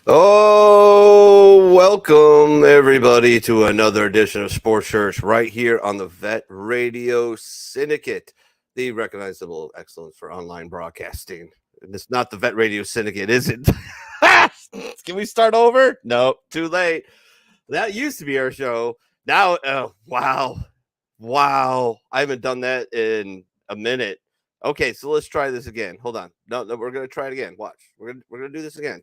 Oh, welcome everybody to another edition of Sports Church right here on the Vet Radio Syndicate, the recognizable excellence for online broadcasting. And it's not the Vet Radio Syndicate, is it? Can we start over? No, too late. That used to be our show. Now, wow. I haven't done that in a minute. Okay, so let's try this again. Hold on. No, we're gonna try it again. Watch. We're gonna do this again.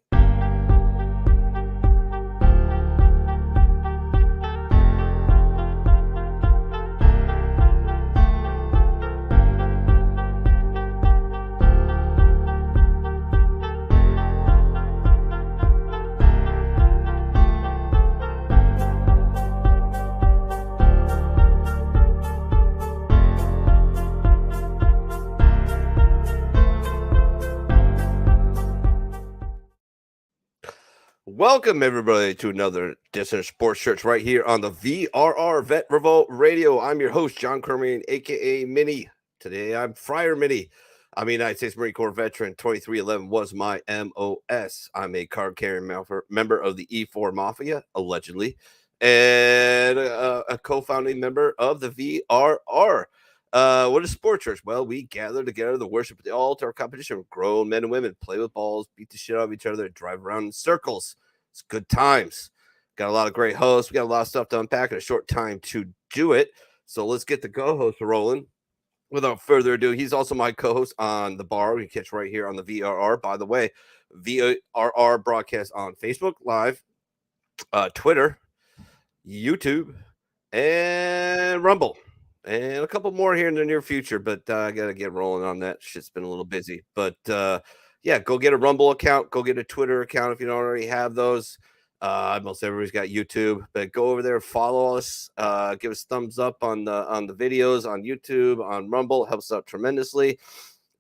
Welcome, everybody, to another edition of Sports Church right here on the VRR Vet Revolt Radio. I'm your host, John Kermian, a.k.a. Mini. Today, I'm Friar Mini. I'm a United States Marine Corps veteran. 2311 was my MOS. I'm a card-carrying member of the E4 Mafia, allegedly, and a co-founding member of the VRR. What is Sports Church? Well, we gather together to worship at the altar of competition. Grown men and women play with balls, beat the shit out of each other, drive around in circles. It's good times. Got a lot of great hosts. We got a lot of stuff to unpack in a short time to do it. So let's get the co-host rolling. Without further ado, he's also my co-host on the bar. We catch right here on the VRR. By the way, VRR broadcast on Facebook Live, Twitter, YouTube, and Rumble. And a couple more here in the near future, but I got to get rolling on that. Shit's been a little busy. But yeah, go get a Rumble account. Go get a Twitter account if you don't already have those. Most everybody's got YouTube, but go over there, follow us, give us thumbs up on the videos on YouTube, on Rumble. It helps out tremendously.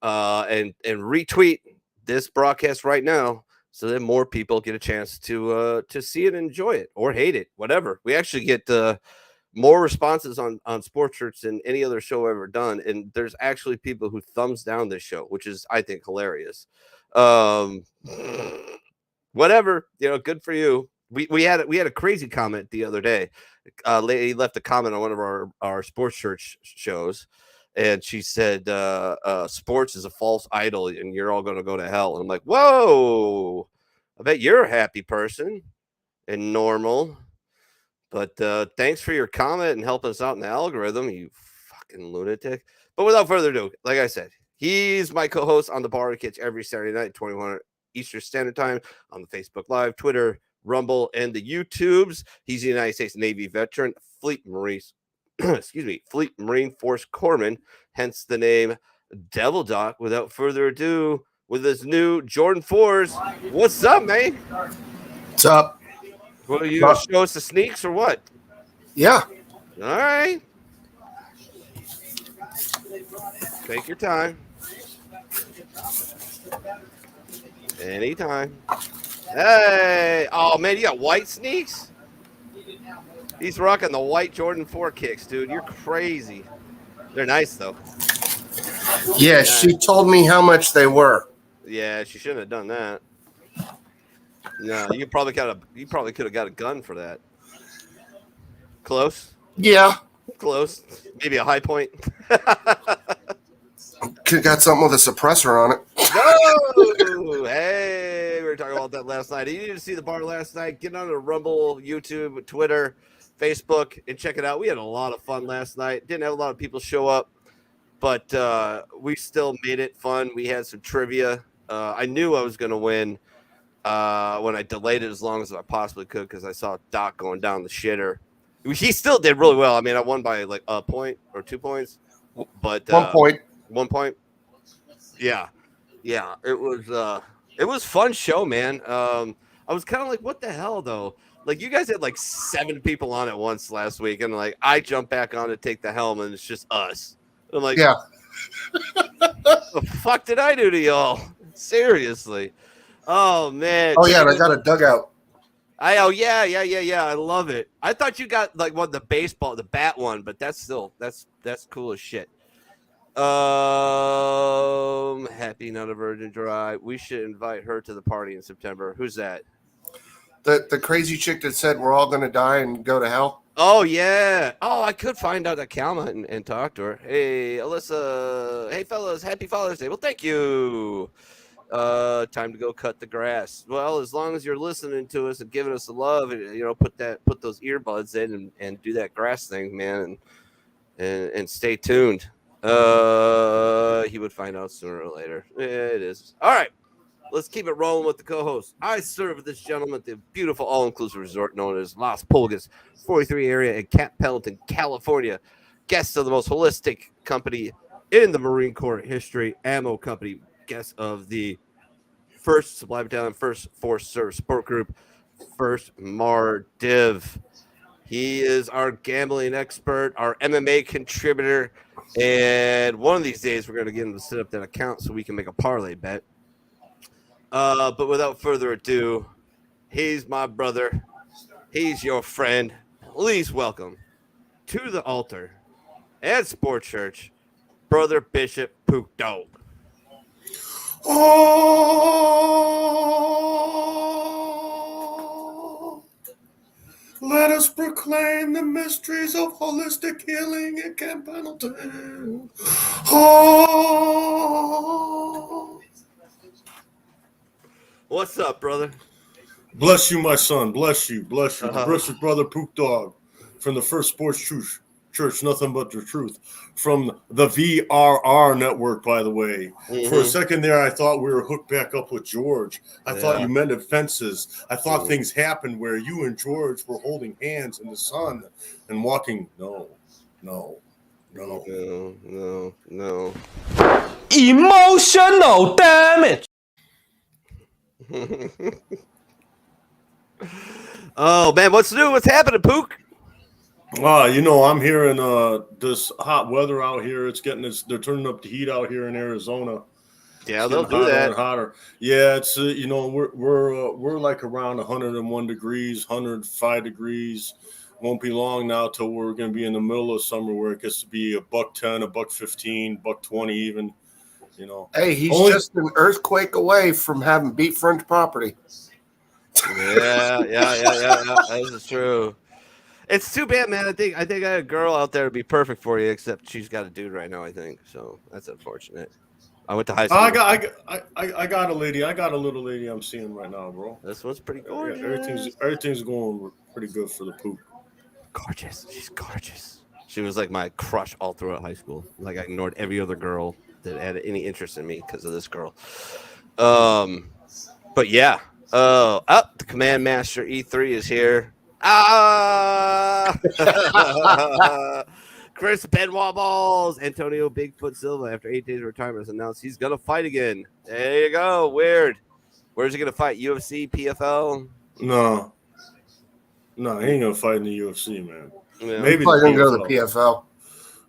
And retweet this broadcast right now so that more people get a chance to see it and enjoy it or hate it, whatever. We actually get more responses on sports shirts than any other show I've ever done, and there's actually people who thumbs down this show, which is, I think, hilarious. Whatever, good for you. We had a crazy comment the other day. Lady left a comment on one of our sports church shows, and she said, sports is a false idol and you're all going to go to hell. And I'm like, whoa, I bet you're a happy person and normal. But thanks for your comment and helping us out in the algorithm, you fucking lunatic. But without further ado, like I said, he's my co-host on the Bar Kitch every Saturday night, 21 Eastern Standard Time, on the Facebook Live, Twitter, Rumble, and the YouTubes. He's a United States Navy veteran, Fleet Marine Force Corpsman, hence the name Devil Doc. Without further ado, with his new Jordan 4s, what's up, man? What's up? What are you going to show us the sneaks or what? Yeah. All right. Take your time. Anytime. Hey. Oh, man, you got white sneaks? He's rocking the white Jordan 4 kicks, dude. You're crazy. They're nice, though. Yeah, nice. She told me how much they were. Yeah, she shouldn't have done that. No, you probably could have got a gun for that. Close? Yeah. Close. Maybe a high point. Could have got something with a suppressor on it. No! Hey, we were talking about that last night. You need to see the bar last night. Get on the Rumble, YouTube, Twitter, Facebook, and check it out. We had a lot of fun last night. Didn't have a lot of people show up, but we still made it fun. We had some trivia. I knew I was going to win when I delayed it as long as I possibly could because I saw Doc going down the shitter. He still did really well. I mean, I won by like a point or 2 points, but 1 point. 1 point. Yeah. It was fun show, man. I was kind of like, what the hell though? Like, you guys had like 7 people on at once last week, and like I jumped back on to take the helm, and it's just us. And I'm like, yeah. What the fuck did I do to y'all? Seriously. Oh man. Oh yeah, and I got a dugout. Yeah. I love it. I thought you got like the bat one, but that's cool as shit. Happy not a virgin dry. We should invite her to the party in September. Who's that? The crazy chick that said we're all gonna die and go to hell. Oh yeah. Oh, I could find out that Calma and talk to her. Hey, Alyssa. Hey fellas, happy Father's Day. Well, thank you. Time to go cut the grass. Well, as long as you're listening to us and giving us the love, put those earbuds in and do that grass thing, man, and stay tuned. He would find out sooner or later. It is. All right. Let's keep it rolling with the co-host. I serve with this gentleman at the beautiful all-inclusive resort known as Las Pulgas, 43 area in Camp Pendleton, California. Guest of the most holistic company in the Marine Corps history, Ammo Company. Guest of the 1st Supply Battalion, 1st Force Service Support Group, 1st MAR Div. He is our gambling expert, our MMA contributor, and one of these days we're going to get him to set up that account so we can make a parlay bet. But without further ado, he's my brother. He's your friend. Please welcome to the altar at Sports Church, Brother Bishop Pook Dawg. Oh, let us proclaim the mysteries of holistic healing at Camp Pendleton. Oh. What's up, brother? Bless you, my son. Bless you. The Bishop Brother Pook Dawg from the First Sports Church, nothing but the truth. From the VRR network, by the way. Mm-hmm. For a second there, I thought we were hooked back up with George. I thought you mended fences. I thought things happened where you and George were holding hands in the sun and walking. No. Emotional damage. Oh man, what's new? What's happening, Pook? I'm hearing this hot weather out here. They're turning up the heat out here in Arizona. Yeah, they'll do that. And hotter. Yeah, it's we're like around 101 degrees, 105 degrees. Won't be long now till we're going to be in the middle of summer where it gets to be $110, $115, $120 even. You know. Hey, he's just an earthquake away from having beachfront property. Yeah. That is true. It's too bad, man. I think I had a girl out there to be perfect for you, except she's got a dude right now. I think so. That's unfortunate. I went to high school. I got a lady. I got a little lady I'm seeing right now, bro. This one's pretty gorgeous. Yeah, everything's going pretty good for the Pook. Gorgeous. She's gorgeous. She was like my crush all throughout high school. Like I ignored every other girl that had any interest in me because of this girl. But yeah. The Command Master E3 is here. Chris Benoit Balls. Antonio Bigfoot Silva, after 8 days of retirement, has announced he's gonna fight again. There you go. Weird. Where's he gonna fight? UFC, PFL? No, he ain't gonna fight in the UFC, man. Yeah. Maybe he's gonna go to the PFL.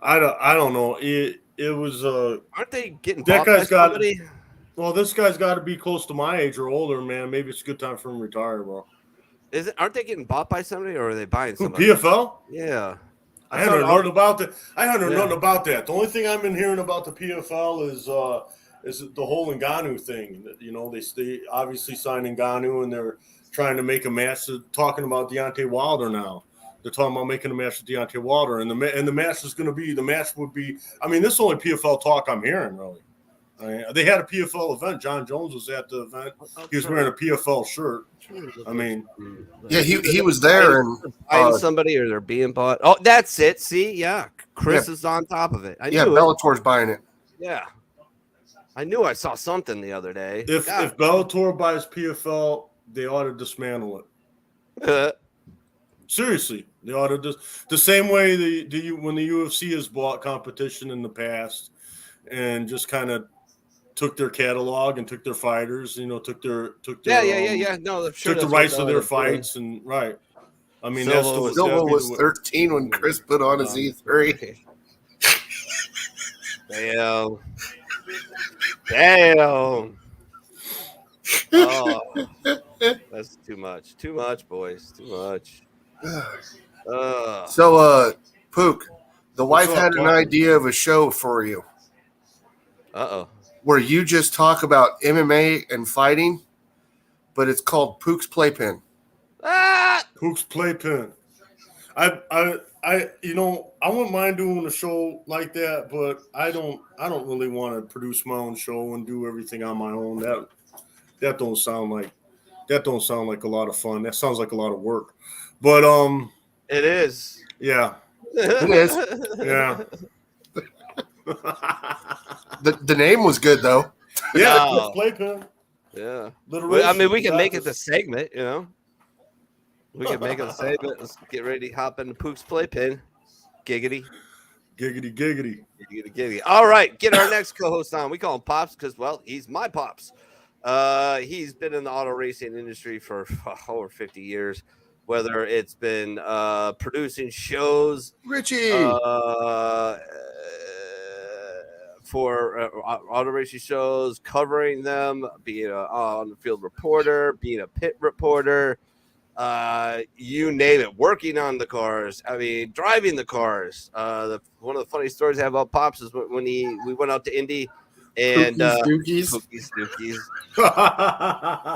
I don't know. It was aren't they getting that guy's got somebody? Well, this guy's got to be close to my age or older, man. Maybe it's a good time for him to retire, bro. Aren't they getting bought by somebody, or are they buying somebody? PFL? Yeah. I haven't heard about that. I haven't heard nothing about that. The only thing I've been hearing about the PFL is the whole Ngannou thing. You know, they obviously signed Ngannou, and they're trying to make a match. They're talking about Deontay Wilder now. They're talking about making a match with Deontay Wilder, and the match is going to be. The match would be. I mean, this is the only PFL talk I'm hearing, really. They had a PFL event. John Jones was at the event. He was wearing a PFL shirt. I mean, yeah, he was there and buying somebody, or they're being bought. Oh, that's it. See, yeah, Chris is on top of it. Bellator's buying it. Yeah, I knew I saw something the other day. If Bellator buys PFL, they ought to dismantle it. Seriously, they ought to the same way when the UFC has bought competition in the past and just kind of took their catalog and took their fighters, took their no, sure took the rights to their fights and right. I mean, Silva was 13 when Chris put on his E3. Damn. Oh, that's too much. Too much, boys. Too much. So, Pook, the wife had an idea of a show for you. Where you just talk about MMA and fighting, but it's called Pook's Playpen. Pook's Playpen. I wouldn't mind doing a show like that, but I don't really want to produce my own show and do everything on my own. That don't sound like a lot of fun. That sounds like a lot of work. But it is. Yeah. It is. Yeah. The name was good though. Yeah, Playpen. Yeah. I mean, we can make it the segment, We can make it a segment. Let's get ready to hop into Pook's Playpen. Giggity. Giggity, giggity. Giggity, giggity. All right, get our next co-host on. We call him Pops because, well, he's my Pops. He's been in the auto racing industry for over 50 years, whether it's been producing shows. Richie. For auto racing shows, covering them, being an on-the-field reporter, being a pit reporter, you name it, working on the cars. I mean, driving the cars. One of the funny stories I have about Pops is when we went out to Indy and Cookies.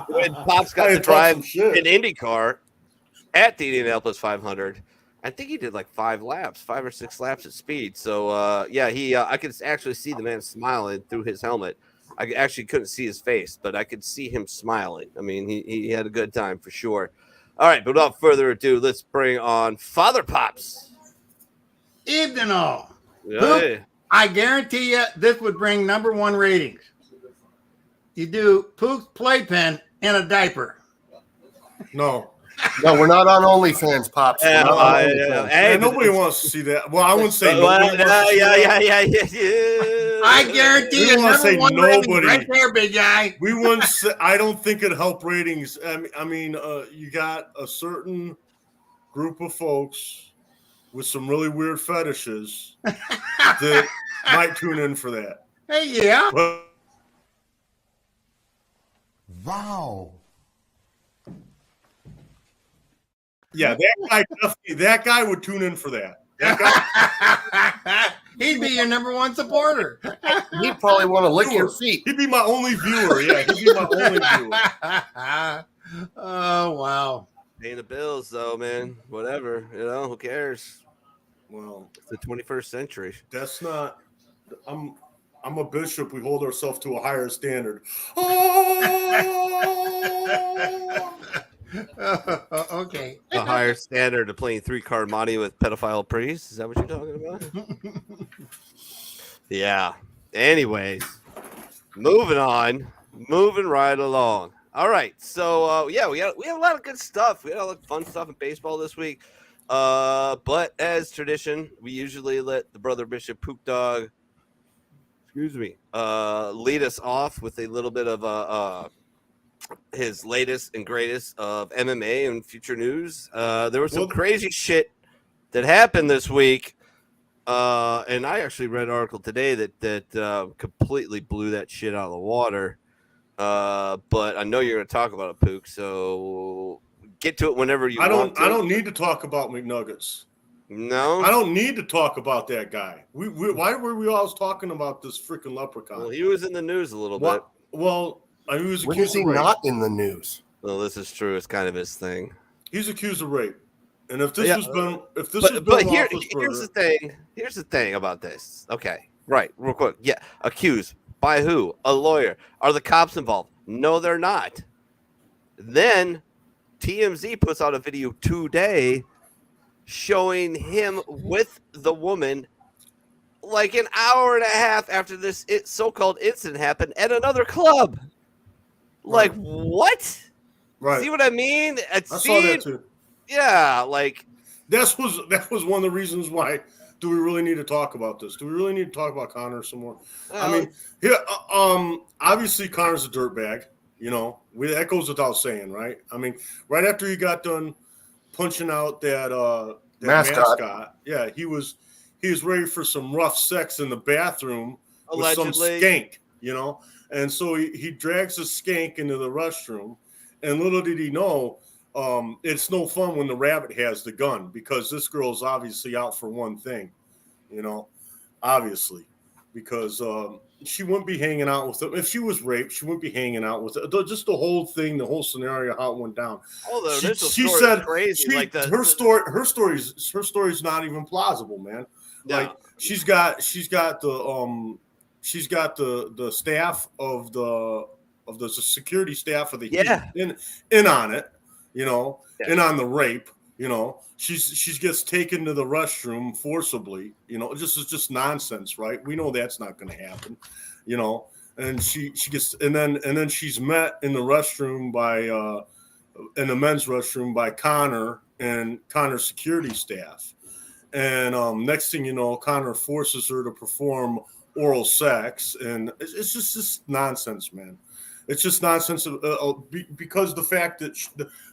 when Pops got to drive an Indy car at the Indianapolis 500. I think he did like 5 or 6 laps at speed. So, I could actually see the man smiling through his helmet. I actually couldn't see his face, but I could see him smiling. I mean, he had a good time for sure. All right, but without further ado, let's bring on Father Pops. Evening all. Hey. I guarantee you this would bring #1 ratings. You do Pook's Playpen in a diaper. No, we're not on OnlyFans, Pops. Hey, nobody wants to see that. Well, I wouldn't say nobody. I guarantee you #1 ratings right there, big guy. We wouldn't say, I don't think it'd help ratings. I mean, you got a certain group of folks with some really weird fetishes that might tune in for that. Hey, yeah. Wow. Yeah, that guy would tune in for that. He'd be your number one supporter. He'd probably want to lick your feet. He'd be my only viewer. Yeah, he'd be my only viewer. Oh, wow. Paying the bills, though, man. Whatever. Who cares? Well, It's the 21st century. that's not. I'm a bishop. We hold ourselves to a higher standard. Oh! Okay. A higher standard of playing 3-card money with pedophile priests. Is that what you're talking about? Yeah. Anyways, moving right along. All right. So we have a lot of good stuff. We had a lot of fun stuff in baseball this week. But as tradition, we usually let the brother Bishop Pook Dawg, lead us off with a little bit of his latest and greatest of MMA and future news. There was some crazy shit that happened this week. And I actually read an article today that completely blew that shit out of the water. But I know you're going to talk about it, Pook. So get to it whenever you want to. I don't need to talk about McNuggets. No, I don't need to talk about that guy. Why were we always talking about this freaking leprechaun? Well, he was in the news a little bit. Well, he was When accused is he of rape. not in the news? Well, this is true. It's kind of his thing. He's accused of rape. And if this Yeah. But here's the thing. Here's the thing about this. Okay, right, real quick. Yeah, accused by who? A lawyer. Are the cops involved? No, they're not. Then TMZ puts out a video today showing him with the woman like an hour and a half after this so-called incident happened at another club. Like, what? Right. See what I mean? I saw that too. Yeah, like that was one of the reasons why. Do we really need to talk about this? Do we really need to talk about Connor some more? I mean, obviously Connor's a dirtbag. That goes without saying, right? I mean, right after he got done punching out that mascot, yeah, he was ready for some rough sex in the bathroom allegedly. With some skank, and so he drags a skank into the restroom, and little did he know. It's no fun when the rabbit has the gun, because this girl's obviously out for one thing, obviously, because she wouldn't be hanging out with him. If she was raped, she wouldn't be hanging out with him. Just the whole thing, the whole scenario, how it went down. Although she said crazy. her story's not even plausible, man. No. Like she's got the staff of the security staff of the Heat in on it. And on the rape, she gets taken to the restroom forcibly, it's just nonsense, right? We know that's not going to happen, and she gets, and then she's met in the restroom in the men's restroom by Connor and Connor's security staff. And next thing you know, Connor forces her to perform oral sex, and it's just nonsense, man. It's just nonsense because the fact that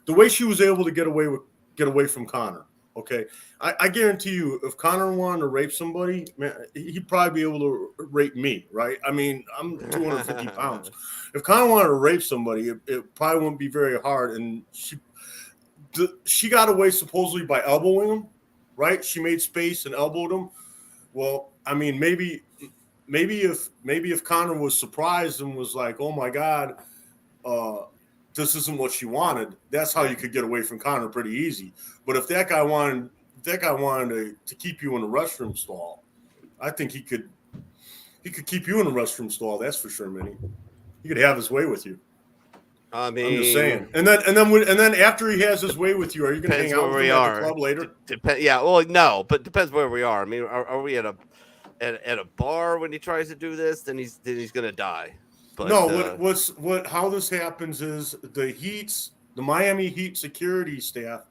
the way she was able to get away from Connor. Okay, I guarantee you, if Connor wanted to rape somebody, man, he'd probably be able to rape me, right? I mean, I'm 250 pounds. If Connor wanted to rape somebody, it probably wouldn't be very hard. And she got away supposedly by elbowing him, right? She made space and elbowed him. Well, I mean, maybe if Connor was surprised and was like, "Oh my God, this isn't what she wanted," that's how you could get away from Connor pretty easy. But if that guy wanted to keep you in a restroom stall, I think he could keep you in a restroom stall. That's for sure, Minnie. He could have his way with you. I mean, I'm just saying. And then after he has his way with you, are you going to hang out with him at the club later? Yeah. Well, no, but depends where we are. I mean, are we at a bar when he tries to do this? Then he's going to die. But, no, how this happens is the Miami Heat security staff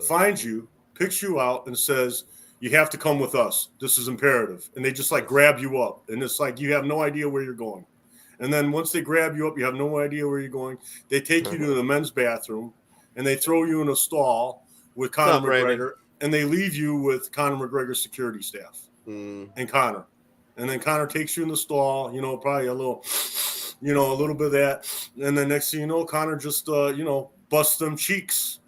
finds you, picks you out, and says, "You have to come with us. This is imperative." And they just like grab you up, and it's like you have no idea where you're going. And then once they grab you up, you have no idea where you're going. They take you to the men's bathroom, and they throw you in a stall with Conor McGregor, and they leave you with Conor McGregor's security staff and Conor. And then Conor takes you in the stall, probably a little bit of that. And then next thing you know, Conor just, busts them cheeks,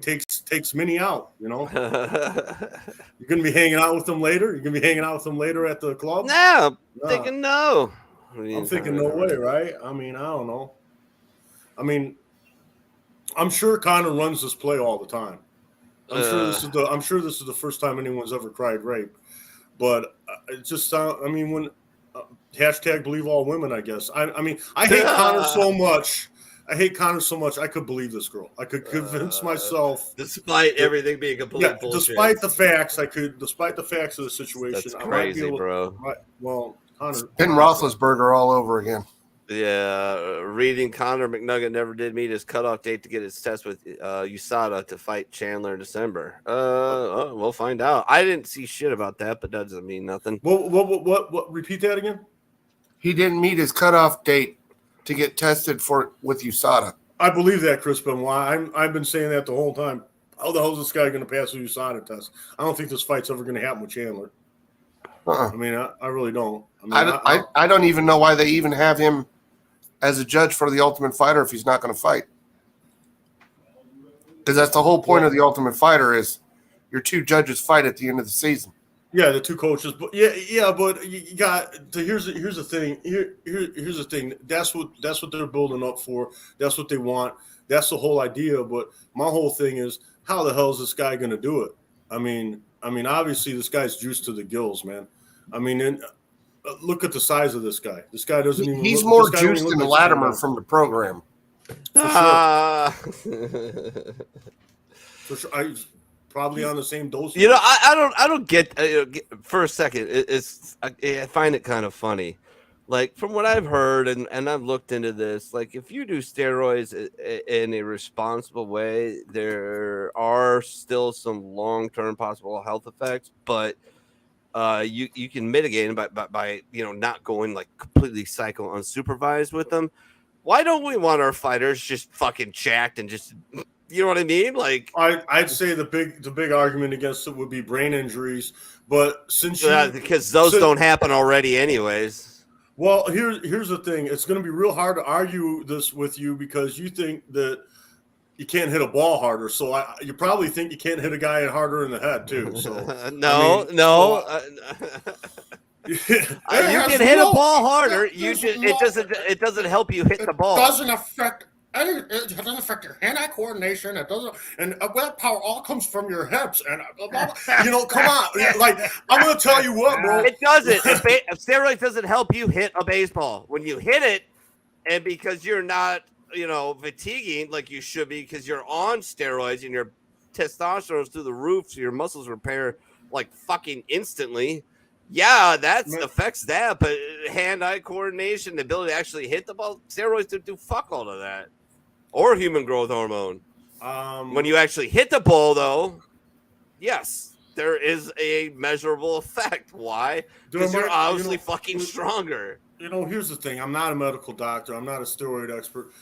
takes Mini out. You know, you're gonna be hanging out with them later. You're gonna be hanging out with them later at the club. No, thinking no. I'm thinking no way, right? I mean, I don't know. I mean, I'm sure Connor runs this play all the time. I'm sure this is the first time anyone's ever cried rape. But it just sounds. I mean, when hashtag believe all women, I guess. I mean, I hate Connor so much. I could believe this girl. I could convince myself, despite everything being complete bullshit. Despite the facts, Despite the facts of the situation, that's crazy, bro. Well, Connor, Ben Roethlisberger all over again. Yeah, reading Connor McNugget never did meet his cutoff date to get his test with USADA to fight Chandler in December. We'll find out. I didn't see shit about that, but that doesn't mean nothing. What? Repeat that again. He didn't meet his cutoff date to get tested with USADA. I believe that, Chris Benoit. I've been saying that the whole time. How the hell is this guy going to pass the USADA test? I don't think this fight's ever going to happen with Chandler. I mean, I really don't. I don't even know why they even have him as a judge for the Ultimate Fighter if he's not going to fight. Because that's the whole point of the Ultimate Fighter is your two judges fight at the end of the season. Yeah, the two coaches, but but you got to, here's the thing. Here's the thing. That's what they're building up for. That's what they want. That's the whole idea. But my whole thing is, how the hell is this guy going to do it? I mean, obviously this guy's juiced to the gills, man. I mean, look at the size of this guy. This guy doesn't even. He's more juiced than Latimer from the program. For sure. Probably on the same dose. You know, I don't get for a second. I find it kind of funny. Like from what I've heard and I've looked into this, like if you do steroids in a responsible way, there are still some long-term possible health effects, but you can mitigate them by not going like completely psycho unsupervised with them. Why don't we want our fighters just fucking jacked and just, you know what I mean? Like I'd say the big argument against it would be brain injuries, but because those don't happen already anyways. Well, here's the thing. It's going to be real hard to argue this with you because you think that you can't hit a ball harder. So you probably think you can't hit a guy harder in the head too. So you can hit a ball harder. It doesn't help you hit the ball. It doesn't affect your hand-eye coordination. It doesn't, and that power all comes from your hips. And come on, like I'm gonna tell you what, bro. It doesn't. Steroids doesn't help you hit a baseball when you hit it, and because you're not, fatiguing like you should be because you're on steroids and your testosterone's through the roof, so your muscles repair like fucking instantly. Yeah, that affects that, but hand-eye coordination, the ability to actually hit the ball, steroids don't do fuck all of that. Or human growth hormone. When you actually hit the ball, though, yes, there is a measurable effect. Why? Because you're obviously fucking stronger. Here's the thing. I'm not a medical doctor. I'm not a steroid expert.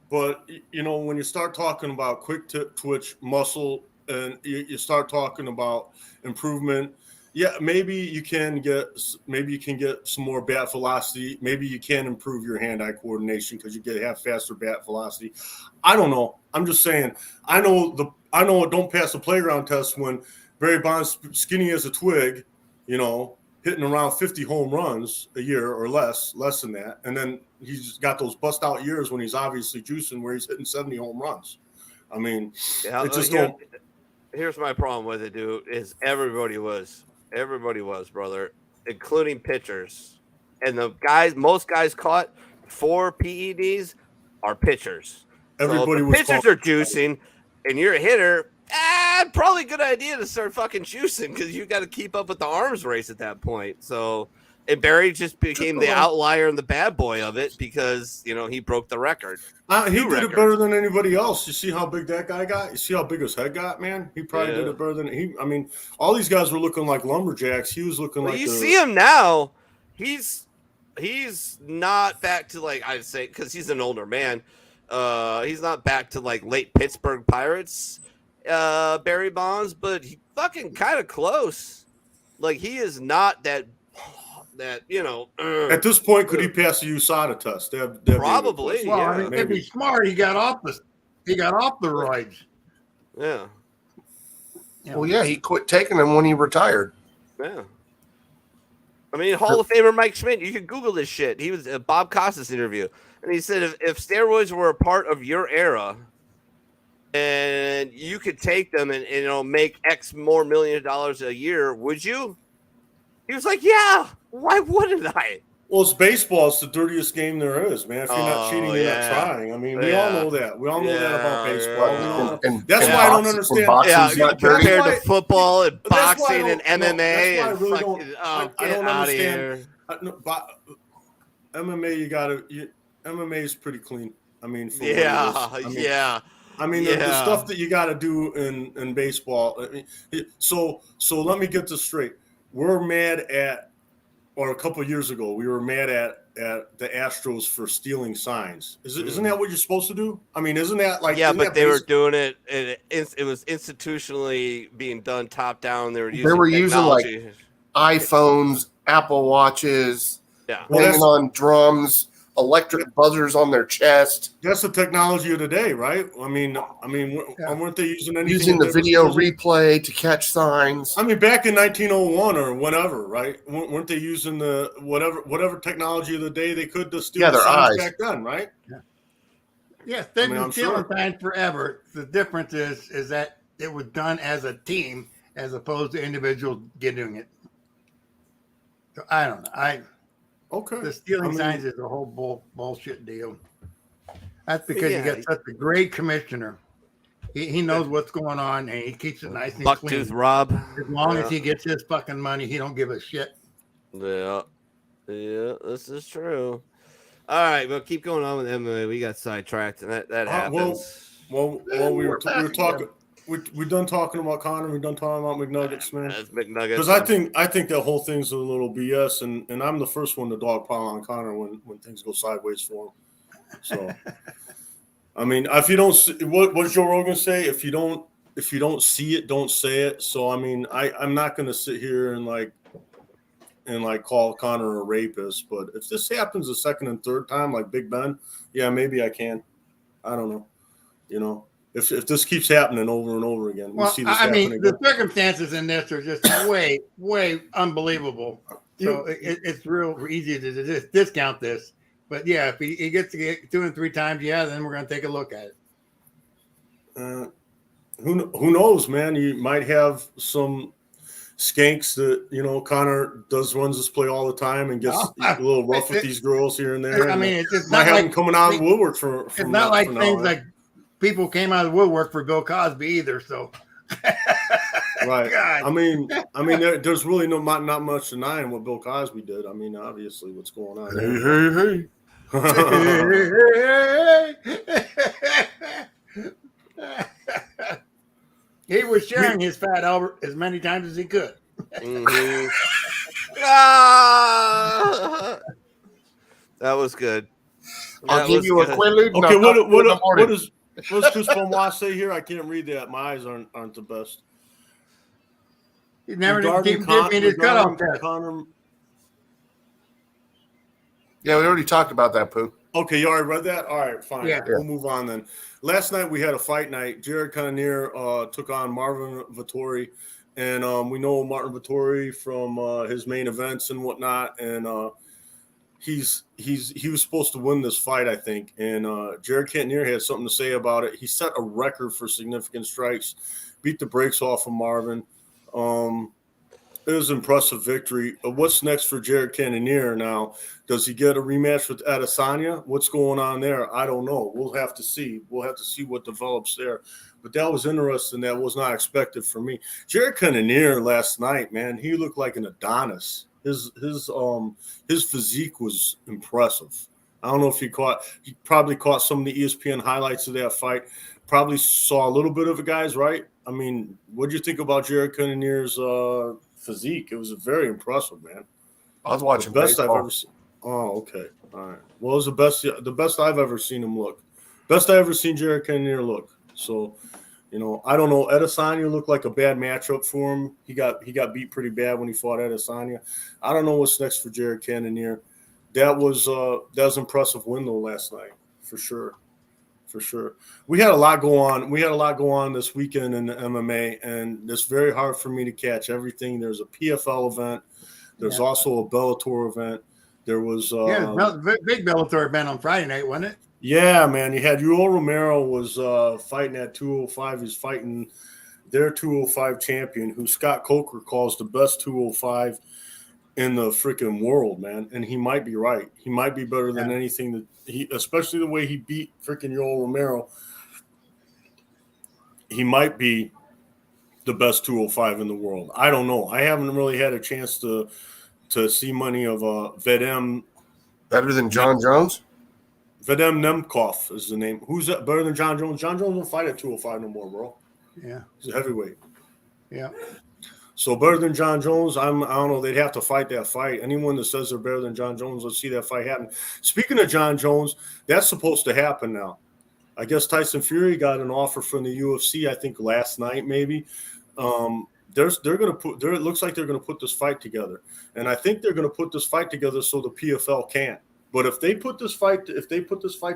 But, when you start talking about quick twitch muscle and you start talking about improvement, yeah, maybe you can get some more bat velocity. Maybe you can improve your hand-eye coordination because you have faster bat velocity. I don't know. I'm just saying. I know don't pass the playground test when Barry Bonds, skinny as a twig, hitting around 50 home runs a year or less than that, and then he's got those bust-out years when he's obviously juicing where he's hitting 70 home runs. I mean, Here's my problem with it, dude. Is everybody was, brother, including pitchers. And most guys caught for PEDs are pitchers. Everybody so was pitchers are juicing, and you're a hitter. Probably a good idea to start fucking juicing because you got to keep up with the arms race at that point. So, and Barry just became the outlier and the bad boy of it because he broke the record. He did it better than anybody else. You see how big that guy got? You see how big his head got, man? He probably did it better than he. I mean, all these guys were looking like lumberjacks. He was looking like. You see him now. He's not back to like I'd say because he's an older man. He's not back to like late Pittsburgh Pirates, Barry Bonds, but he fucking kind of close. Like he is not that. At this point, could he pass the USADA test? Probably. Well, if he's smart, he got off the roids. Yeah. Well, yeah, he quit taking them when he retired. Yeah. I mean, Hall of Famer Mike Schmidt, you can Google this shit. He was a Bob Costas interview. And he said if steroids were a part of your era and you could take them and make X more $1 million a year, would you? He was like, yeah, why wouldn't I? Well, it's baseball. It's the dirtiest game there is, man. If you're not cheating, you're not trying. I mean, we all know that. We all know that about baseball. That's why I don't understand. Compared to football and boxing and MMA. That's why I really don't. I don't understand. MMA, MMA is pretty clean. I mean, I mean, the stuff that you got to do in baseball. I mean, so let me get this straight. We're mad at, or a couple of years ago, we were mad at the Astros for stealing signs. Isn't that what you're supposed to do? I mean, isn't that like? Yeah, but they were doing it. It was institutionally being done top down. They were using like iPhones, Apple Watches, hanging on drums, electric buzzers on their chest. That's the technology of the day, right? I mean, weren't they using anything? Using the video replay to catch signs. I mean, back in 1901 or whenever, right? Weren't they using the whatever technology of the day they could to steal the signs back then, right? Yes, they've been stealing signs forever. The difference is that it was done as a team as opposed to individuals getting it. So I don't know. Okay. The stealing signs is a whole bullshit deal. That's because you got such a great commissioner. He knows what's going on and he keeps it nice and clean. Bucktooth Rob. As long as he gets his fucking money, he don't give a shit. Yeah, this is true. All right, well, keep going on with MMA. We got sidetracked, and that happens. Well, we were talking. We're done talking about Connor. We're done talking about McNuggets, man. That's McNuggets. Because I think that whole thing's a little BS, and I'm the first one to dog pile on Connor when things go sideways for him. So, I mean, if you don't, what does Joe Rogan say? If you don't see it, don't say it. So, I mean, I'm not going to sit here and call Connor a rapist. But if this happens a second and third time, like Big Ben, yeah, maybe I can. I don't know. You know. If this keeps happening over and over again, we see this happen again. The circumstances in this are just way, way unbelievable. So it's real easy to just discount this. But yeah, if he gets to get 2 and 3 times, then we're going to take a look at it. Who knows, man? You might have some skanks that Connor runs this play all the time and gets a little rough with these girls here and there. I mean, it's not like coming out of the woodwork for. It's not like things like. People came out of the woodwork for Bill Cosby either, so right. God. I mean, there's really not much denying what Bill Cosby did. I mean, obviously, what's going on? Hey. He was sharing his fat Albert as many times as he could. Mm-hmm. That was good. I'll give you a quaalude. Okay, what does Chris Benoit say here? I can't read that. My eyes aren't the best. He never did give me his cutoff test. Yeah, we already talked about that, Pooh. Okay, you already read that? All right, fine. Yeah. We'll move on then. Last night we had a fight night. Jared Cannonier took on Marvin Vettori. And we know Martin Vettori from his main events and whatnot. And he was supposed to win this fight, I think. And Jared Cannonier had something to say about it. He set a record for significant strikes, beat the brakes off of Marvin. It was an impressive victory. What's next for Jared Cannonier now? Does he get a rematch with Adesanya? What's going on there? I don't know. We'll have to see. We'll have to see what develops there. But that was interesting. That was not expected for me. Jared Cannonier last night, man, he looked like an Adonis. His physique was impressive. I don't know if he probably caught some of the ESPN highlights of that fight. Probably saw a little bit of it, guys, right? I mean, what do you think about Jared Cannonier's physique? It was very impressive, man. I was watching the best baseball. I've ever seen. Oh, okay. All right. Well, it was the best I've ever seen him look. Best I ever seen Jared Cannonier look. So, I don't know. Adesanya looked like a bad matchup for him. He got beat pretty bad when he fought Adesanya. I don't know what's next for Jared Cannonier. That was an impressive win though last night, for sure. for sure. We had a lot go on. We had a lot go on this weekend in the MMA, and it's very hard for me to catch everything. There's a PFL event. There's also a Bellator event. There was big Bellator event on Friday night, wasn't it? Yeah, man. You had Yoel Romero was fighting at 205. He's fighting their 205 champion, who Scott Coker calls the best 205 in the freaking world, man. And he might be right. He might be better than anything that especially the way he beat freaking Yoel Romero. He might be the best 205 in the world. I don't know. I haven't really had a chance to see money of Vadim. Better than John Jones? Vadim Nemkov is the name. Who's that better than John Jones? John Jones don't fight at 205 no more, bro. Yeah. He's a heavyweight. Yeah. So better than John Jones, I don't know. They'd have to fight that fight. Anyone that says they're better than John Jones, let's see that fight happen. Speaking of John Jones, that's supposed to happen now. I guess Tyson Fury got an offer from the UFC, I think last night maybe. They're going to put it looks like they're going to put this fight together. And I think they're going to put this fight together so the PFL can. But if they put this fight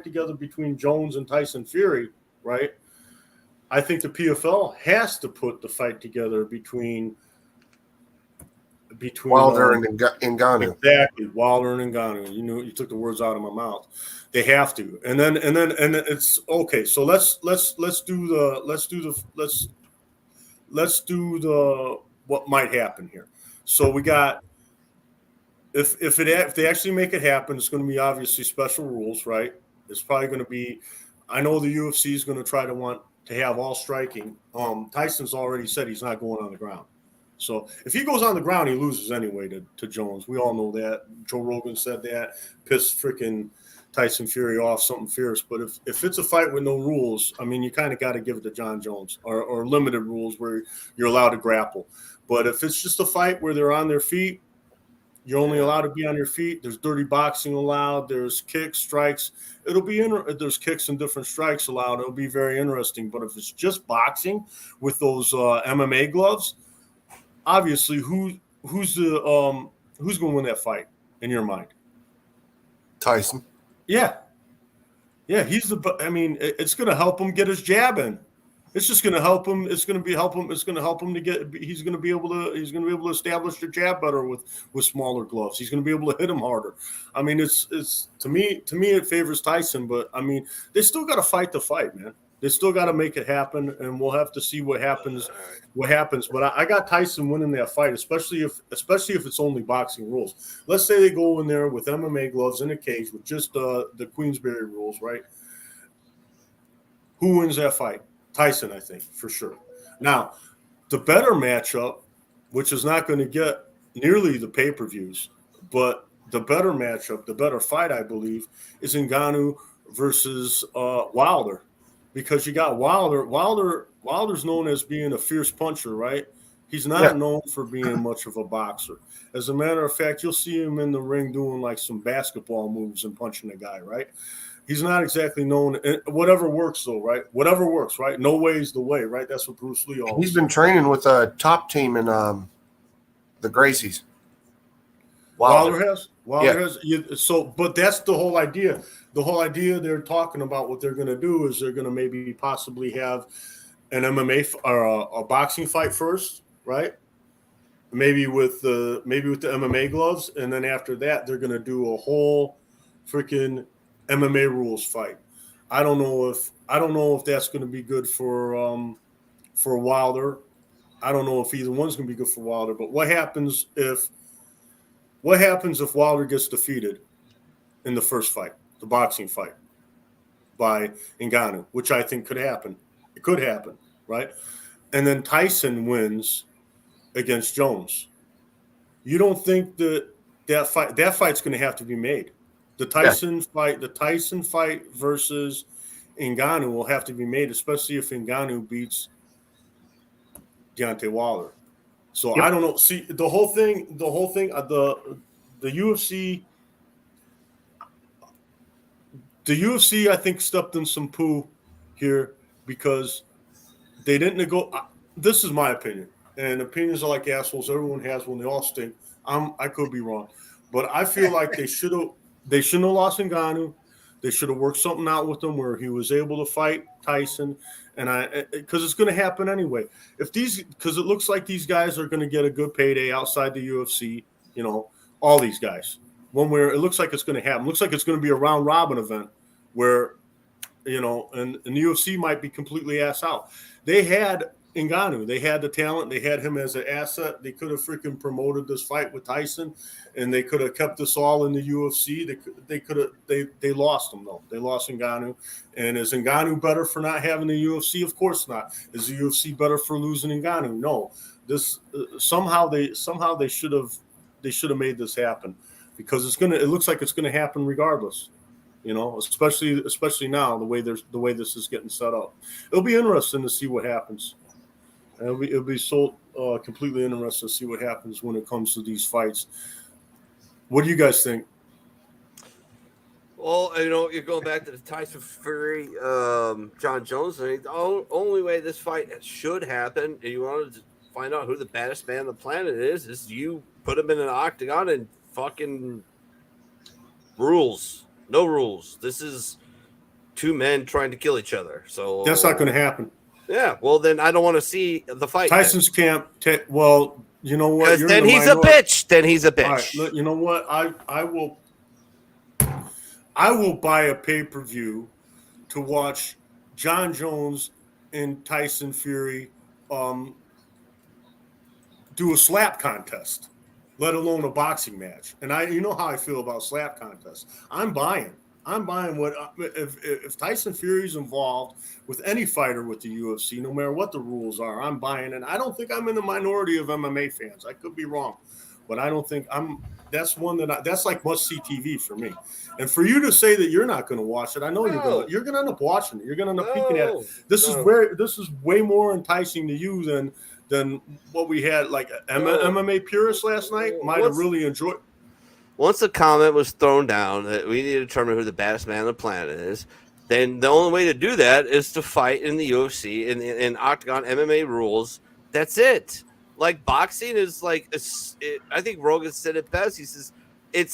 together between Jones and Tyson Fury, right? I think the PFL has to put the fight together between Wilder and Ngannou. Exactly, Wilder and Ngannou. You took the words out of my mouth. They have to, and then it's okay. So let's do the what might happen here. So we got if they actually make it happen, it's going to be obviously special rules, right? It's probably going to be. I know the UFC is going to try to want to have all striking. Tyson's already said he's not going on the ground. So if he goes on the ground, he loses anyway to Jones. We all know that. Joe Rogan said that. Pissed freaking Tyson Fury off, something fierce. But if it's a fight with no rules, I mean, you kind of got to give it to John Jones or limited rules where you're allowed to grapple. But if it's just a fight where they're on their feet, you're only allowed to be on your feet. There's dirty boxing allowed. There's kicks, strikes. There's kicks and different strikes allowed. It'll be very interesting. But if it's just boxing with those MMA gloves, obviously, who's going to win that fight in your mind? Tyson. Yeah, he's it's going to help him get his jab in. It's just going to help him. It's going to help him to get. He's going to be able to establish the jab better with smaller gloves. He's going to be able to hit him harder. I mean, it's to me it favors Tyson, but I mean they still got to fight the fight, man. They still got to make it happen, and we'll have to see what happens. But I got Tyson winning that fight, especially if it's only boxing rules. Let's say they go in there with MMA gloves in a cage with just the Queensberry rules, right? Who wins that fight? Tyson, I think, for sure. Now, the better matchup, which is not going to get nearly the pay-per-views, but the better matchup, the better fight, I believe, is Ngannou versus Wilder. Because you got Wilder. Wilder's known as being a fierce puncher, right? He's not known for being much of a boxer. As a matter of fact, you'll see him in the ring doing like some basketball moves and punching a guy, right? He's not exactly known. Whatever works, though, right? Whatever works, right? No way is the way, right? That's what Bruce Lee always He's been training with a top team in the Gracies. Wilder has. But that's the whole idea. The whole idea they're talking about what they're going to do is they're going to maybe possibly have an MMA or a boxing fight first, right? Maybe with the MMA gloves, and then after that they're going to do a whole freaking MMA rules fight. I don't know if that's going to be good for Wilder. I don't know if either one's going to be good for Wilder. But what happens if Wilder gets defeated in the first fight, the boxing fight, by Ngannou, which I think could happen. It could happen, right? And then Tyson wins against Jones. You don't think that fight's going to have to be made? The Tyson fight versus Ngannou will have to be made, especially if Ngannou beats Deontay Wilder. So I don't know. See, the whole thing, the UFC, I think stepped in some poo here because they didn't go. This is my opinion, and opinions are like assholes. Everyone has one. They all stink. I could be wrong, but I feel like they shouldn't have lost Ngannou. They should have worked something out with him where he was able to fight Tyson. And because it's going to happen anyway. Because it looks like these guys are going to get a good payday outside the UFC, all these guys. It looks like it's going to happen. Looks like it's going to be a round robin event where, and the UFC might be completely ass out. They had Ngannou. They had the talent. They had him as an asset. They could have freaking promoted this fight with Tyson, and they could have kept this all in the UFC. They lost him though. They lost Ngannou. And is Ngannou better for not having the UFC? Of course not. Is the UFC better for losing Ngannou? No. This somehow they should have made this happen, because it looks like it's gonna happen regardless. Especially now the way this is getting set up. It'll be interesting to see what happens. It'll be so completely interesting to see what happens when it comes to these fights. What do you guys think? Well, you're going back to the Tyson Fury, John Jones. I think the only way this fight should happen, and you wanted to find out who the baddest man on the planet is you put him in an octagon and fucking rules. No rules. This is two men trying to kill each other. So that's not going to happen. Yeah. Well, then I don't want to see the fight. Tyson's camp. Well, you know what? Then he's a bitch. Then he's a bitch. All right, you know what? I will buy a pay-per-view to watch John Jones and Tyson Fury do a slap contest, let alone a boxing match. And you know how I feel about slap contests. I'm buying what if Tyson Fury's involved with any fighter with the UFC, no matter what the rules are, I'm buying. And I don't think I'm in the minority of MMA fans. I could be wrong, but I don't think that's one that's like must-see TV for me. And for you to say that you're not going to watch it, I know you're going to end up watching it. You're going to end up peeking at it. This is way more enticing to you than what we had. Like MMA purists last night might have really enjoyed. Once the comment was thrown down that we need to determine who the baddest man on the planet is, then the only way to do that is to fight in the UFC in octagon MMA rules. That's it. Like boxing is like, I think Rogan said it best. He says,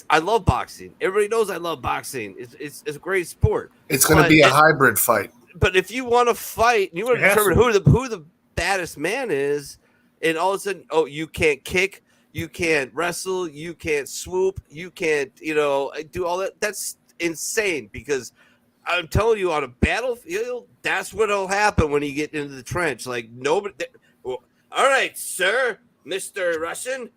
I love boxing. Everybody knows I love boxing. It's a great sport. It's going to be a hybrid fight. But if you want to fight, you want to determine who the baddest man is, and all of a sudden, you can't kick, you can't wrestle, you can't swoop, you can't, do all that. That's insane, because I'm telling you, on a battlefield, that's what'll happen when you get into the trench. Like nobody. All right, sir, Mr. Russian,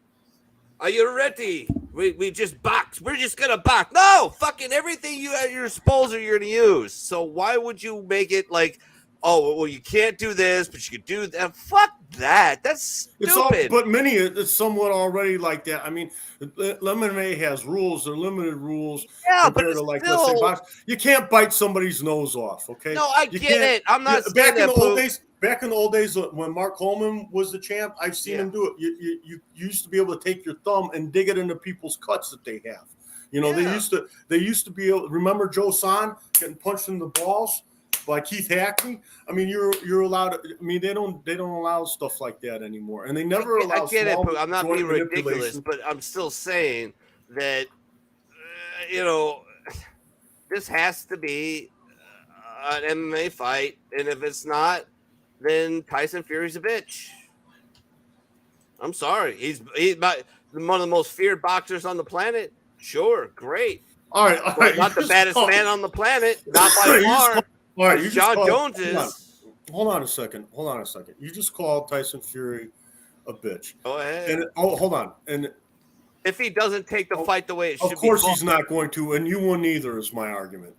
are you ready? We just box. We're just gonna box. No, fucking everything you at your disposal you're gonna use. So why would you make it like, you can't do this, but you can do that? Fuck that. That's stupid. But Mini, it's somewhat already like that. I mean, MMA has rules. They're limited rules. Yeah, but to let's say box. You can't bite somebody's nose off. Okay. No, I get it. I'm not saying that. Back in the old days when Mark Coleman was the champ, I've seen him do it. You used to be able to take your thumb and dig it into people's cuts that they have. They used to be able. Remember Joe Son getting punched in the balls by Keith Hackney? I mean, you're allowed. I mean, they don't allow stuff like that anymore, and they never allow. I get it. I'm not being ridiculous, but I'm still saying that this has to be an MMA fight, and if it's not, then Tyson Fury's a bitch. I'm sorry. He's one of the most feared boxers on the planet. Sure, great. All right. Not the baddest man on the planet. Not by far. All right, John Jones is. Hold on a second. You just called Tyson Fury a bitch. Go ahead. And hold on. And if he doesn't take the fight the way it should be, of course he's not going to, and you won't either. Is my argument.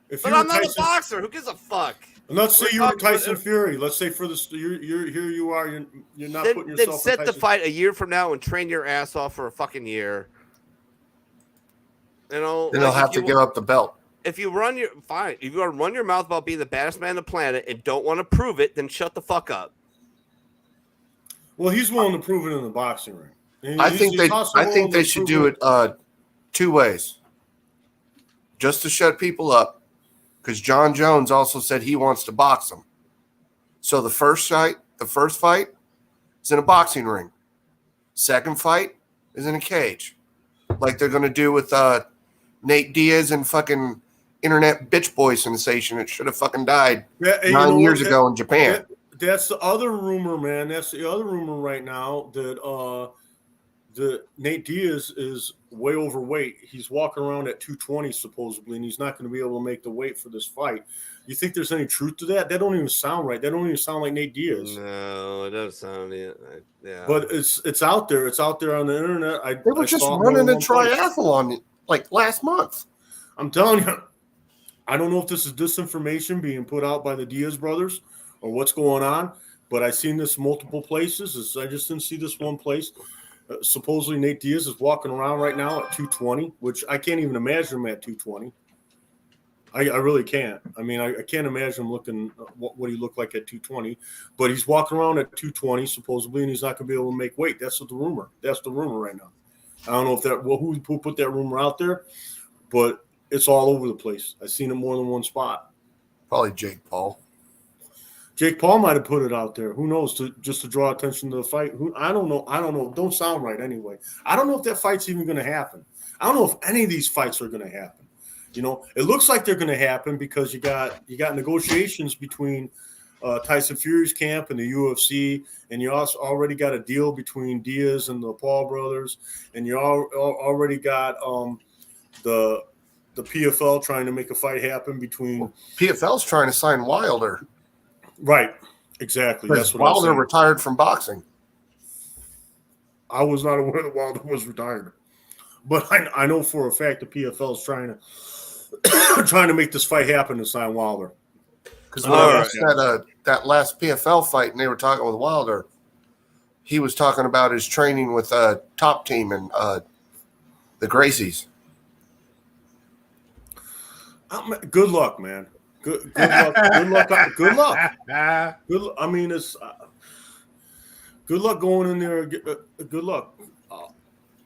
But I'm not a boxer. Who gives a fuck? Let's say you were Tyson Fury. Let's say for this, you're here. You are. You're not putting yourself. Then set the fight a year from now and train your ass off for a fucking year. Then he'll have to give up the belt. If you run your mouth about being the baddest man on the planet and don't want to prove it, then shut the fuck up. Well, he's willing to prove it in the boxing ring. I think they should do it 2 ways, just to shut people up. Because John Jones also said he wants to box him. So the first fight is in a boxing ring. Second fight is in a cage, like they're going to do with Nate Diaz and fucking internet bitch boy sensation. It should have fucking died Yeah, and 9 years ago in Japan. That's the other rumor, man. That's the other rumor right now that Nate Diaz is way overweight. He's walking around at 220 supposedly, and he's not going to be able to make the weight for this fight. You think there's any truth to that? That don't even sound right. That don't even sound like Nate Diaz. No, it doesn't sound it. Yeah, But it's out there. It's out there on the internet. They were just running a triathlon like last month. I'm telling you, I don't know if this is disinformation being put out by the Diaz brothers or what's going on, but I've seen this multiple places. I just didn't see this one place. Supposedly Nate Diaz is walking around right now at 220, which I can't even imagine him at 220. I really can't. I mean, I can't imagine him looking what he looked like at 220, but he's walking around at 220 supposedly, and he's not going to be able to make weight. That's the rumor. That's the rumor right now. I don't know if who put that rumor out there, but it's all over the place. I've seen it more than one spot. Probably Jake Paul. Jake Paul might have put it out there. Who knows? Just to draw attention to the fight. I don't know. I don't know. Don't sound right anyway. I don't know if that fight's even going to happen. I don't know if any of these fights are going to happen. You know, it looks like they're going to happen because you got negotiations between Tyson Fury's camp and the UFC, and you also already got a deal between Diaz and the Paul brothers, and you already got the PFL trying to make a fight happen between. PFL's trying to sign Wilder. Right, exactly. That's what Wilder retired from boxing. I was not aware that Wilder was retired, but I know for a fact the PFL is trying to make this fight happen and sign Wilder. Because that last PFL fight, and they were talking with Wilder, he was talking about his training with Top Team and the Gracies. Good luck, man. Good luck. Good luck. Good luck. I mean, it's good luck going in there. Good luck.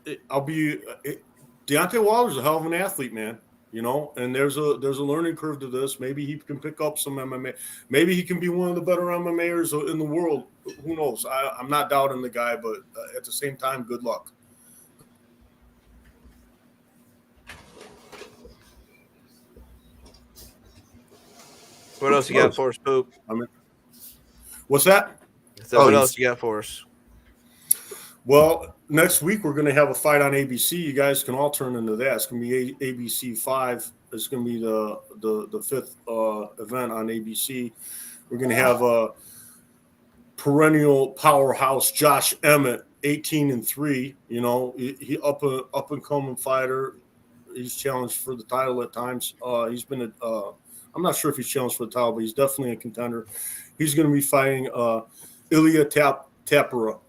Deontay Wilder's a hell of an athlete, man. You know, and there's a learning curve to this. Maybe he can pick up some MMA. Maybe he can be one of the better MMAers in the world. Who knows? I'm not doubting the guy, but at the same time, good luck. What else you got for us, Pook? What's that? So what else you got for us? Well, next week we're going to have a fight on ABC. You guys can all turn into that. It's going to be ABC 5. It's going to be the fifth event on ABC. We're going to have a perennial powerhouse Josh Emmett, 18-3. You know, he up and coming fighter. He's challenged for the title at times. He's been I'm not sure if he's challenged for the title, but he's definitely a contender. He's going to be fighting Ilya Tapera.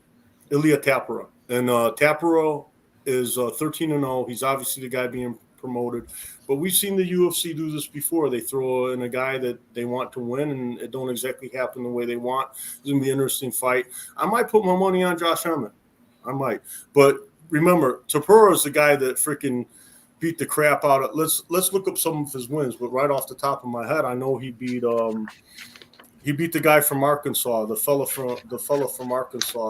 And Tapera is 13-0. He's obviously the guy being promoted. But we've seen the UFC do this before. They throw in a guy that they want to win, and it don't exactly happen the way they want. It's going to be an interesting fight. I might put my money on Josh Emmett. I might. But remember, Tapera is the guy that freaking beat the crap out of. Let's look up some of his wins. But right off the top of my head, I know he beat the guy from Arkansas, the fella from Arkansas,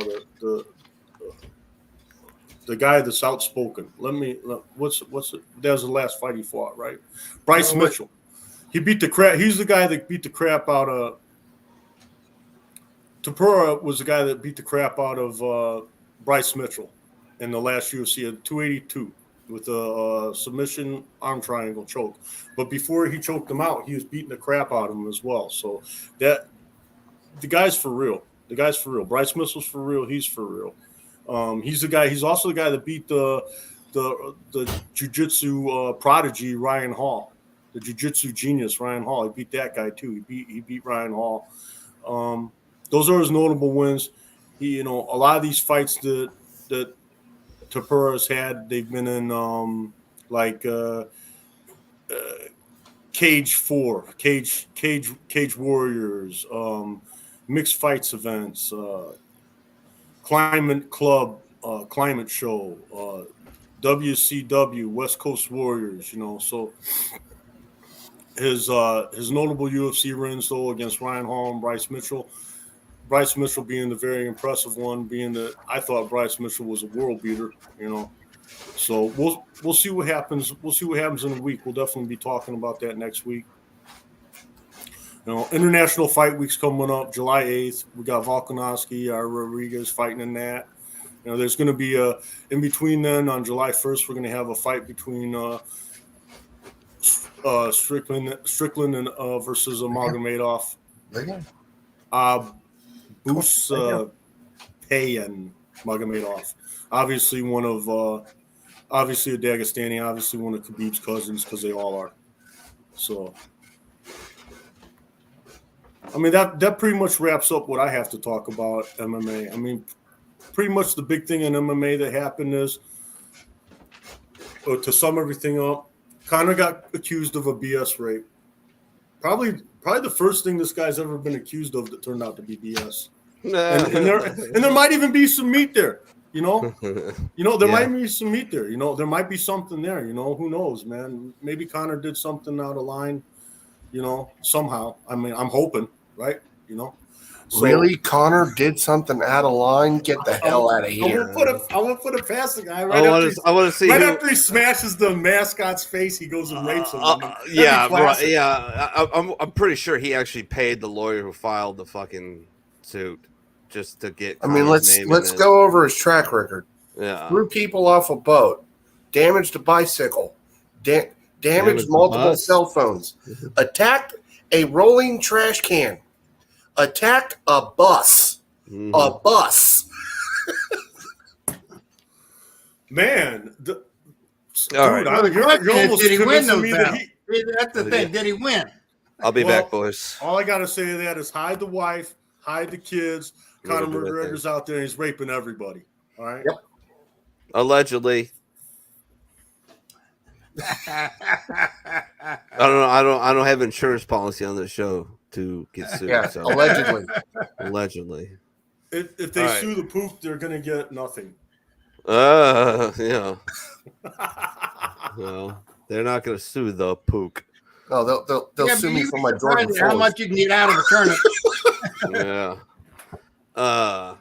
the guy that's outspoken. What's it? That was the last fight he fought, right? Bryce Mitchell. He beat the crap. He's the guy that beat the crap out of. Tapera was the guy that beat the crap out of Bryce Mitchell in the last UFC at 282 with a submission arm triangle choke. But before he choked him out, he was beating the crap out of him as well. So that the guy's for real. The guy's for real. Bryce Mitchell's for real. He's for real. He's the guy. He's also the guy that beat the jiu-jitsu prodigy Ryan Hall, the jiu-jitsu genius Ryan Hall. He beat that guy too. He beat Ryan Hall. Those are his notable wins. A lot of these fights that Tapera's had, they've been in Cage 4, Cage Warriors, mixed fights events, Climate Club, Climate Show, WCW, West Coast Warriors. So his notable UFC wins though against Ryan Hall and Bryce Mitchell. Bryce Mitchell being the very impressive one, being that I thought Bryce Mitchell was a world beater. So we'll see what happens. We'll see what happens in a week. We'll definitely be talking about that next week. International Fight Week's coming up July 8th. We got Volkanovski, Rodriguez fighting in that. There's going to be in between then on July 1st, we're going to have a fight between Strickland and versus Magomedov. Boots Payan Magomedov. Obviously obviously a Dagestani, obviously one of Khabib's cousins, because they all are. So, I mean, that pretty much wraps up what I have to talk about MMA. I mean, pretty much the big thing in MMA that happened is, to sum everything up, Conor got accused of a BS rape. Probably the first thing this guy's ever been accused of that turned out to be BS. And there might even be some meat there. There might be some meat there. There might be something there. Who knows, man? Maybe Conor did something out of line. Somehow. I mean, I'm hoping, right? So, really, Conor did something out of line? Get the hell out of here! I won't put it past the guy. I want to see. After he smashes the mascot's face, he goes and rapes him. I'm pretty sure he actually paid the lawyer who filed the fucking suit just to get. I mean, let's go over his track record. Yeah, threw people off a boat, damaged a bicycle, damaged multiple cell phones, attacked a rolling trash can, attacked a bus. A bus. Man. All right. You're almost did he win convincing those me battles? that That's the thing. Did he win? I'll be back, boys. All I got to say to that is hide the wife, hide the kids. Conor McGregor's out there and he's raping everybody. All right? Yep. Allegedly. I don't know. I don't have insurance policy on the show to get sued. Yeah, so. allegedly. If they sue the Pook, they're gonna get nothing. Yeah. Well, they're not gonna sue the Pook. No, they'll sue me for my Jordan 4s. How much you can get out of a tournament? Yeah.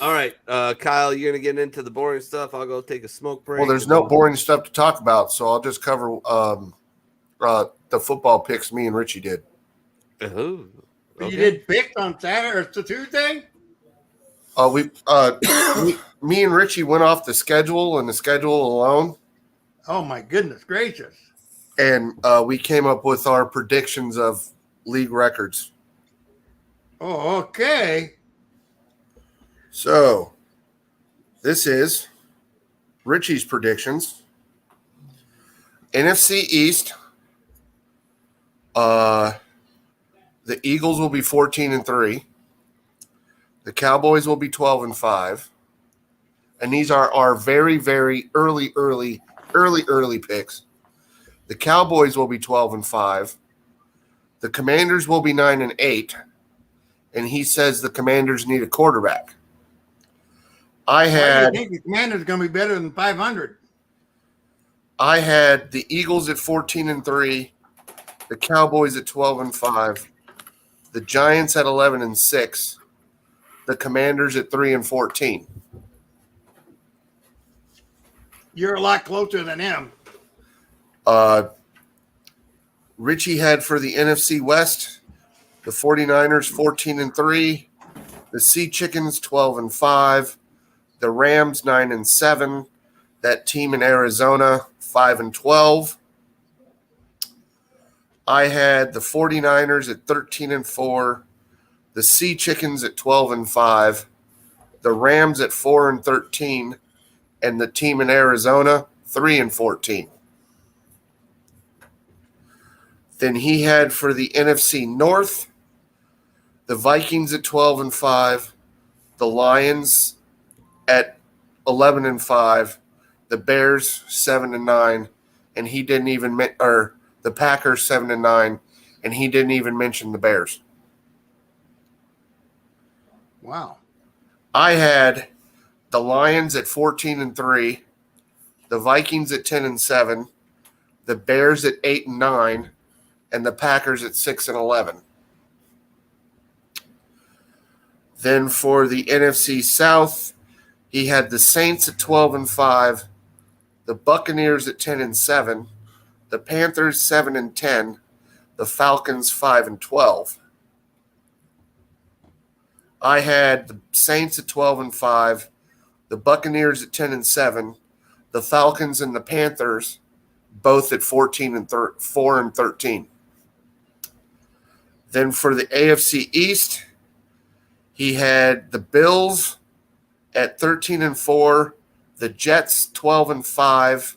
All right, Kyle, you're gonna get into the boring stuff. I'll go take a smoke break. Well, there's no boring stuff to talk about, so I'll just cover the football picks me and Richie did. Oh, okay. You did pick on Saturday or Tuesday? Me and Richie went off the schedule and the schedule alone. Oh my goodness gracious! And we came up with our predictions of league records. Oh, okay. So, this is Richie's predictions. NFC East. The Eagles will be 14-3. The Cowboys will be 12-5. And these are our very, very early picks. The Cowboys will be 12-5. The Commanders will be 9-8. And he says the Commanders need a quarterback. I think the Commanders going to be better than 500. I had the Eagles at 14-3, the Cowboys at 12-5, the Giants at 11-6, the Commanders at 3-14. You're a lot closer than him. Richie had for the NFC West, the 49ers 14-3, the Sea Chickens 12-5, the Rams 9-7, that team in Arizona 5-12. I had the 49ers at 13-4, the Sea Chickens at 12-5, the Rams at 4-13, and the team in Arizona 3-14. Then he had for the NFC North, the Vikings at 12-5, the Lions at 11-5, the Bears 7-9, and he didn't even the Packers 7-9, and he didn't even mention the Bears. Wow. I had the Lions at 14-3, the Vikings at 10-7, the Bears at 8-9, and the Packers at 6-11. Then for the NFC South, he had the Saints at 12-5, the Buccaneers at 10-7, the Panthers 7-10, the Falcons 5-12. I had the Saints at 12-5, the Buccaneers at 10-7, the Falcons and the Panthers both at 4-13. Then for the AFC East, he had the Bills at 13-4, the Jets 12-5,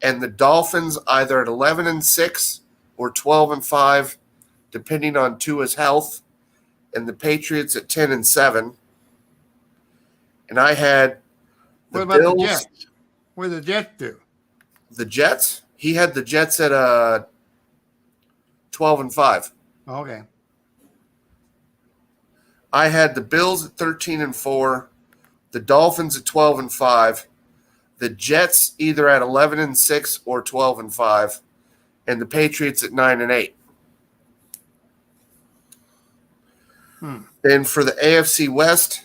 and the Dolphins either at 11-6 or 12-5, depending on Tua's health, and the Patriots at 10-7. And I had What about the Jets? What did the Jets do? The Jets? He had the Jets at 12-5. Okay. I had the Bills at 13-4, the Dolphins at 12-5, the Jets either at 11-6 or 12-5, and the Patriots at 9-8. Then for the AFC West,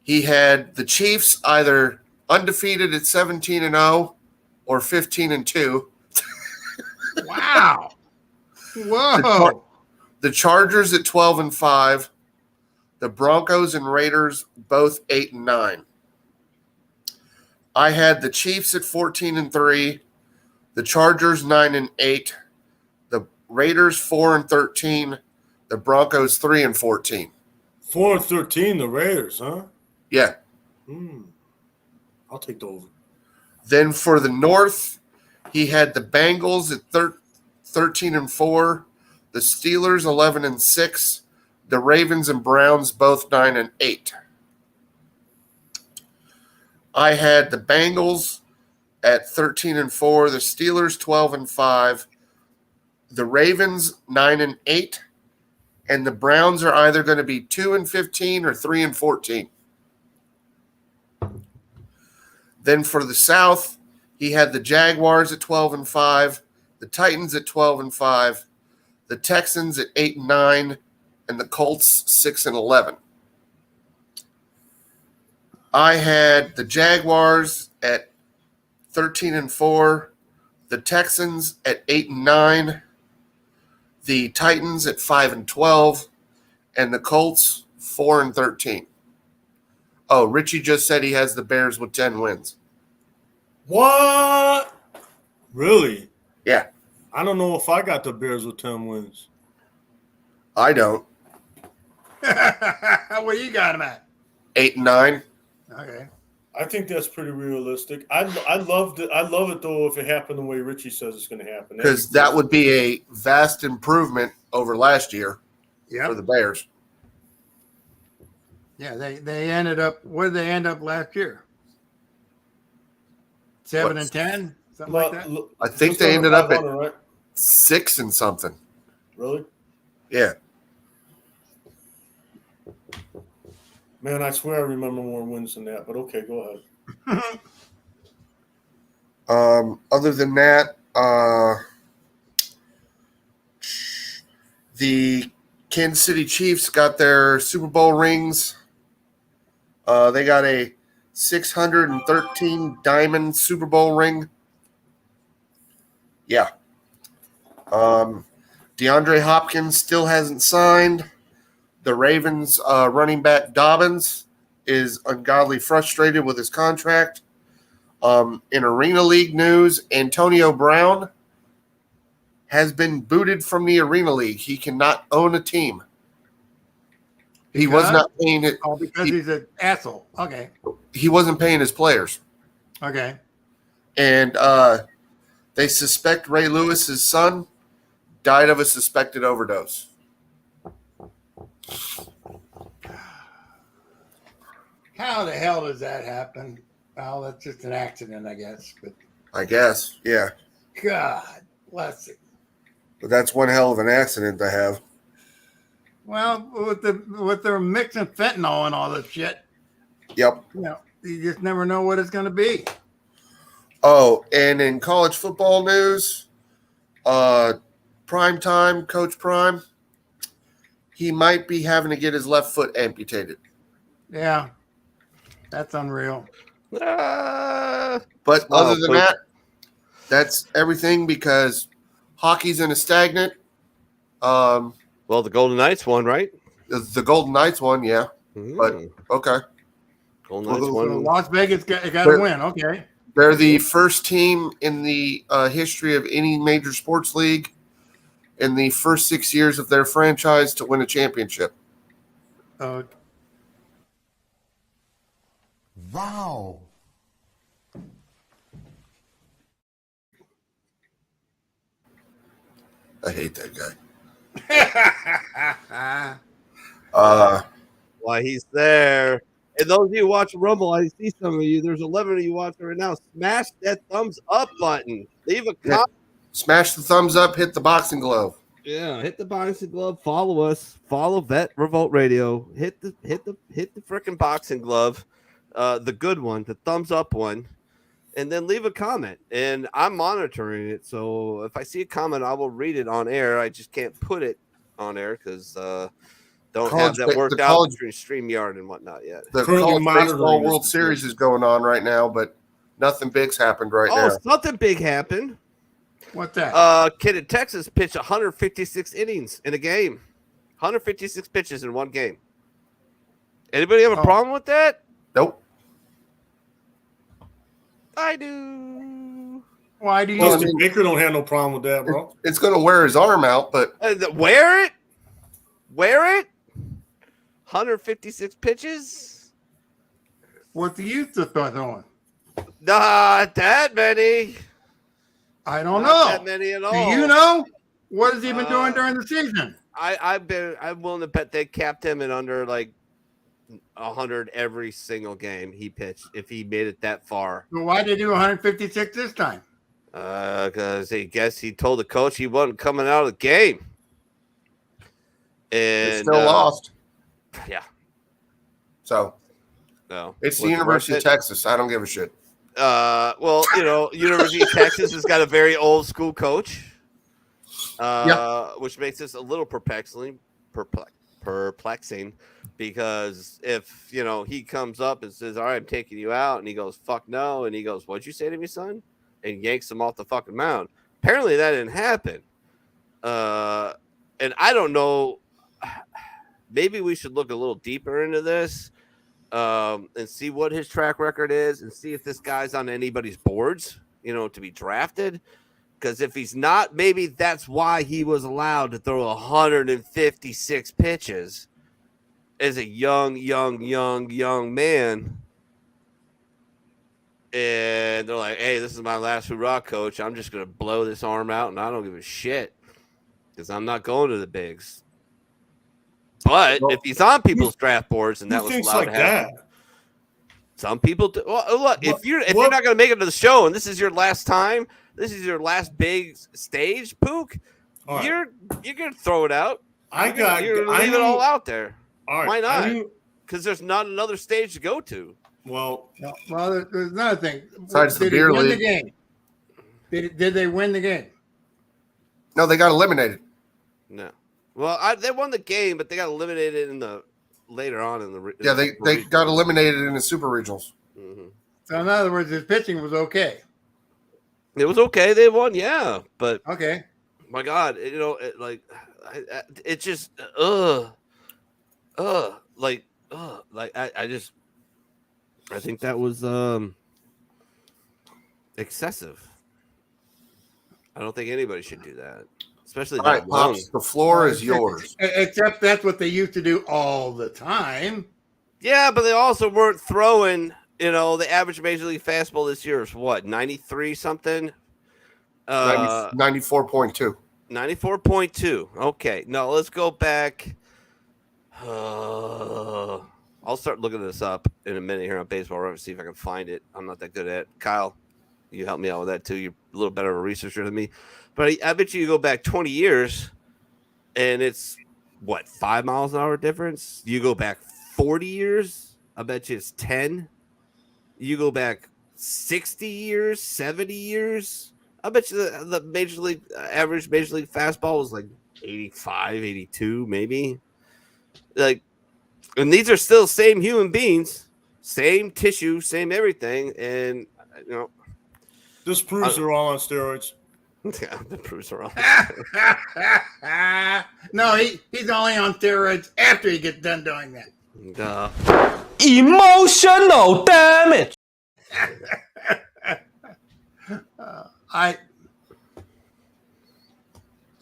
he had the Chiefs either undefeated at 17-0 or 15-2. Wow. Whoa. The Chargers at 12-5. The Broncos and Raiders both 8-9. I had the Chiefs at 14-3. The Chargers 9-8. The Raiders 4-13. The Broncos 3-14. 4-13, the Raiders, huh? Yeah. I'll take the over. Then for the North, he had the Bengals at 13-4. The Steelers 11-6. The Ravens and Browns both 9-8. I had the Bengals at 13-4. The Steelers 12-5. The Ravens 9-8. And the Browns are either going to be 2-15 or 3-14. Then for the South, he had the Jaguars at 12-5, the Titans at 12-5, the Texans at 8-9, and the Colts 6-11. I had the Jaguars at 13-4, the Texans at 8-9, the Titans at 5-12, and the Colts 4-13. Oh, Richie just said he has the Bears with 10 wins. What? Really? Yeah. I don't know if I got the Bears with 10 wins. I don't. Where you got him at? 8-9. Okay. I think that's pretty realistic. I love it though if it happened the way Richie says it's going to happen. Because that would be a vast improvement over last year for the Bears. Yeah, they ended up. Where did they end up last year? 7-10, something like that. I think they ended up at right? 6 and something. Really? Yeah. Man, I swear I remember more wins than that. But okay, go ahead. Other than that, the Kansas City Chiefs got their Super Bowl rings. They got a 613 diamond Super Bowl ring. Yeah. DeAndre Hopkins still hasn't signed. The Ravens running back Dobbins is ungodly frustrated with his contract. In Arena League news, Antonio Brown has been booted from the Arena League. He cannot own a team. He was not paying it. Oh, because he's an asshole. Okay. He wasn't paying his players. Okay. And they suspect Ray Lewis's son died of a suspected overdose. How the hell does that happen? Well, that's just an accident, I guess. But I guess, yeah. God bless it. But that's one hell of an accident to have. Well, with their mixing fentanyl and all this shit, Yep. You just never know what it's going to be. Oh, and in college football news, Prime Time, Coach Prime, he might be having to get his left foot amputated. Yeah, that's unreal. But Oh, other than Pook. that, that's everything because hockey's in a stagnant. Well, the Golden Knights won, right? The Golden Knights won, yeah. But okay, Golden Knights So won. Las Vegas got to win. Okay. they're the first team in the history of any major sports league in the first 6 years of their franchise to win a championship. Wow. I hate that guy. Why he's there. And those of you watching Rumble, I see some of you. There's 11 of you watching right now. Smash that thumbs up button. Leave a comment. Smash the thumbs up. Hit the boxing glove. Yeah, hit the boxing glove. Follow us. Follow Vet Revolt Radio. Hit the freaking boxing glove, the good one, the thumbs up one, and then leave a comment. And I'm monitoring it, so if I see a comment, I will read it on air. I just can't put it on air because don't have that worked out between StreamYard and whatnot yet. The Currently college monitoring baseball this World Series is going on right now, but nothing big's happened right now. Something big happened. What's that? Kid in Texas pitched 156 innings in a game. 156 pitches in one game. Anybody have a problem with that? Nope. I do. Why do you? Dustin Baker don't have no problem with that, bro. It's going to wear his arm out, but Wear it. 156 pitches. What the youth are throwing? Not that many. I don't Not know. that many at all. Do you know? What has he been doing during the season? I'm willing to bet they capped him at under like 100 every single game he pitched if he made it that far. So why did he do 156 this time? Because I guess he told the coach he wasn't coming out of the game. And they still lost. Yeah. So no, it's the University of Texas. I don't give a shit. Well, University of Texas has got a very old school coach, which makes this a little perplexing because if, he comes up and says, all right, I'm taking you out, and he goes, fuck no, and he goes, what'd you say to me, son? And yanks him off the fucking mound. Apparently that didn't happen. And I don't know, maybe we should look a little deeper into this. And see what his track record is and see if this guy's on anybody's boards, to be drafted. Because if he's not, maybe that's why he was allowed to throw 156 pitches as a young man. And they're like, hey, this is my last hurrah, coach. I'm just going to blow this arm out, and I don't give a shit because I'm not going to the bigs. But if he's on people's draft boards, and that was allowed to happen, some people do. Well, look, if you're not going to make it to the show, and this is your last time, this is your last big stage, Pook, you're going to throw it out. You're going to leave it all out there. All right. Why not? Because there's not another stage to go to. Well, there's another thing. Besides the beer league. The game? Did they win the game? No, they got eliminated. No. Well, they won the game, but they got eliminated later on in the. They got eliminated in the Super Regionals. Mm-hmm. So in other words, his pitching was okay. It was okay. They won, yeah, but okay. My God, I think that was excessive. I don't think anybody should do that. Especially all right, Pops, the floor is yours. Except that's what they used to do all the time. Yeah, but they also weren't throwing, the average Major League fastball this year is what, 93 something? 94.2. 94.2. Okay. No, let's go back. I'll start looking this up in a minute here on Baseball Reference, see if I can find it. I'm not that good at it. Kyle, you help me out with that too. You're a little better of a researcher than me. But I bet you go back 20 years, and it's, 5 miles an hour difference? You go back 40 years, I bet you it's 10. You go back 60 years, 70 years, I bet you the Major League average Major League fastball was like 85, 82, maybe. And these are still same human beings. same tissue, same everything, and This proves they're all on steroids. yeah, the proofs are all. No, he's only on steroids after he gets done doing that. Emotional damage.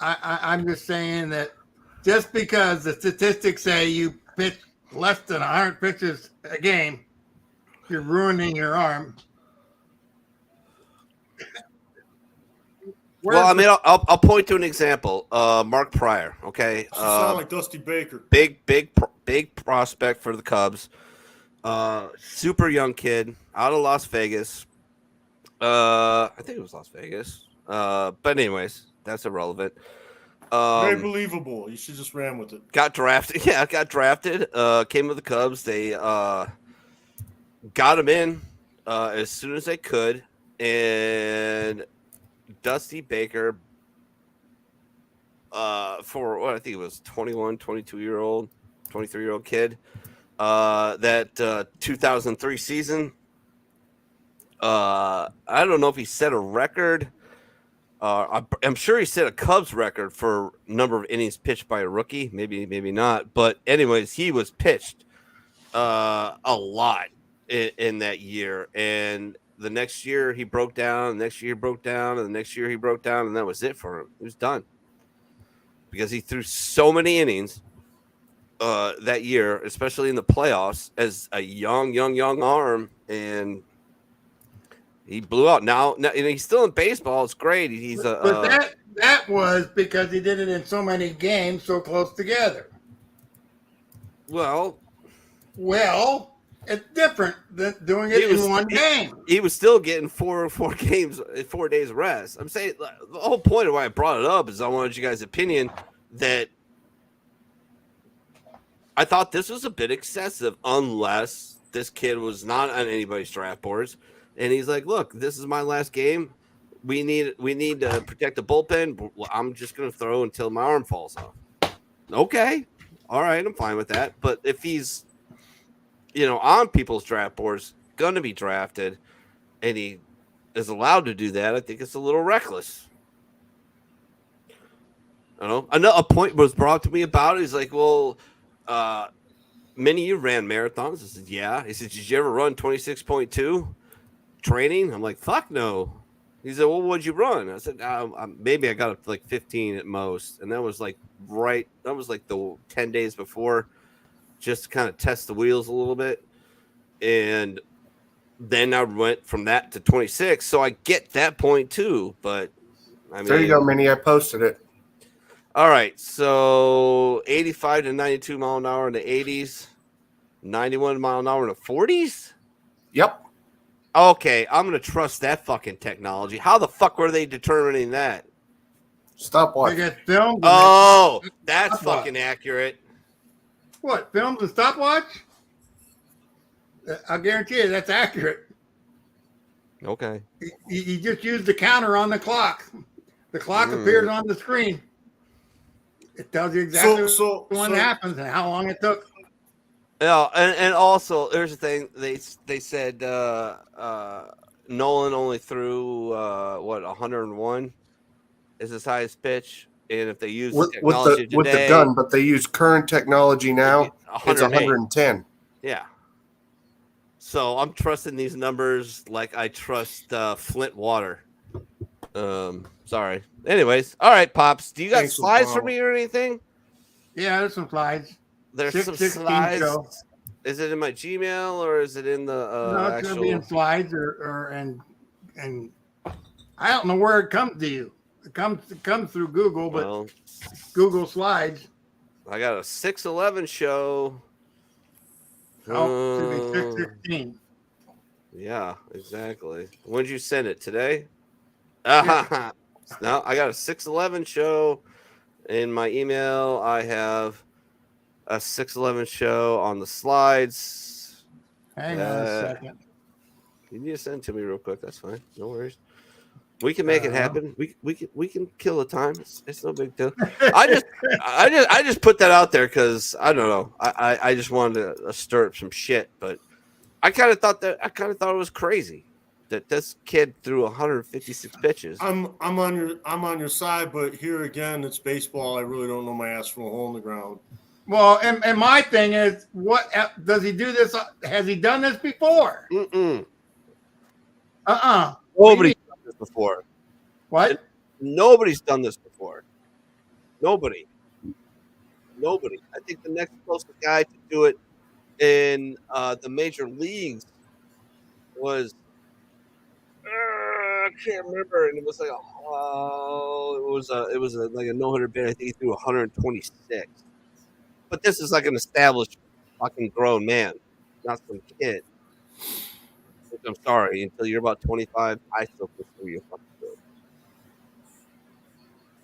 I'm just saying that just because the statistics say you pitch less than 100 pitches a game, you're ruining your arm. Well, I mean, I'll point to an example. Mark Pryor, okay, Sound like Dusty Baker. big prospect for the Cubs. Super young kid out of Las Vegas. I think it was Las Vegas. But anyways, that's irrelevant. Very believable. You should just ran with it. Got drafted. Yeah, got drafted. Came with the Cubs. They got him in as soon as they could, and Dusty Baker, for what I think it was 21, 22-year-old, 23-year-old kid, that 2003 season. I don't know if he set a record. I'm sure he set a Cubs record for number of innings pitched by a rookie. Maybe not. But anyways, he was pitched a lot in that year. And the next year he broke down. The next year he broke down. And the next year he broke down. And that was it for him. He was done. Because he threw so many innings that year, especially in the playoffs, as a young arm. And he blew out. Now he's still in baseball. It's great. But that was because he did it in so many games so close together. Well, it's different than doing it in one game. He was still getting four games, 4 days of rest. I'm saying the whole point of why I brought it up is I wanted you guys' opinion that I thought this was a bit excessive unless this kid was not on anybody's draft boards. And he's like, look, this is my last game. We need to protect the bullpen. I'm just going to throw until my arm falls off. Okay. All right. I'm fine with that. But if he's, on people's draft boards, going to be drafted, and he is allowed to do that, I think it's a little reckless. I don't know. Another point was brought to me about it. He's like, well, Mini, you ran marathons. I said, yeah. He said, did you ever run 26.2? Training? I'm like, fuck no. He said, well, what'd you run? I said, maybe I got up to like 15 at most. And that was like the 10 days before, just to kind of test the wheels a little bit. And then I went from that to 26. So I get that point too. But I mean, there you go, Minnie. I posted it. All right. So 85 to 92 mile an hour in the 80s, 91 mile an hour in the 40s. Yep. Okay, I'm going to trust that fucking technology. How the fuck were they determining that? Stopwatch. They get filmed. Oh, that's fucking accurate. What, filmed and stopwatch? I'll guarantee you that's accurate. Okay. You just use the counter on the clock. The clock appears on the screen. It tells you exactly when it happens and how long it took. Yeah, and also there's a thing they said Nolan only threw 101 is his highest pitch, and if they use technology with the gun, but they use current technology now, it's 110. Yeah. So I'm trusting these numbers like I trust Flint water. Sorry. Anyways, all right, Pops. Do you got slides for me or anything? Yeah, there's some slides. There's some slides. Show. Is it in my Gmail or is it in the no, it's gonna be in slides and I don't know where it comes to you. It comes through Google, but Google Slides. I got a 6/11 show. Oh, it should be 6/16. Yeah, exactly. When did you send it today? Yeah. No, I got a 6/11 show in my email. I have a 6/11 show on the slides. Hang on a second. You need to send it to me real quick. That's fine. No worries. We can make it happen. We can kill the time. It's no big deal. I just put that out there because I don't know. I just wanted to stir up some shit, but I kind of thought it was crazy that this kid threw 156 pitches. I'm on your side, but here again, it's baseball. I really don't know my ass from a hole in the ground. Well, and my thing is, what does he do this? Has he done this before? Mm-mm. Nobody's done this before. What? Nobody's done this before. Nobody. I think the next closest guy to do it in the major leagues was I can't remember, and it was like like a no-hitter bid. I think he threw 126. But this is like an established fucking grown man, not some kid. I'm sorry, until you're about 25, I still consider you a fucking kid.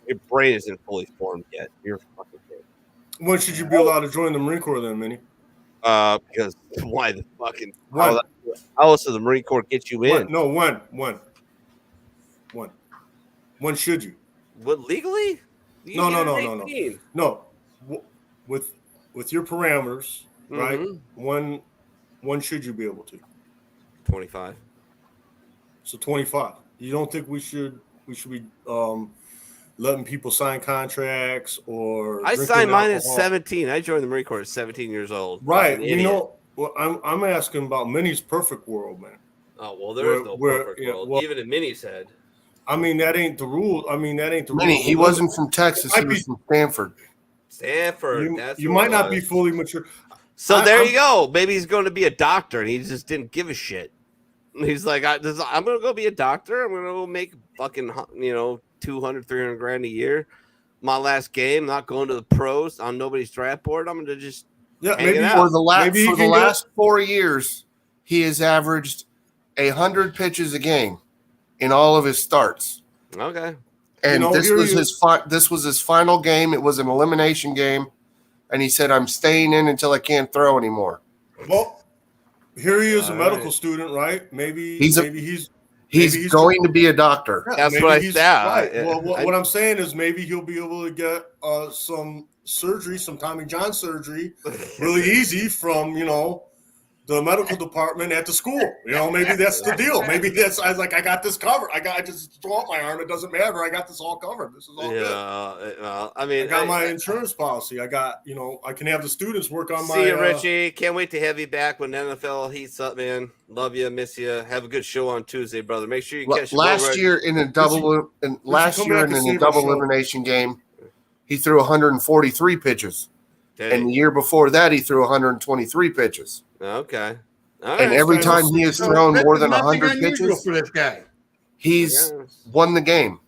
Your brain isn't fully formed yet. You're a fucking kid. When should you be allowed to join the Marine Corps then, Minnie? Because why the fucking how else does the Marine Corps get you in? When should you? What, legally? No. With your parameters, right? When should you be able to? 25. So 25. You don't think we should be letting people sign contracts or? I signed mine at 17. I joined the Marine Corps at 17 years old. Right. You know, well, I'm asking about Minnie's perfect world, man. Oh well, there is no perfect world. Well, even in Mini's head. I mean, that ain't the rule. Minnie, he wasn't from Texas. He was from Stanford. You might not be fully mature. So there you go. Maybe he's going to be a doctor, and he just didn't give a shit. He's like, I'm going to go be a doctor. I'm going to go make fucking, 200, 300 grand a year. My last game, not going to the pros on nobody's draft board. I'm going to just maybe for the last 4 years, he has averaged 100 pitches a game in all of his starts. Okay. And this was his final game. It was an elimination game, and he said, "I'm staying in until I can't throw anymore." Well, here he is, a medical student, right? Maybe he's going to be a doctor. Yeah, that's what I said. Right. Well, what I'm saying is maybe he'll be able to get some surgery, some Tommy John surgery, really easy from the medical department at the school. Maybe that's the deal. Maybe I got this covered. I just throw out my arm. It doesn't matter. I got this all covered. This is all good. Well, I mean, I got my insurance policy. I got, I can have the students work on my. See you, Richie. Can't wait to have you back when the NFL heats up, man. Love you, miss you. Have a good show on Tuesday, brother. Make sure you catch last year in a double elimination game, he threw 143 pitches. And the year before that, he threw 123 pitches. Okay. And every time he has thrown more than 100 pitches for this guy, he's won the game.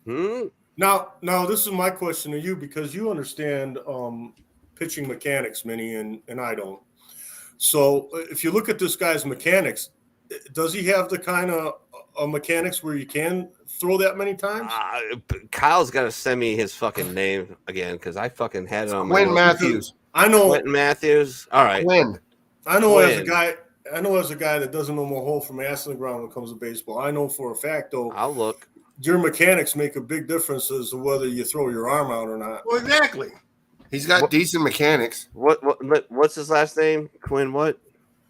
Now, this is my question to you because you understand pitching mechanics, Minnie, and I don't. So if you look at this guy's mechanics, does he have the kind of mechanics where you can throw that many times? Kyle's got to send me his fucking name again because I fucking had it on my Quinn Matthews. I know Quentin Matthews. All right. Quinn. I know as a guy that doesn't know my hole from ass in the ground when it comes to baseball. I know for a fact though. I'll look. Your mechanics make a big difference as to whether you throw your arm out or not. Well, exactly. He's got decent mechanics. What's his last name? Quinn what?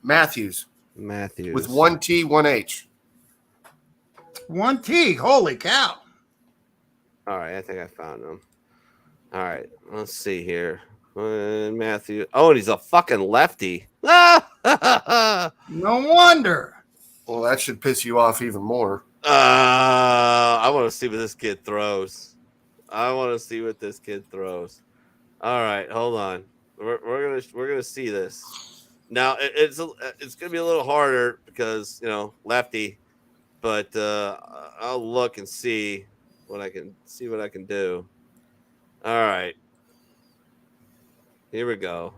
Matthews. With one T, one H. One T. Holy cow. All right, I think I found him. All right, let's see here. Matthew. Oh, and he's a fucking lefty. No wonder. Well, that should piss you off even more. I want to see what this kid throws. All right, hold on. We're gonna see this. Now it's gonna be a little harder because lefty, but I'll look and see what I can do. All right. Here we go.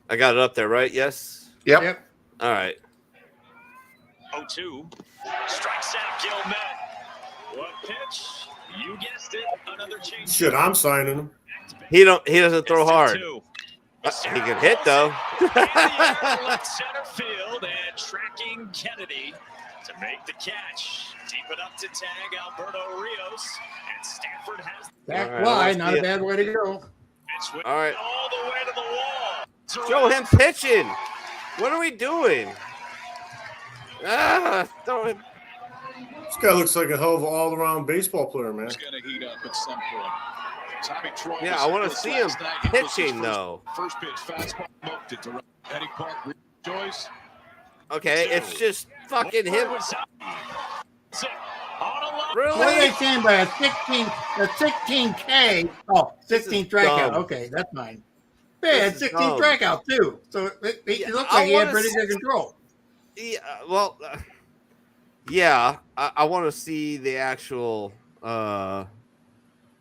I got it up there, right? Yes? Yep. All right. 0-2. Strikes out Gilmet. What pitch? You guessed it. Another change. Shit, I'm signing him. He doesn't throw hard. He can hit though. Left center field and tracking Kennedy to make the catch. Deep it up to tag Alberto Rios. And Stanford has back fly, not a bad way to go. All right. All the way to the wall. Show him pitching. What are we doing? Throw him. This guy looks like a hell of an all-around baseball player, man. He's going to heat up at some point. Tommy Troy Yeah, I want to see him pitching, though. First pitch, fastball, milked it to right. Eddie Park, Joyce. Okay, it's just fucking him. What are Really? they saying by a 16K? Oh, 16 strikeout. dumb. Okay, that's mine. Yeah, This is 16 dumb. strikeout too. So it Yeah, looks I like he had wanna pretty see- good control. Yeah, well, yeah, I want to see the actual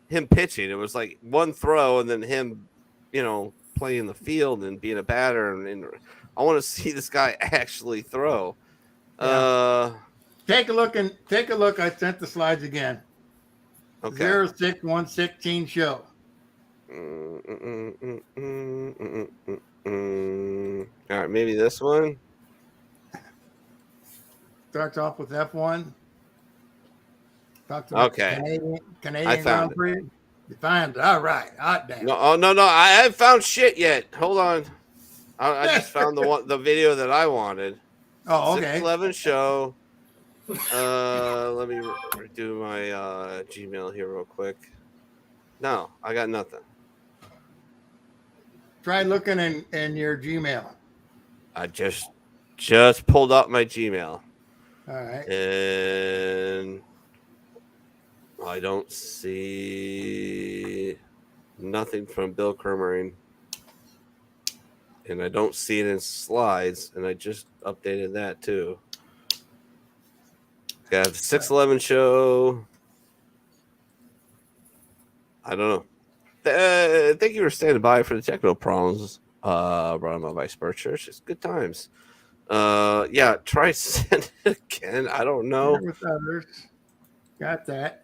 him pitching. It was like one throw and then him, playing the field and being a batter. And I want to see this guy actually throw. Take a look. I sent the slides again. Okay. 06116 show. All right, maybe this one. Starts off with F1. Talks about Okay. Canadian I found Grand Prix. You find it. All right. Hot damn. No, no, I haven't found shit yet. Hold on. I just found the video that I wanted. Oh, okay. 611 show. Let me redo my Gmail here real quick. No, I got nothing. Try looking in your Gmail. I just pulled up my Gmail. All right. And I don't see nothing from Bill Kermering. And I don't see it in slides. And I just updated that too. Got the 611 show. I don't know. Thank you for standing by for the technical problems. Brought on my Vice Bird Church. It's good times. Yeah, try send it again. I don't know. With others. Got that.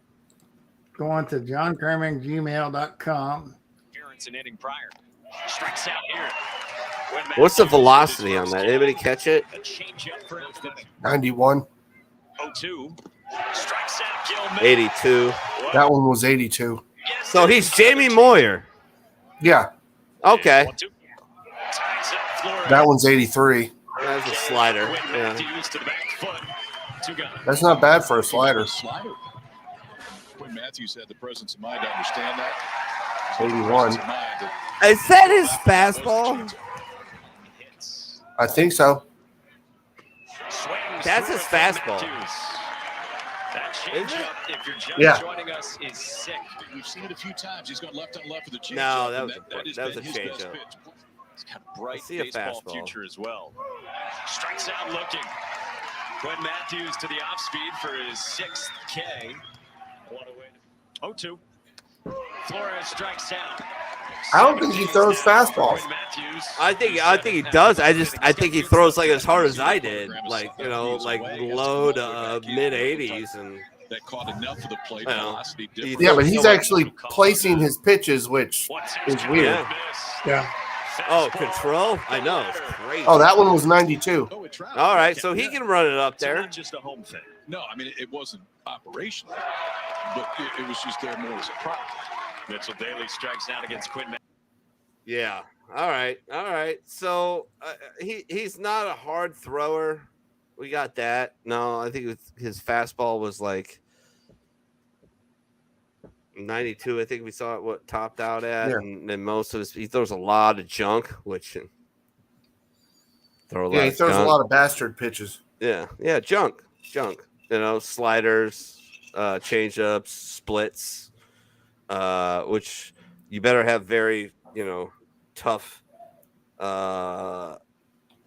Go on to johnkerminggmail.com. Appearance and inning prior. Strikes out here. What's the velocity on that? Anybody catch it? A changeup for instance. 91. 0-2. Strikes out Gilman. 82. That one was 82. So he's Jamie Moyer. Yeah, Okay. 1-2. Ties up Flores. that one's 83. That's a slider. Quinn Yeah. Matthews to the back foot. Two guys. That's not bad for a slider. Slider. Quinn Matthews had the presence of mind to understand that. 81. Is that his fastball? Hits. I think so. Swings That's through his it for fastball. Matthews. That Is it? changeup, if you're just Yeah. joining us, is sick. We've seen it a few times. He's gone left on left with the changeup. No, that and was has that was a been his best changeup. pitch. He's got a bright see a baseball fastball. future as well. Strikes out looking. Quinn Matthews to the off speed for his 6th K. 0-2. Flores strikes out. I don't think he throws fastballs. Quinn Matthews. I think he does. I think he throws like as hard as I did, like like low to mid 80s, and That caught enough of the plate Well, velocity he- difference. Yeah, but he's actually placing his pitches, which is weird. Yeah. oh, control. I know, it's crazy. Oh, that one was 92. Oh, it traveled. All right, so he can run it up So there. not just a home thing. No, I mean, it wasn't operational, but it was just there more as a prop. Mitchell Daly strikes out against Quinn Matthews. Yeah. All right. So he's not a hard thrower. We got that. No, I think his fastball was like 92. I think we saw it what topped out at, Yeah. and then most of he throws a lot of junk, which throw a lot. Yeah, he of throws a junk. lot of bastard pitches. Yeah, junk. Sliders, changeups, splits, which you better have very tough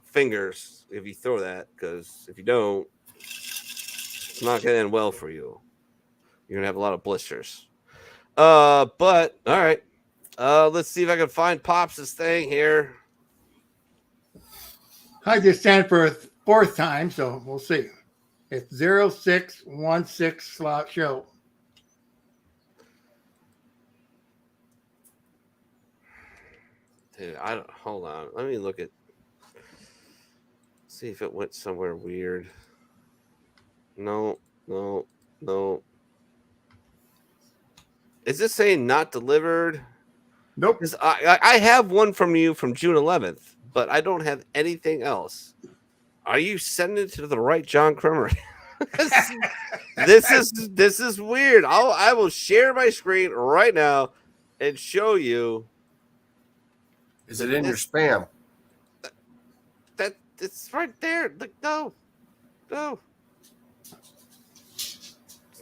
fingers if you throw that, because if you don't, it's not gonna end well for you. You're gonna have a lot of blisters. But all right, let's see if I can find Pops' thing here. I just stand for a fourth time, so we'll see. It's 0616 slot show. Dude, I don't. Hold on. Let me look at. See if it went somewhere weird. No. Is this saying not delivered? Nope. 'Cause I have one from you from June 11th. but I don't have anything else. Are you sending it to the right John Cremer? This is weird. I will share my screen right now and show you. Is it in your spam? That it's right there. Like, no, it's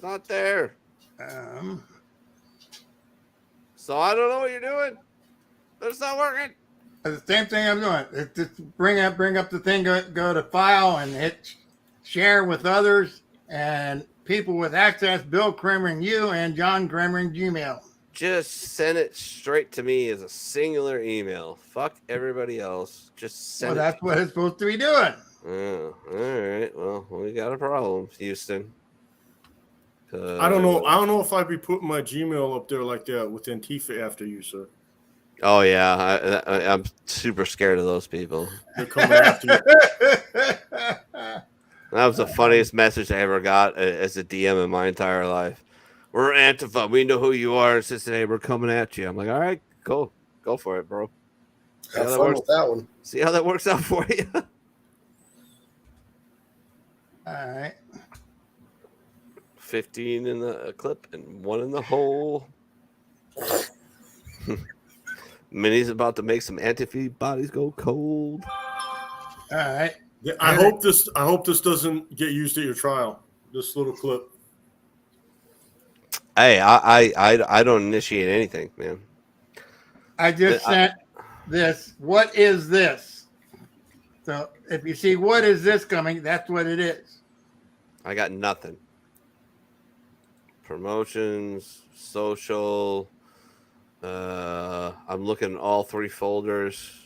not there. So I don't know what you're doing. It's not working. The same thing I'm doing. It's just bring up the thing. Go to file and hit share with others and people with access. Bill Kramer and you and John Kramer and Gmail. Just send it straight to me as a singular email. Fuck everybody else. Just send Well, it. that's what it's supposed to be doing. Oh, all right. Well, we got a problem, Houston. I don't know if I'd be putting my Gmail up there like that with Antifa after you, sir. Oh yeah, I'm super scared of those people. They're coming after you. That was the funniest message I ever got as a DM in my entire life. We're Antifa. We know who you are. It's just, hey, we're coming at you. I'm like, all right, go for it, bro. Have fun with that one. See how that works out for you. All right. 15 in the clip and 1 in the hole. Mini's about to make some Antifa bodies go cold. All right. Yeah, I hope this doesn't get used at your trial. This little clip. Hey, I don't initiate anything, man. I just sent this. What is this? So if you see what is this coming, that's what it is. I got nothing. Promotions, social. I'm looking at all 3 folders.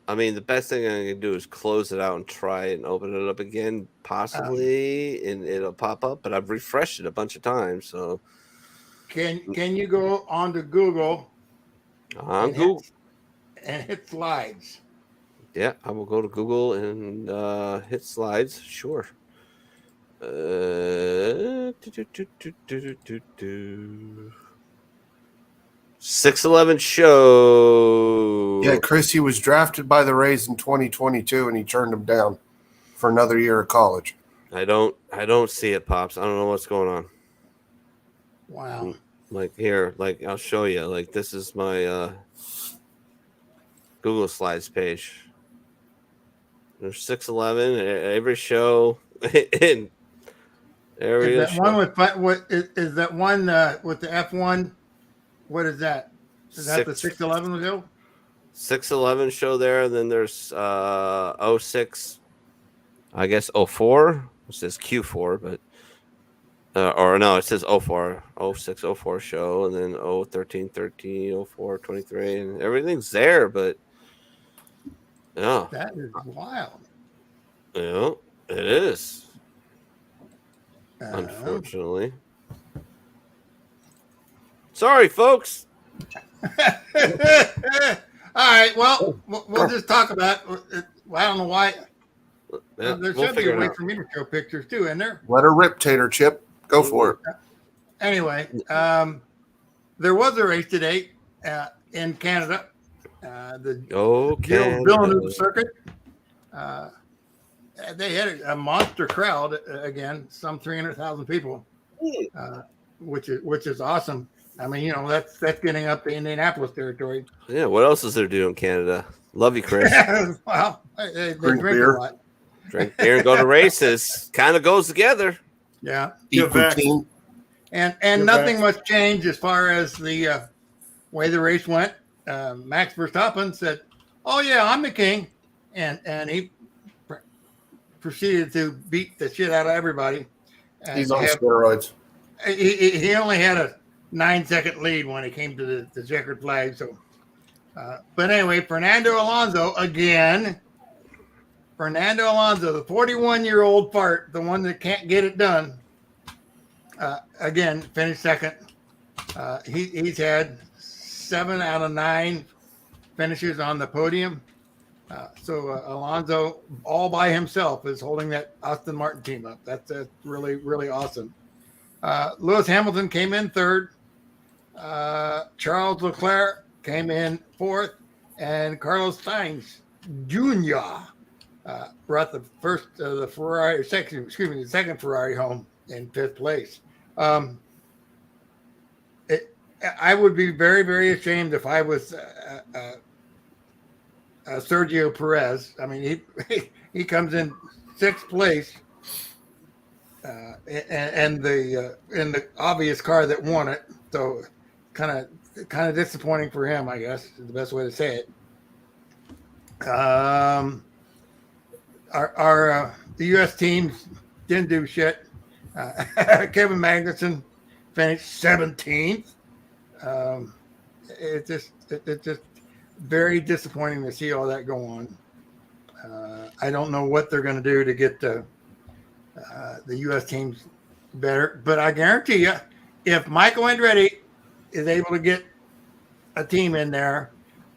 I mean, the best thing I can do is close it out and try it and open it up again, possibly, and it'll pop up. But I've refreshed it a bunch of times. So, Can you go onto Google? On Google. And hit slides. Yeah, I will go to Google and hit slides. Sure. 611 show. Yeah, Chris, he was drafted by the Rays in 2022, and he turned him down for another year of college. I don't see it, Pops. I don't know what's going on. Wow. Like here, like I'll show you. Like this is my Google Slides page. There's 611 every show. And there Is is that one with what is that one with the F1? What is that? Is that the 611 show? 611 show there. And then there's 06, I guess 04. It says Q4, but or no, it says 04, 06, 04 show, and then 013, 13, 04, 23, and everything's there, but yeah. That is wild. Yeah, it is. Unfortunately. Sorry, folks. All right. Well, we'll just talk about it. Well, I don't know why. Yeah, There we'll should be figure a it way out. for me to show pictures too, isn't there? Let her rip, Tater Chip. Go for it. Anyway, there was a race today in Canada. The Villeneuve circuit. They had a monster crowd again, some 300,000 people, which is awesome. I mean, you know, that's getting up to Indianapolis territory. Yeah, what else is there to do in Canada? Love you, Chris. Well, they Drink drink beer. a lot. Drink beer and go to races. Kind of goes together. Yeah, Get Equal back. team. and You're nothing back. much changed as far as the way the race went. Max Verstappen said, "Oh yeah, I'm the king," and he proceeded to beat the shit out of everybody. And He's on steroids. He only had a 9-second lead when it came to the checkered flag. So, but anyway, Fernando Alonso again. Fernando Alonso, the 41-year-old fart, the one that can't get it done. Again, finished second. He's had 7 out of 9 finishes on the podium. So Alonso, all by himself, is holding that Aston Martin team up. That's really, really awesome. Lewis Hamilton came in third. Charles Leclerc came in fourth. and Carlos Sainz Jr. Brought the second Ferrari home in 5th place. I would be very, very ashamed if I was Sergio Perez. I mean, he comes in 6th place, and in the obvious car that won it. So kind of disappointing for him, I guess is the best way to say it. The U.S. teams didn't do shit. Kevin Magnussen finished 17th. It's just very disappointing to see all that go on. I don't know what they're going to do to get the U.S. teams better, but I guarantee you, if Michael Andretti is able to get a team in there,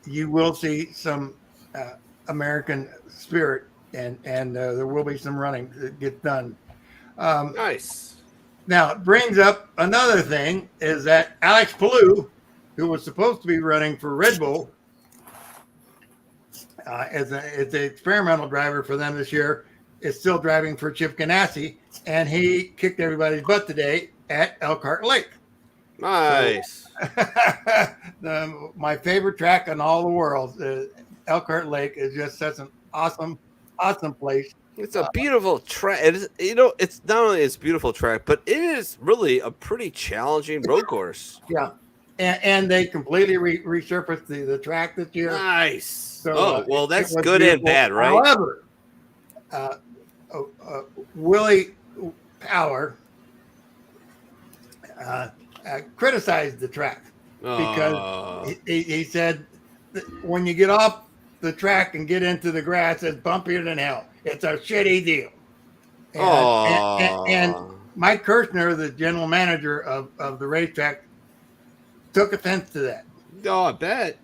you will see some American spirit, and there will be some running that gets done. Nice. Now, it brings up another thing, is that Alex Palou, who was supposed to be running for Red Bull as an experimental driver for them this year, is still driving for Chip Ganassi, and he kicked everybody's butt today at Elkhart Lake. Nice. So, my favorite track in all the world, Elkhart Lake, is just such an awesome place. It's a beautiful track. It's not only it's a beautiful track, but it is really a pretty challenging road course. Yeah, and they completely resurfaced the track this year. Nice. So, well, that's good beautiful. and bad, right? However, Willie Power criticized the track because he said that when you get off the track and get into the grass, it's bumpier than hell. It's a shitty deal. And Mike Kirshner, the general manager of the racetrack, took offense to that. Oh, I bet.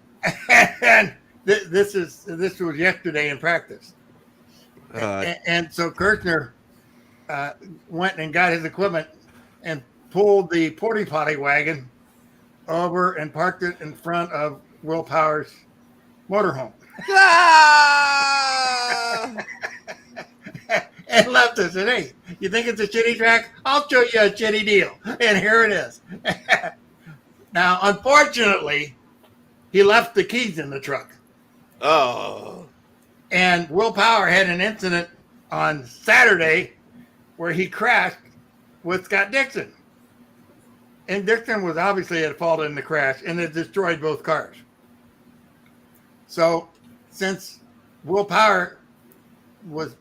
And this was yesterday in practice. And so Kirshner went and got his equipment and pulled the porta potty wagon over and parked it in front of Will Power's motorhome. And left us. And hey, you think it's a shitty track? I'll show you a shitty deal. And here it is. Now, unfortunately, he left the keys in the truck. Oh. And Will Power had an incident on Saturday where he crashed with Scott Dixon. And Dixon was obviously at fault in the crash, and it destroyed both cars. So, since Will Power was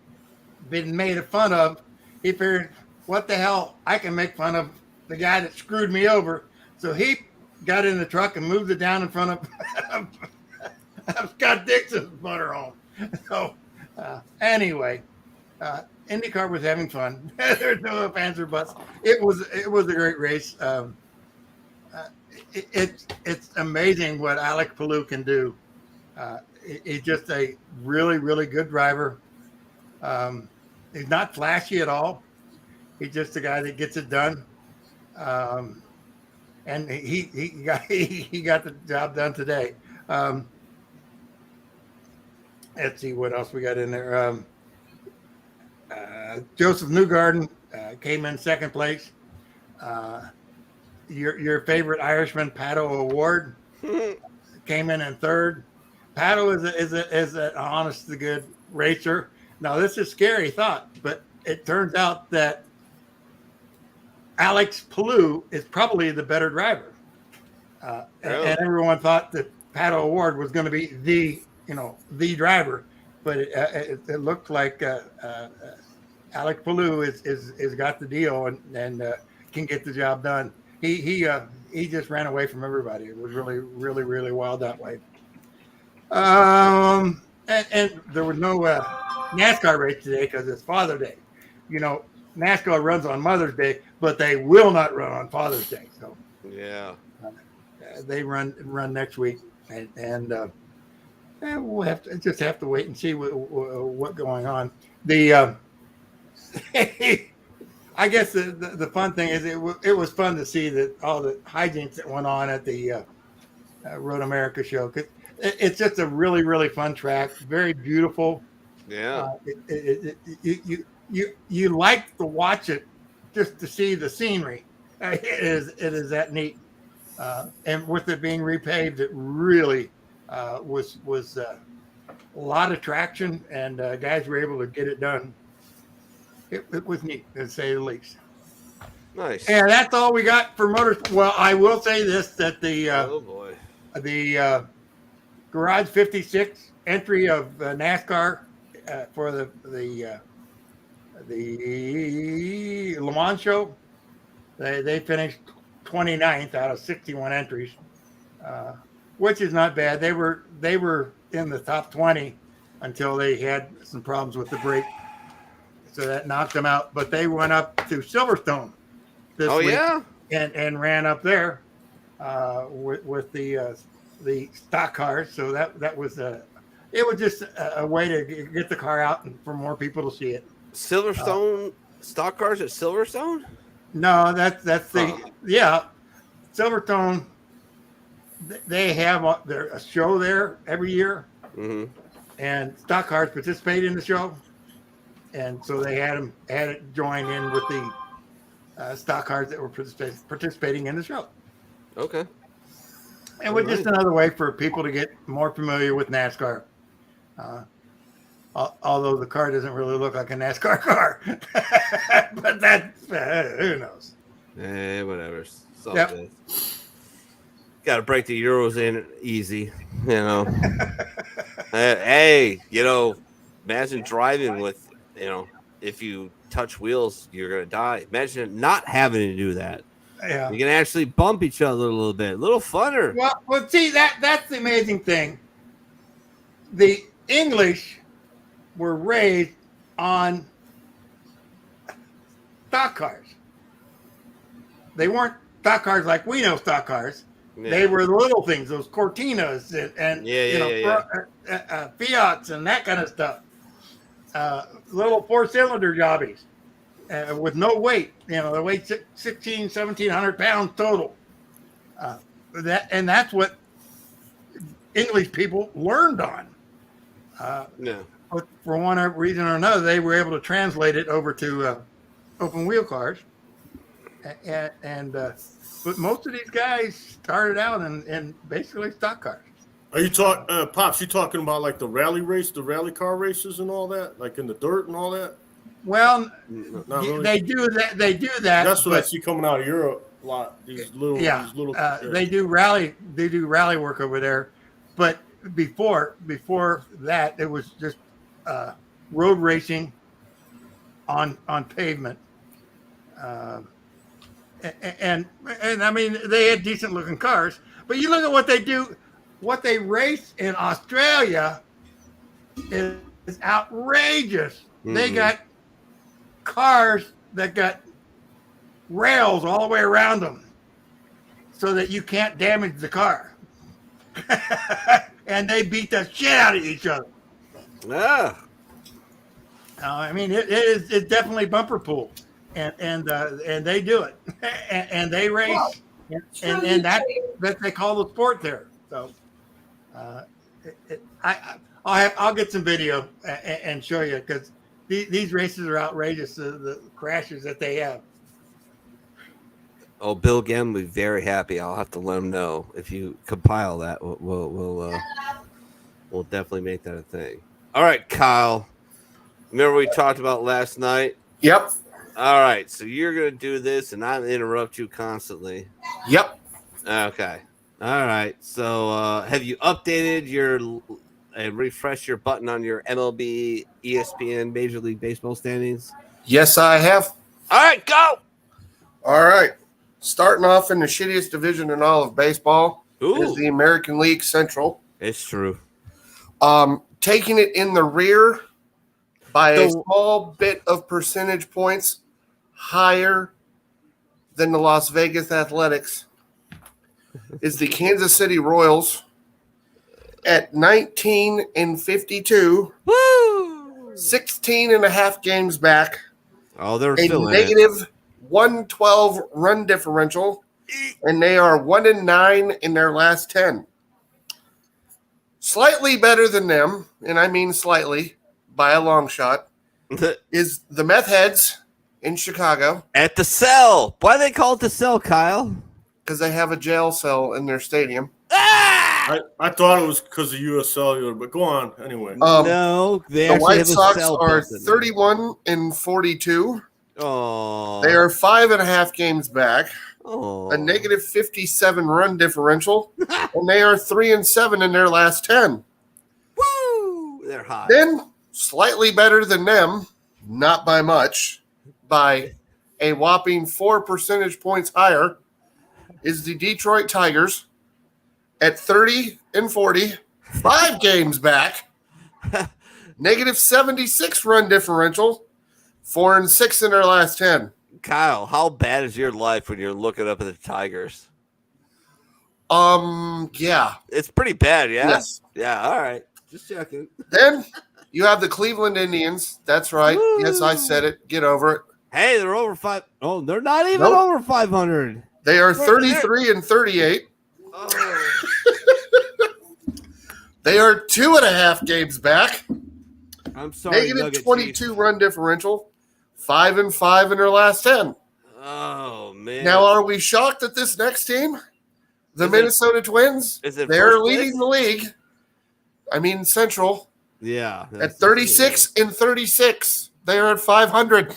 being made fun of, he figured, what the hell, I can make fun of the guy that screwed me over. So he got in the truck and moved it down in front of Scott Dixon's motorhome. So, anyway, IndyCar was having fun. There's no ifs, ands, or buts. It was a great race. It's amazing what Alex Palou can do. He's just a really, really good driver. He's not flashy at all. He's just a guy that gets it done. And he got the job done today. Let's see what else we got in there. Joseph Newgarden came in 2nd place. Your favorite Irishman, Pato O'Ward, came in 3rd. Pato is an honest to good racer. Now, this is a scary thought, but it turns out that Alex Palou is probably the better driver. And everyone thought that Pato O'Ward was going to be the driver, but it looked like Alex Palou is got the deal and can get the job done. He just ran away from everybody. It was really, really, really wild that way. And there was no NASCAR race today because it's Father's Day. NASCAR runs on Mother's Day, but they will not run on Father's Day. So yeah, they run next week, and we'll have to wait and see what's going on. The I guess the fun thing is it was fun to see that all the hijinks that went on at the Road America show. 'Cause It's just a really, really fun track. Very beautiful. Yeah. You like to watch it just to see the scenery. It is that neat. And with it being repaved, it really was a lot of traction, and guys were able to get it done. It was neat, to say the least. Nice. And that's all we got for motors. Well, I will say this, that Oh boy. the Garage 56 entry of NASCAR for the Le Mans show, they finished 29th out of 61 entries, which is not bad. They were in the top 20 until they had some problems with the brake, so that knocked them out. But they went up to Silverstone this week, and ran up there with the stock cars. So that was it was just a way to get the car out and for more people to see it. Silverstone stock cars at Silverstone? No, that's Silverstone. They have a show there every year, and stock cars participate in the show, and so they had it join in with the stock cars that were participating in the show. Okay. And was just another way for people to get more familiar with NASCAR. Although the car doesn't really look like a NASCAR car, but that's who knows. Whatever. Yep. Got to break the Euros in easy, you know. Hey, you know, imagine driving with, you know, if you touch wheels, you're gonna die. Imagine not having to do that. Yeah, you can actually bump each other a little bit, a little funner. Well, see that's the amazing thing. The English were raised on stock cars. They weren't stock cars like we know stock cars. Yeah. They were the little things, those Cortinas and Fiats and that kind of stuff. Little 4-cylinder jobbies with no weight. You know, they weigh 1,700 pounds total. That's what English people learned on. But for one reason or another, they were able to translate it over to open wheel cars. But most of these guys started out in basically stock cars. Are you Pops? You talking about like the rally car races and all that, like in the dirt and all that? Well, really. They do that. That's what I see coming out of Europe a lot. These little. They do rally work over there, but before that, it was just road racing on pavement. And I mean, they had decent looking cars, but you look at what they do, what they race in Australia is outrageous. They got cars that got rails all the way around them so that you can't damage the car. And they beat the shit out of each other. I mean, it's definitely bumper pool. And they do it, and they race, and that they call the sport there. So, I'll get some video and show you, because these races are outrageous. The crashes that they have. Oh, Bill Gam will be very happy. I'll have to let him know if you compile that. We'll definitely make that a thing. All right, Kyle. Remember we talked about last night? Yep. All right, so you're going to do this and not interrupt you constantly. Yep. Okay. All right. So have you updated and refreshed your button on your MLB, ESPN, Major League Baseball standings? Yes, I have. All right, go. All right. Starting off in the shittiest division in all of baseball is the American League Central. It's true. Taking it in the rear by a small bit of percentage points higher than the Las Vegas Athletics is the Kansas City Royals at 19-52. Woo! 16 and a half games back. Oh, they're a still negative 112 run differential, and they are 1-9 in their last 10. Slightly better than them, and I mean slightly by a long shot, is the Meth Heads in Chicago. At the Cell. Why do they call it the Cell, Kyle? Because they have a jail cell in their stadium. Ah! I thought it was because of U.S. Cellular, but go on anyway. No, they the actually White have a Sox cell are built in there. 31-42. Oh, They are 5.5 games back, oh. a negative 57 run differential, and they are 3-7 in their last 10. Woo! They're hot. Then, slightly better than them, not by much, by a whopping 4 percentage points higher, is the Detroit Tigers at 30-40, 5 games back, negative 76 run differential, 4-6 in their last 10. Kyle, how bad is your life when you're looking up at the Tigers? Yeah. It's pretty bad, yeah? Yes. Yeah, all right. Just checking. Then you have the Cleveland Indians. That's right. Woo. Yes, I said it. Get over it. Hey, they're over 5. Oh, they're not even Nope. over 500. They are They're- 33-38. Oh. They are 2.5 games back. I'm sorry. Negative Nugget 22 Chief. run differential. 5-5 in their last 10. Oh, man. Now, are we shocked at this next team? The Is it- Minnesota Twins? is it They're first leading place? the league. I mean, Central. Yeah. At 36-36. They are at 500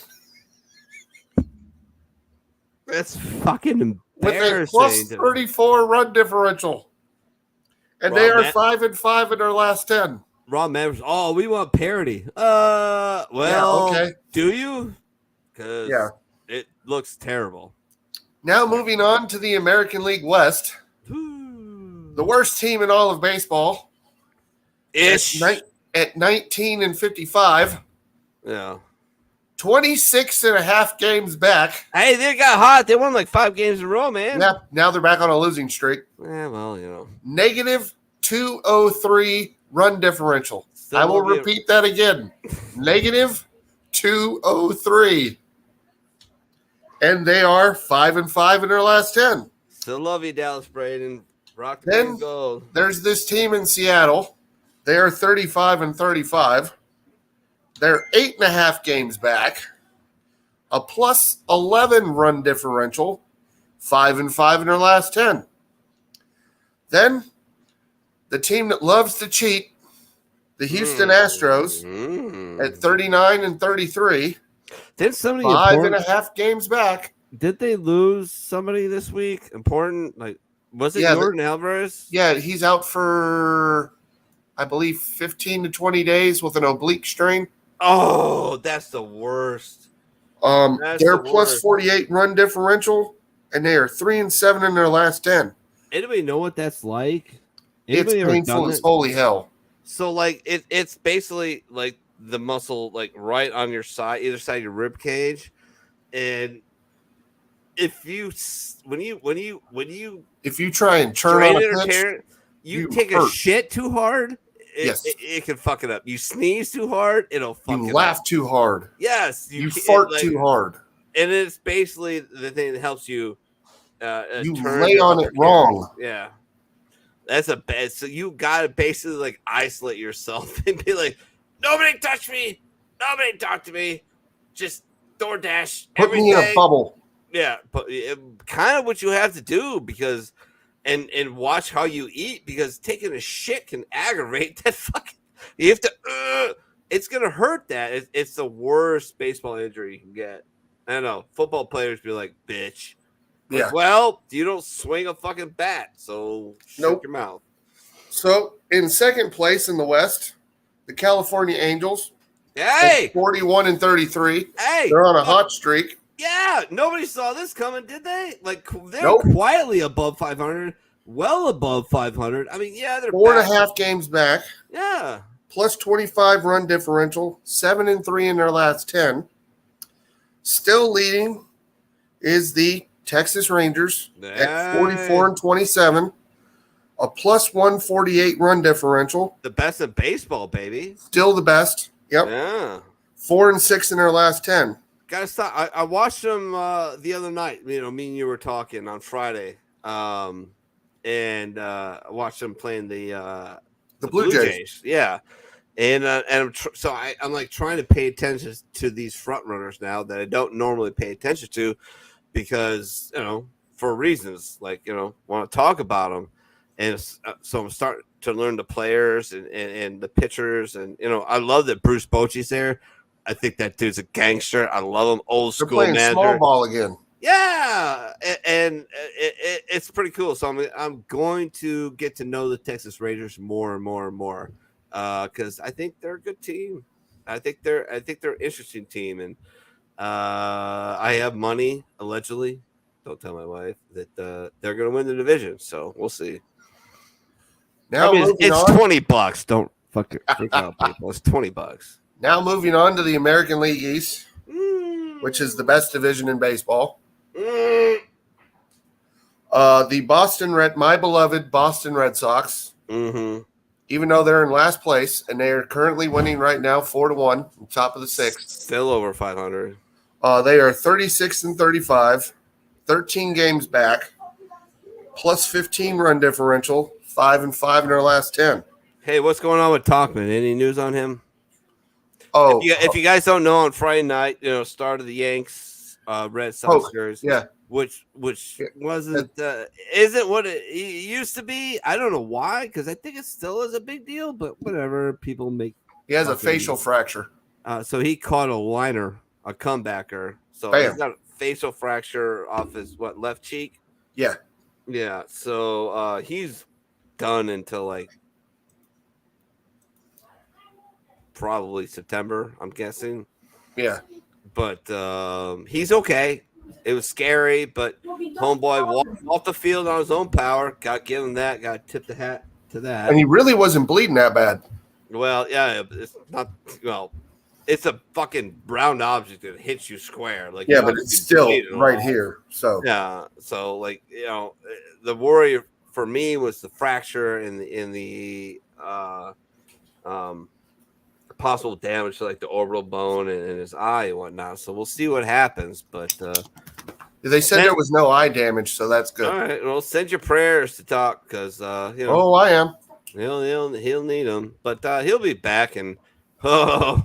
That's fucking with a embarrassing. plus 34 run differential. And they Well, are Matt- 5-5 in their last 10. Raw members. Oh, we want parity. Well, okay. Do you? Because Yeah. it looks terrible. Now moving on to the American League West. The worst team in all of baseball. Ish. At 19-55. Yeah. 26.5 games back. Hey, they got hot. They won like 5 games in a row, man. Yeah, now they're back on a losing streak. Yeah, well, you know. Negative 203 run differential. Still I will won't be a- repeat that again. Negative 203. And they are 5-5 in their last 10. Still love you, Dallas Braden. Rock the Then- green gold. There's this team in Seattle. They are 35-35. They're 8.5 games back. A plus 11 run differential. 5-5 in their last 10. Then the team that loves to cheat, the Houston Astros, at 39-33. Did somebody 5.5 games back. Did they lose somebody this week? Important? Like, was it Yeah, Jordan Alvarez? Yeah, he's out for, I believe, 15 to 20 days with an oblique strain. Oh, that's the worst. That's They're the plus worst. 48 run differential, and they are 3-7 in their last 10. Anybody know what that's like? It's Anybody ever painful done as it? holy hell. So, like, it's basically like the muscle, like right on your side, either side of your rib cage, and if you when you If you try and turn strain on it or a pitch, tear it, you you take a hurt. shit too hard. Yes. It can fuck it up. You sneeze too hard, it'll fuck you it laugh up. too hard. Yes, You can't, fart like, too hard. and it's basically the thing that helps you. You turn lay your on upper it wrong. Yeah, that's a bad. So you gotta basically like isolate yourself and be like, nobody touch me, nobody talk to me, just DoorDash Put every me in a day." bubble. Yeah, but kind of what you have to do because, and watch how you eat because taking a shit can aggravate that fucking. You have to. It's gonna hurt. That it's the worst baseball injury you can get. I don't know. Football players be like, bitch. Like, Yeah. well, you don't swing a fucking bat, so shut Nope. your mouth. So, in second place in the West, the California Angels. Hey, 41-33. hey, They're on a hot streak. yeah. Nobody saw this coming, did they? Like they're Nope. quietly above 500, well above 500. I mean, yeah, they're 4.5 games back. Yeah. Plus 25 run differential. 7-3 in their last 10. Still leading is the Texas Rangers at 44-27. A plus 148 run differential. The best of baseball, baby. Still the best. Yep. Yeah. 4-6 in their last 10. Gotta stop. I watched them the other night. You know, me and you were talking on Friday. And I watched them playing the The Blue Jays. Yeah. And I'm like trying to pay attention to these front runners now that I don't normally pay attention to because, for reasons like, want to talk about them. And so I'm starting to learn the players and the pitchers. And, I love that Bruce Bochy's there. I think that dude's a gangster. I love him. Old They're school playing manager. small ball again. Yeah, and it's pretty cool. So I'm going to get to know the Texas Rangers more and more and more because I think they're a good team. I think they're an interesting team, and I have money allegedly. Don't tell my wife that they're going to win the division. So we'll see. Now it's $20. Don't freak out, people. It's $20. Now moving on to the American League East, which is the best division in baseball. My beloved Boston Red Sox, even though they're in last place and they are currently winning right now 4-1, on top of the sixth, still over 500. They are 36-35, 13 games back, plus 15 run differential, 5-5 in their last 10. Hey, what's going on with Talkman? Any news on him? Oh, if you guys don't know, on Friday night, start of the Yanks Red Sox series, yeah, which wasn't isn't what it used to be. I don't know why, because I think it still is a big deal, but whatever. People make. He has a facial fracture. So he caught a liner, a comebacker. So Bam. he's got a facial fracture off his left cheek. Yeah. So he's done until probably September, I'm guessing. Yeah. But he's okay. It was scary, but homeboy walked off the field on his own power. Got to give him that. Got to tip the hat to that. And he really wasn't bleeding that bad. Well, yeah, it's not. Well, it's a fucking round object that hits you square. But it's still right here. So yeah. So the worry for me was the fracture in the possible damage to the orbital bone and his eye and whatnot. So we'll see what happens. But they said there was no eye damage, so that's good. All right. Well, send your prayers to Talk because Oh, I am. He'll need them, but he'll be back. And I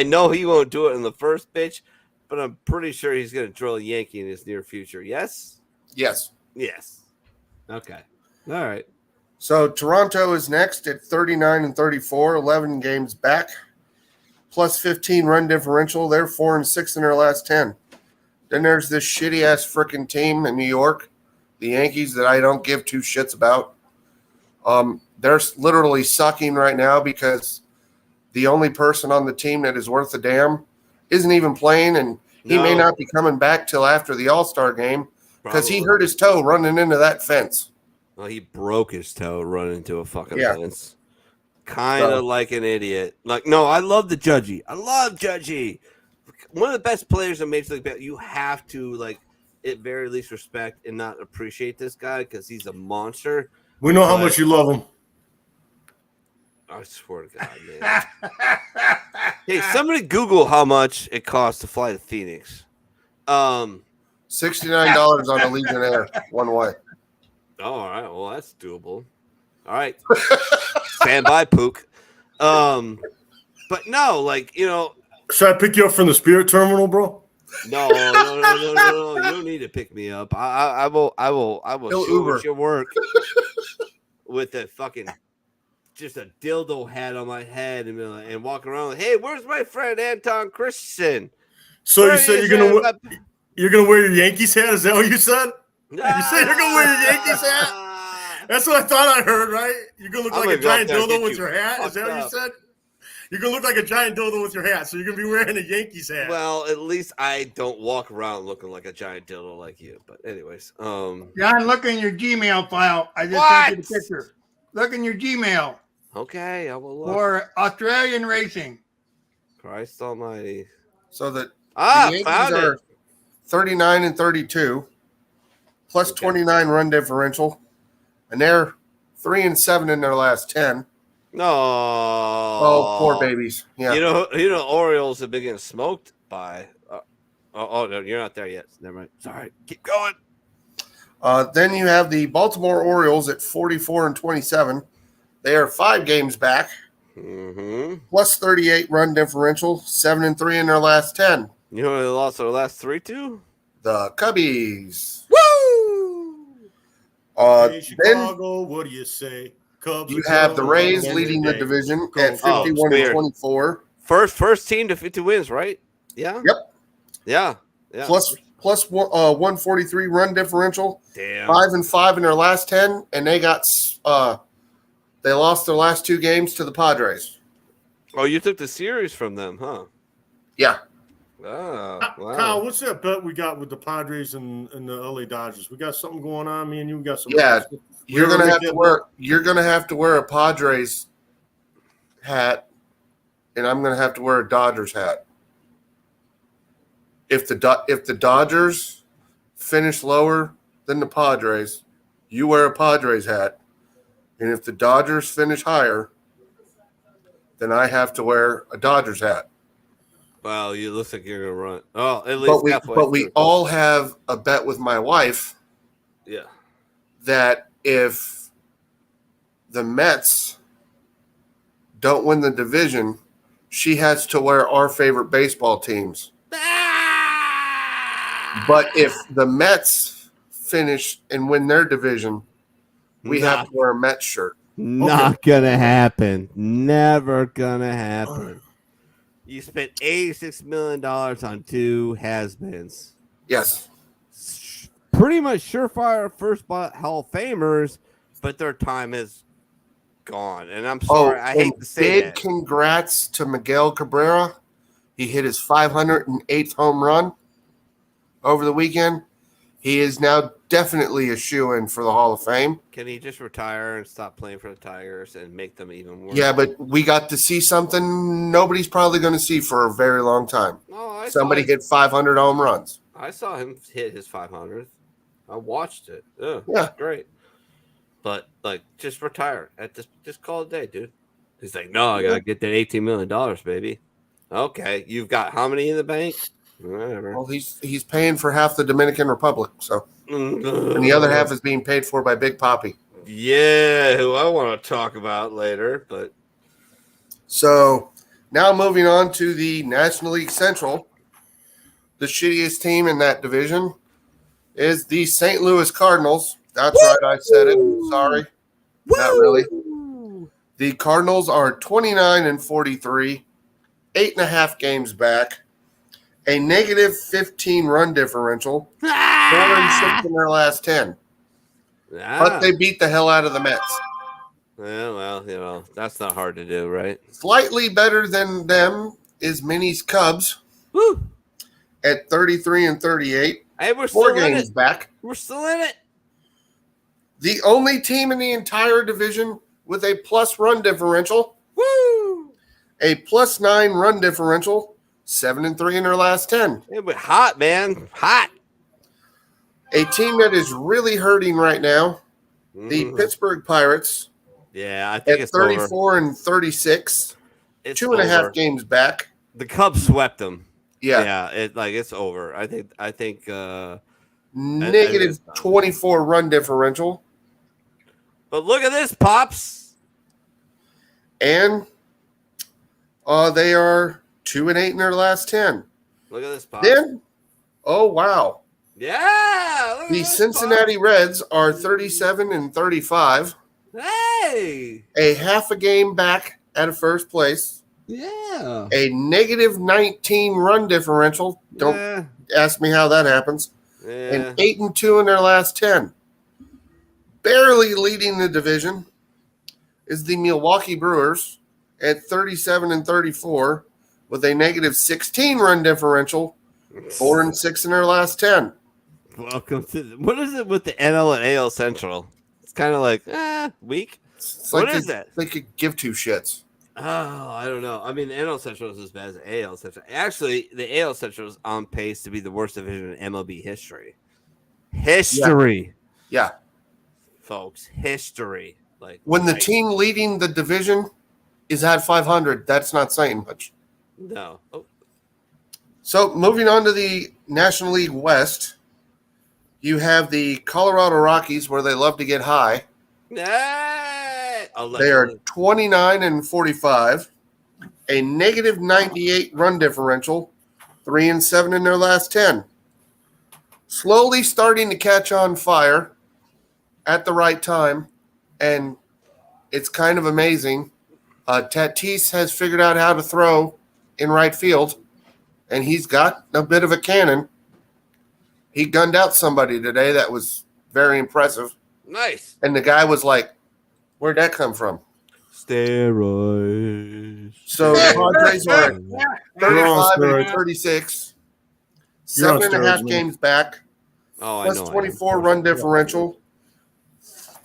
know he won't do it in the first pitch, but I'm pretty sure he's going to drill a Yankee in his near future. Yes. Yes. Okay. All right. So Toronto is next at 39-34, 11 games back, plus 15 run differential. They're 4-6 in their last 10. Then there's this shitty ass freaking team in New York, the Yankees, that I don't give two shits about. They're literally sucking right now because the only person on the team that is worth a damn isn't even playing, and he may not be coming back till after the All-Star game because he hurt his toe running into that fence. Well, he broke his toe running into a fucking fence. Kind of like an idiot. No, I love the Judgy. I love Judgy. One of the best players in Major League Baseball. You have to, at very least, respect and not appreciate this guy because he's a monster. We know how much you love him. I swear to God, man. Hey, somebody Google how much it costs to fly to Phoenix. $69 on a Legionnaire one way. Oh, all right. Well, that's doable. All right. Stand by, Pook. But no, Should I pick you up from the Spirit Terminal, bro? No. You don't need to pick me up. I will show Uber. your work with a fucking just a dildo hat on my head and walk around. Hey, where's my friend Anton Christensen? So you said you're gonna wear your Yankees hat? Is that what you said? You said you're gonna wear your Yankees hat? That's what I thought I heard, right? You're gonna look like a giant dildo with your hat? Is that what you said? You're gonna look like a giant dildo with your hat, so you're gonna be wearing a Yankees hat. Well, at least I don't walk around looking like a giant dildo like you. But anyways, John, look in your Gmail file. I just sent you the picture. Look in your Gmail. Okay, I will look. For Australian Racing. Christ Almighty. So the Yankees found are 39-32, plus 29 run differential, and they're 3-7 in their last 10. No. Oh, poor babies. Yeah. You know, Orioles have been getting smoked by. No, you're not there yet. Never mind. Sorry. Keep going. Then you have the Baltimore Orioles at 44-27. They are 5 games back, plus 38 run differential, 7-3 in their last 10. You know who they lost their last 3 to? The Cubbies. Woo! Hey, Then Chicago, what do you say? Cubs you are have the coming Rays again leading the today. division Go at Cubs. 51-24. First team to 50 wins, right? Yeah. Yep. Yeah. Plus 143 run differential. Damn. 5-5 in their last 10, and they lost their last 2 games to the Padres. Oh, you took the series from them, huh? Yeah. Oh, wow. Kyle, what's that bet we got with the Padres and the LA Dodgers? We got something going on. Me and you got some. Yeah. We You're ever gonna make have to that wear. You're gonna have to wear a Padres hat, and I'm gonna have to wear a Dodgers hat. If the Dodgers finish lower than the Padres, you wear a Padres hat, and if the Dodgers finish higher, then I have to wear a Dodgers hat. Wow, you look like you're gonna run. Oh, at least halfway. But we through. all have a bet with my wife Yeah. that if the Mets don't win the division, she has to wear our favorite baseball teams. But if the Mets finish and win their division, we have to wear a Mets shirt. Not gonna happen. Never gonna happen. You spent $86 million on 2 has-beens. Yes. Pretty much surefire first Hall of Famers, but their time is gone. And I'm sorry, I hate to say big that. Congrats to Miguel Cabrera. He hit his 508th home run over the weekend. He is now definitely a shoo-in for the Hall of Fame. Can he just retire and stop playing for the Tigers and make them even worse? Yeah, but we got to see something nobody's probably going to see for a very long time. Oh, Somebody hit 500 home runs. I saw him hit his 500th. I watched it. Ugh, Yeah. great. But just retire. Just call it a day, dude. He's like, no, I gotta get that $18 million, baby. Okay, you've got how many in the bank? Whatever. Well, he's paying for half the Dominican Republic, so and the other half is being paid for by Big Papi. Yeah, who I want to talk about later, but so now moving on to the National League Central, the shittiest team in that division is the St. Louis Cardinals. That's right, I said it. Sorry, not really. The Cardinals are 29-43, 8.5 games back. A negative 15 run differential, 4-6 in their last 10. But they beat the hell out of the Mets. Yeah, well, that's not hard to do, right? Slightly better than them is Mini's Cubs at 33-38. Hey, we're 4 still in games it. back. We're still in it. The only team in the entire division with a plus run differential. Woo! A plus 9 run differential. 7-3 in their last 10. It was hot, man. Hot. A team that is really hurting right now, the Pittsburgh Pirates. Yeah, I think at it's 34-36. It's 2.5 over. games back. The Cubs swept them. Yeah. It's over. I think negative 24 run differential. But look at this, Pops. And they are 2-8 in their last 10. Look at this, Pops. Then, oh wow. Yeah. Look at The this, Cincinnati Reds are 37-35. Hey. A half a game back out of first place. Yeah. A negative 19 run differential. Don't ask me how that happens. Yeah. And 8-2 in their last 10. Barely leading the division is the Milwaukee Brewers at 37-34 with a negative 16 run differential, 4-6 in their last 10. Welcome to what is it with the NL and AL Central? It's kind of like weak. What is that? They could give two shits. Oh, I don't know. I mean, the NL Central is as bad as the AL Central. Actually, the AL Central is on pace to be the worst division in MLB history. Yeah. Folks, history. Like when the team leading the division is at 500, that's not saying much. No. Oh. So moving on to the National League West, You have the Colorado Rockies, where they love to get high. They are 29-45, a negative 98 run differential, 3-7 in their last 10. Slowly starting to catch on fire at the right time, and it's kind of amazing. Tatis has figured out how to throw in right field, and he's got a bit of a cannon. He gunned out somebody today that was very impressive. Nice. And the guy was like, where'd that come from? Steroids. So the Padres are at 35-36, You're on 7.5 steroids, games back, Oh, plus I know. 24 run differential,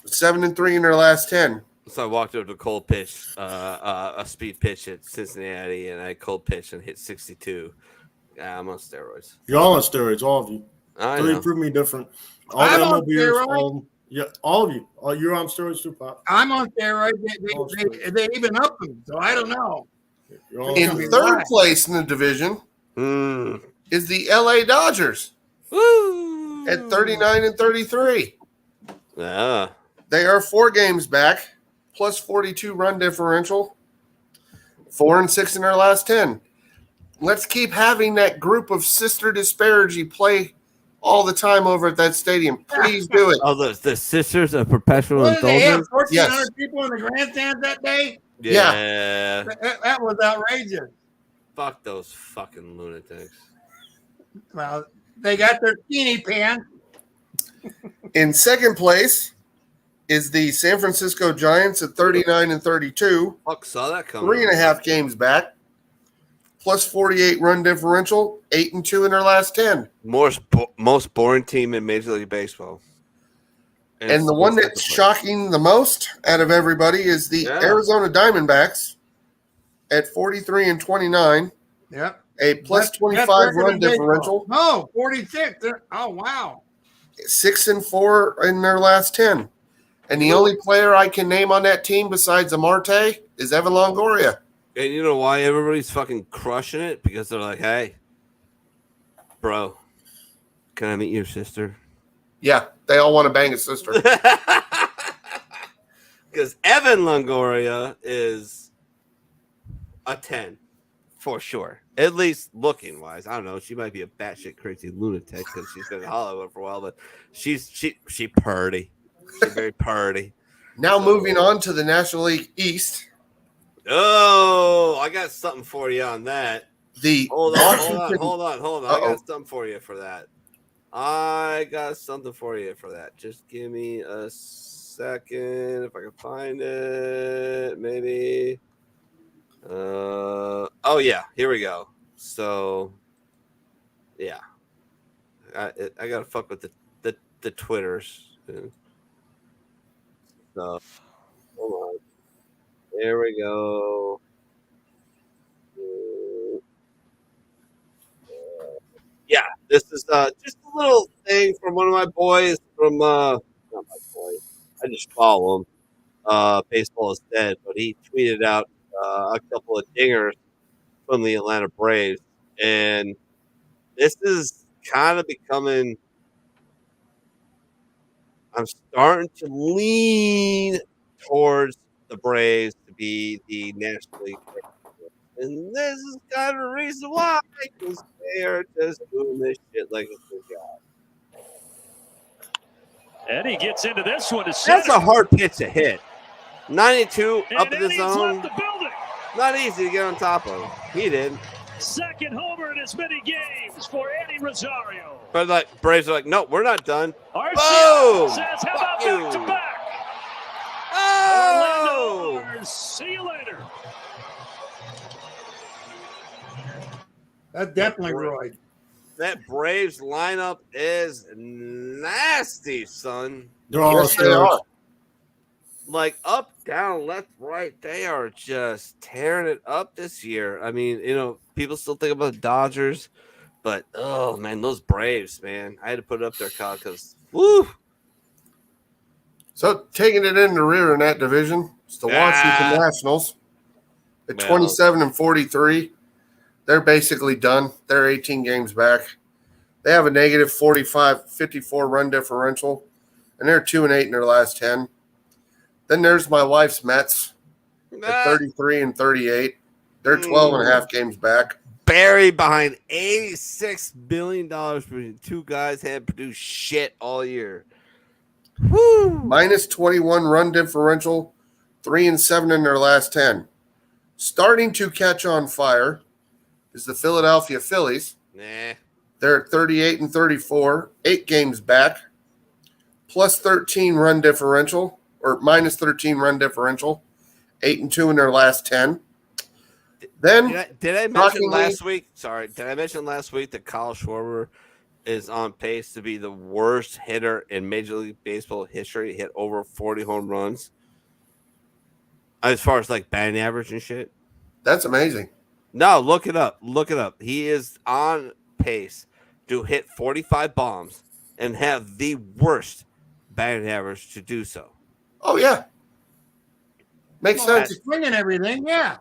7-3 in their last 10. So I walked up to a cold pitch, a speed pitch at Cincinnati, and I cold pitched and hit 62. I'm on steroids. You're all on steroids, all of you. I Don't know. prove me different. All I'm the on MLBers, steroids. all of you. You're on steroids too, Pop. I'm on steroids. They even up them, so I don't know. You're all on In steroids. third place in the division is the LA Dodgers Woo! at 39-33. Yeah. They are 4 games back, plus 42 run differential, 4-6 in their last 10. Let's keep having that group of sister disparity play all the time over at that stadium. Please do it. Oh, the Sisters of Perpetual What did they have? Indulgence? 1,400 Yes. people in the grandstand that day? Yeah. That was outrageous. Fuck those fucking lunatics. Well, they got their teeny pants. In second place is the San Francisco Giants at 39-32, Fuck, saw that coming. 3.5 games back, plus 48 run differential, 8-2 in their last 10. Most boring team in Major League Baseball. And the one that's shocking the most out of everybody is the Arizona Diamondbacks at 43-29, Yep. a plus Best 25 record run in baseball. differential, No, 46. Oh, wow. 6-4 in their last 10. And the only player I can name on that team besides Amarte is Evan Longoria. And you know why everybody's fucking crushing it? Because they're like, hey, bro, can I meet your sister? Yeah, they all want to bang his sister. Because Evan Longoria is a 10 for sure. At least looking wise. I don't know. She might be a batshit crazy lunatic because she's been in Hollywood for a while, but she purdy. She's very purdy. Now moving on to the National League East. Oh, I got something for you on that. Hold on. I got something for you for that. Just give me a second if I can find it. Maybe. Oh yeah, here we go. So, yeah, I gotta fuck with the Twitters. So, hold on. There we go. Yeah, this is just a little thing from one of my boys from not my boy. I just follow him. Baseball is dead, but he tweeted out a couple of dingers from the Atlanta Braves, and this is kind of becoming. I'm starting to lean towards the Braves to be the National League. And this is kind of the reason why, because they are just doing this shit like it's their job. And he gets into this one. That's a hard pitch to hit. 92 up in the zone. Left the building. Not easy to get on top of. He did. Second homer in as many games for Eddie Rosario. But like Braves are like, no, we're not done. Boom! Boom! Says, how about Fuck back to you. back? Oh! Orlando Oilers, see you later. That's definitely Roy. That Braves lineup is nasty, son. They're all on Yes, they are. steroids. Like up, down, left, right, they are just tearing it up this year. I mean, people still think about the Dodgers, but oh man, those Braves, man. I had to put it up there, Kyle, because woo. So taking it in the rear in that division, it's the Washington Nationals at 27-43. They're basically done. They're 18 games back. They have a negative 54 run differential, and they're 2-8 in their last 10. Then there's my wife's Mets at 33 and 38. They're 12 and a half games back. Buried behind $86 billion between two guys that had produced shit all year. Woo! Minus 21 run differential, 3-7 in their last 10. Starting to catch on fire is the Philadelphia Phillies. Nah. They're at 38 and 34, 8 games back, plus 13 run differential, or minus 13 run differential, 8-2 in their last 10. Then did I mention last week? Sorry, did I mention last week that Kyle Schwarber is on pace to be the worst hitter in Major League Baseball history? Hit over 40 home runs. As far as like batting average and shit. That's amazing. No, look it up. Look it up. He is on pace to hit 45 bombs and have the worst batting average to do so. Oh, yeah. Makes sense. Swinging everything, yeah.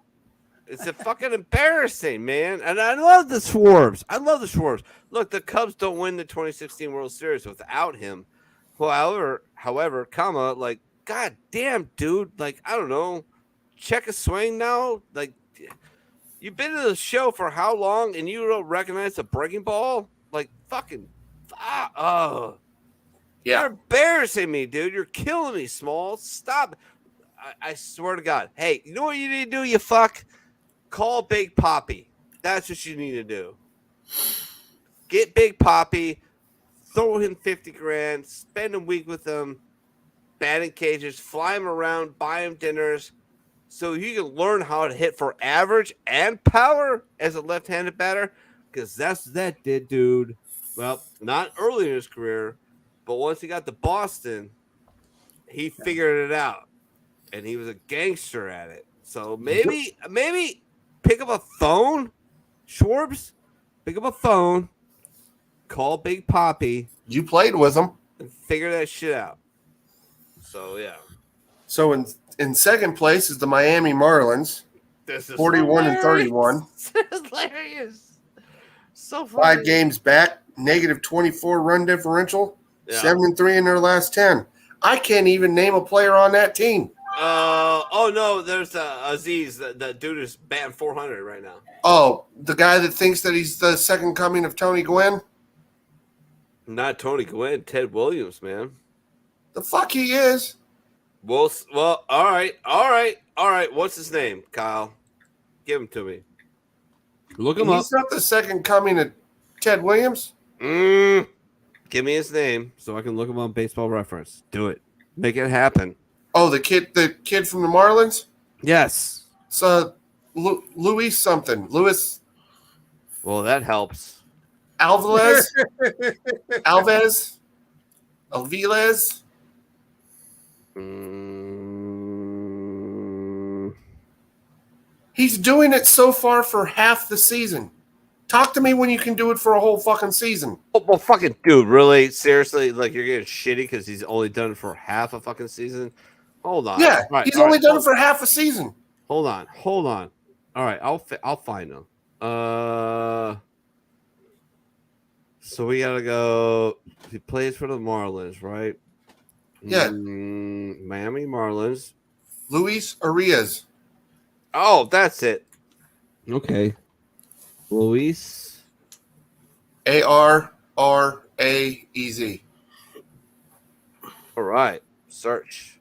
It's a fucking embarrassing, man. And I love the Schwarbs. Look, the Cubs don't win the 2016 World Series without him. However, like, god damn, dude. Like, I don't know. Check a swing now. Like, you've been to the show for how long and you don't recognize a breaking ball? Like, fucking, Yeah. You're embarrassing me, dude. You're killing me, Small. Stop. I swear to God. Hey, you know what you need to do, you fuck? Call Big Poppy. That's what you need to do. Get Big Poppy, throw him 50 grand, spend a week with him, batting cages, fly him around, buy him dinners, so you can learn how to hit for average and power as a left-handed batter, because that's what that did, dude. Well, not early in his career, but once he got to Boston, he figured it out, and he was a gangster at it. So maybe pick up a phone, Schwarbs. Pick up a phone, call Big Poppy. You played with him. And figure that shit out. So, yeah. So in second place is the Miami Marlins. This is 41 hilarious. and 31. This is hilarious. So funny. 5 games back, negative 24 run differential, Yeah. 7-3 in their last 10. I can't even name a player on that team. Oh no, there's Aziz. The dude is batting 400 right now. Oh, the guy that thinks that he's the second coming of Tony Gwynn? Not Tony Gwynn, Ted Williams, man. The fuck he is. Well, all right. What's his name, Kyle? Give him to me. Look him up. He's not the second coming of Ted Williams? Give me his name so I can look him on Baseball Reference. Do it. Make it happen. Oh, the kid from the Marlins? Yes. It's Luis something. Luis Well, that helps. Alvarez? Alvarez? He's doing it so far for half the season. Talk to me when you can do it for a whole fucking season. Oh, well, fucking dude, really? Seriously? Like, you're getting shitty because he's only done it for half a fucking season? Hold on. Yeah, Right, he's all only right, done it for half a season. Hold on. All right, I'll find him. So we gotta go. He plays for the Marlins, right? Yeah. Miami Marlins. Luis Arias. Oh, that's it. Okay. Luis Arraez. All right. Search.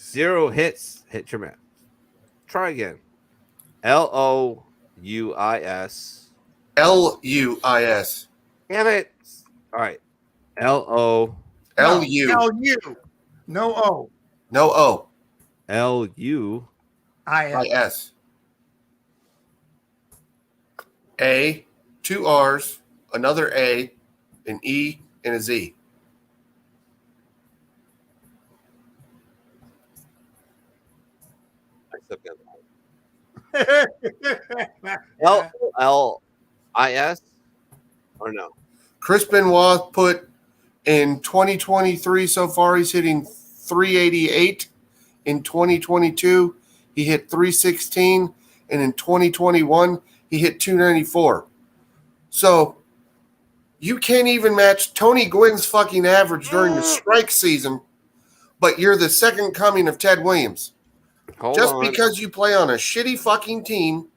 0 hits. Hit your man. Try again. Luis. Luis. Damn it. All right. Lu. Lu. No O. No O. Lu. IS. A, 2 R's, another A, an E, and a Z. LLIS or no? Chris Benoit put in 2023 so far, he's hitting 388. In 2022, he hit 316. And in 2021, he hit 294. So You can't even match Tony Gwynn's fucking average during the strike season, but you're the second coming of Ted Williams. Hold Just on. because you play on a shitty fucking team.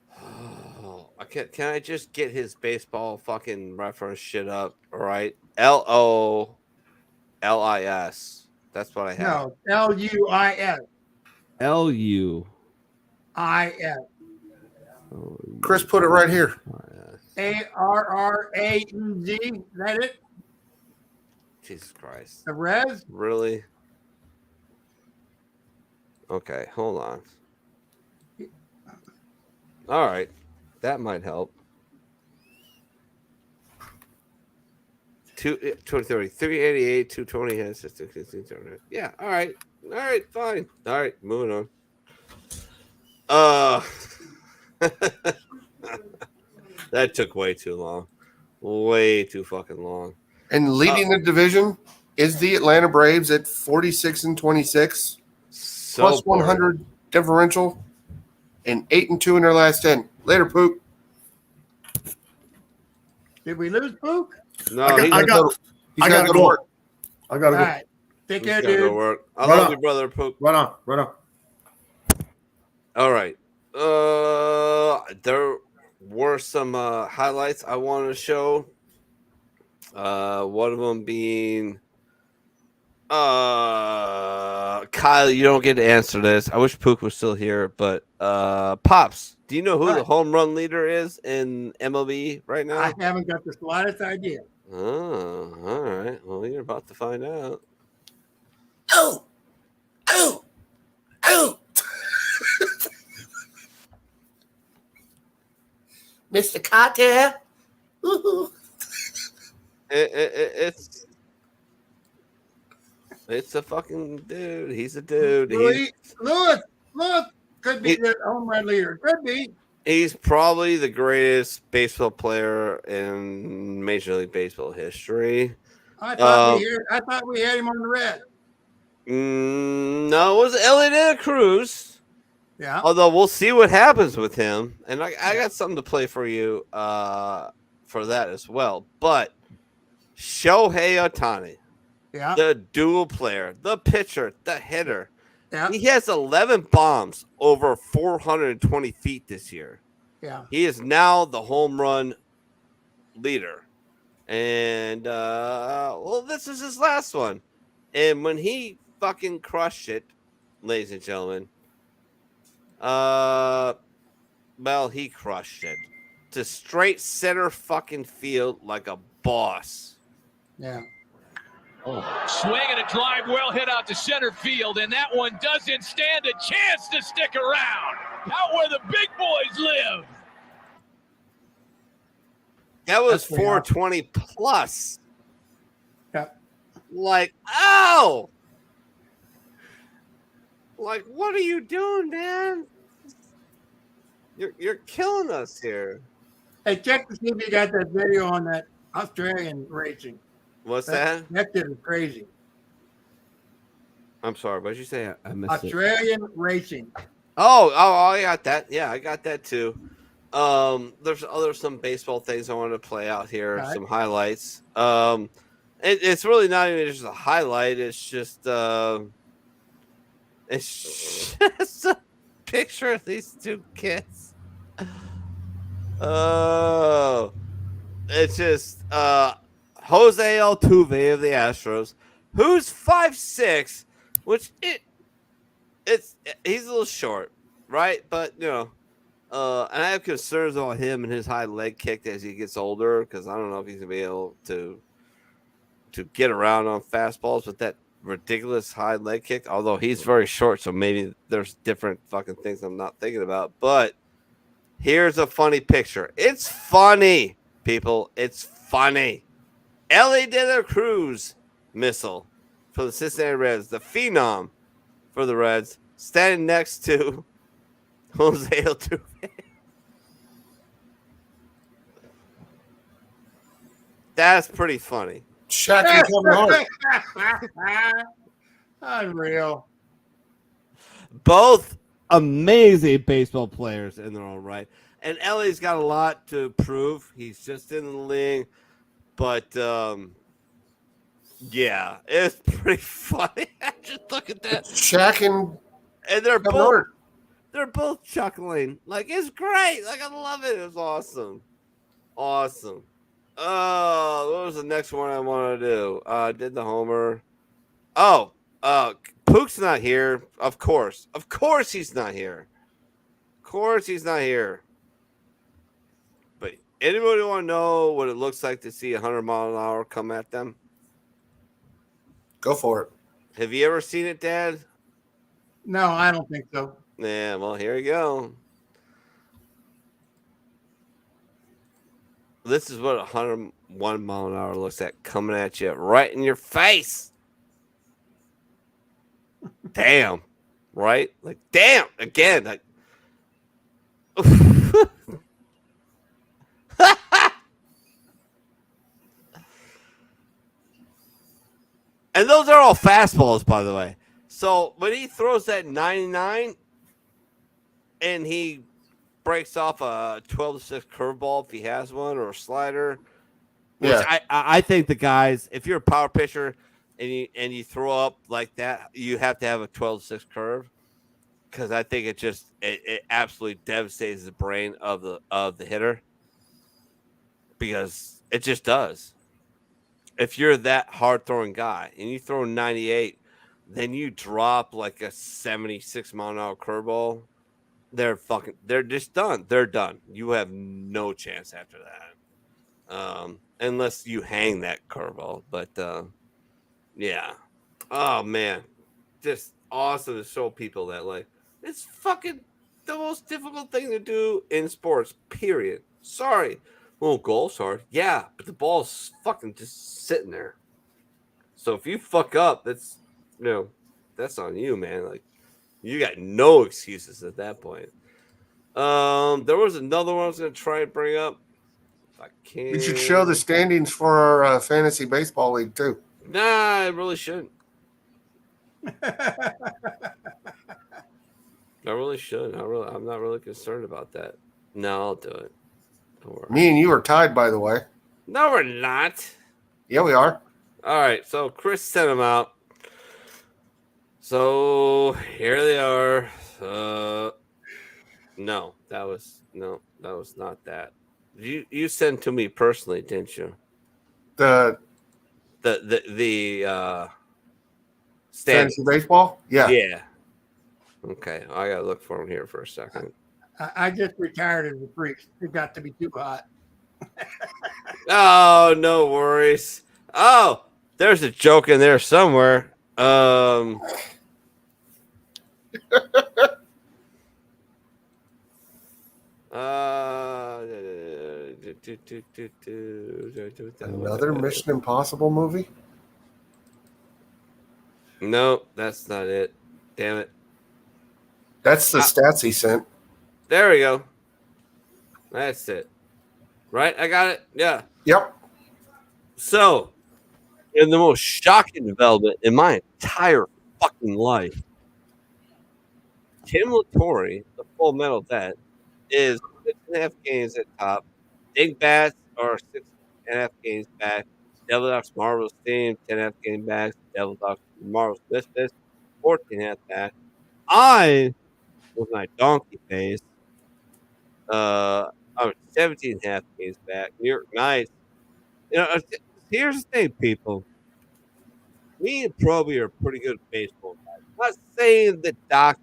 Oh, can I just get his baseball fucking reference shit up? All right. LOLIS. That's what I have. No, LUIS. LUIS. Chris put it right here. ARRAEZ. Is that it? Jesus Christ. The res? Really? Okay, hold on. All right. That might help. 230, 388, 220. Yeah, all right. All right, fine. All right, moving on. That took way too long. Way too fucking long. And leading the division is the Atlanta Braves at 46-26, So plus 100 differential, and 8-2 in their last 10. Later, Pook. Did we lose Pook? No, I gotta gotta go to go. work. I gotta All go. right. Take he's care, gotta go dude. work. I Right love on. you, brother Pook. Right on. Right on. All right. There were some highlights I wanted to show. One of them being Kyle, you don't get to answer this. I wish Pook was still here, but Pops, do you know who the home run leader is in MLB right now? I haven't got the slightest idea. Oh, all right. Well, you're about to find out. Oh! Oh! Oh! Mr. Carter. It's a fucking dude. He's a dude. Lewis, could be the home run leader. Could be. He's probably the greatest baseball player in Major League Baseball history. I thought we had him on the red. No, it was Ellie De La Cruz. Yeah. Although we'll see what happens with him, and I got something to play for you for that as well. But Shohei Ohtani, Yeah. the dual player, the pitcher, the hitter. Yeah. He has 11 bombs over 420 feet this year. Yeah. He is now the home run leader. And, well, this is his last one. And when he fucking crushed it, ladies and gentlemen, well, he crushed it to straight center fucking field like a boss. Yeah. Swing and a drive well hit out to center field, and that one doesn't stand a chance to stick around. Out where the big boys live. That was That's way 420 plus. Yeah. Like, ow! Like, what are you doing, man? You're killing us here. Hey, check to see if you got that video on that Australian racing. What's that? That kid is crazy. I'm sorry. What did you say? I missed it. Australian racing. Oh, I got that. Yeah, I got that too. There's some baseball things I want to play out here. Right. Some highlights. It's really not even just a highlight. It's just a picture of these two kids. Oh, it's just Jose Altuve of the Astros, who's 5'6", which he's a little short, right? But and I have concerns about him and his high leg kick as he gets older, because I don't know if he's gonna be able to get around on fastballs with that ridiculous high leg kick. Although he's very short, so maybe there's different fucking things I'm not thinking about. But here's a funny picture. It's funny, people. It's funny. Ellie De La Cruz missile for the Cincinnati Reds, the phenom for the Reds, standing next to Jose Altuve. That's pretty funny. Shaq and Kevin Hart. Unreal. Both amazing baseball players in their own right. And Ellie's got a lot to prove. He's just in the league. But yeah, it's pretty funny. Just look at that. Shaq and they're Kevin both Hart. they're both chuckling. Like, it's great. Like, I love it. It was awesome. Awesome. What was the next one I want to do? Did the Homer. Oh, Pook's not here. Of course. Of course he's not here. Of course he's not here. But anybody want to know what it looks like to see 100 mile an hour come at them? Go for it. Have you ever seen it, Dad? No, I don't think so. Yeah, well, here you go. This is what 101 mile an hour looks like coming at you right in your face. Damn. Right? Like, damn. Again. Like, and those are all fastballs, by the way. So when he throws that 99 and he breaks off a 12-6 curveball if he has one, or a slider, which I think the guys, if you're a power pitcher and you throw up like that, you have to have a 12-6 curve, because I think it absolutely devastates the brain of the hitter, because it just does. If you're that hard throwing guy and you throw 98, then you drop like a 76 mile an hour curveball, they're just done. They're done. You have no chance after that. Unless you hang that curveball. But yeah. Oh man. Just awesome to show people that, like, it's fucking the most difficult thing to do in sports, period. Sorry. Well, golf's hard. Yeah, but the ball's fucking just sitting there. So if you fuck up, that's on you, man. Like, you got no excuses at that point. There was another one I was gonna try and bring up. If I can. You should show the standings for our fantasy baseball league too. Nah, I really shouldn't. I really should. I'm not really concerned about that. No, I'll do it. Don't worry. Me and you are tied, by the way. No, we're not. Yeah, we are. All right, so Chris sent them out. So here they are. No, that was not that. You sent to me personally, didn't you? The fantasy baseball? Yeah. Yeah. Okay, I gotta look for him here for a second. I just retired as a priest. It got to be too hot. Oh, no worries. Oh, there's a joke in there somewhere. Another Mission Impossible movie? No, that's not it. Damn it. That's the stats he sent. There we go. That's it. Right? I got it? Yeah. Yep. So, in the most shocking development in my entire fucking life, Tim Latore, the Full Metal Vet, is 6.5 games at top. Big Bats are 6.5 games back. Devil Dogs Marvel's team, 10.5 games back. Devil Dogs Marvel's Misfits, 14.5 back. I, with my donkey face, I was 17.5 games back. New York Knights. Here's the thing, people. Me and Proby are pretty good at baseball guys. I'm not saying that Doc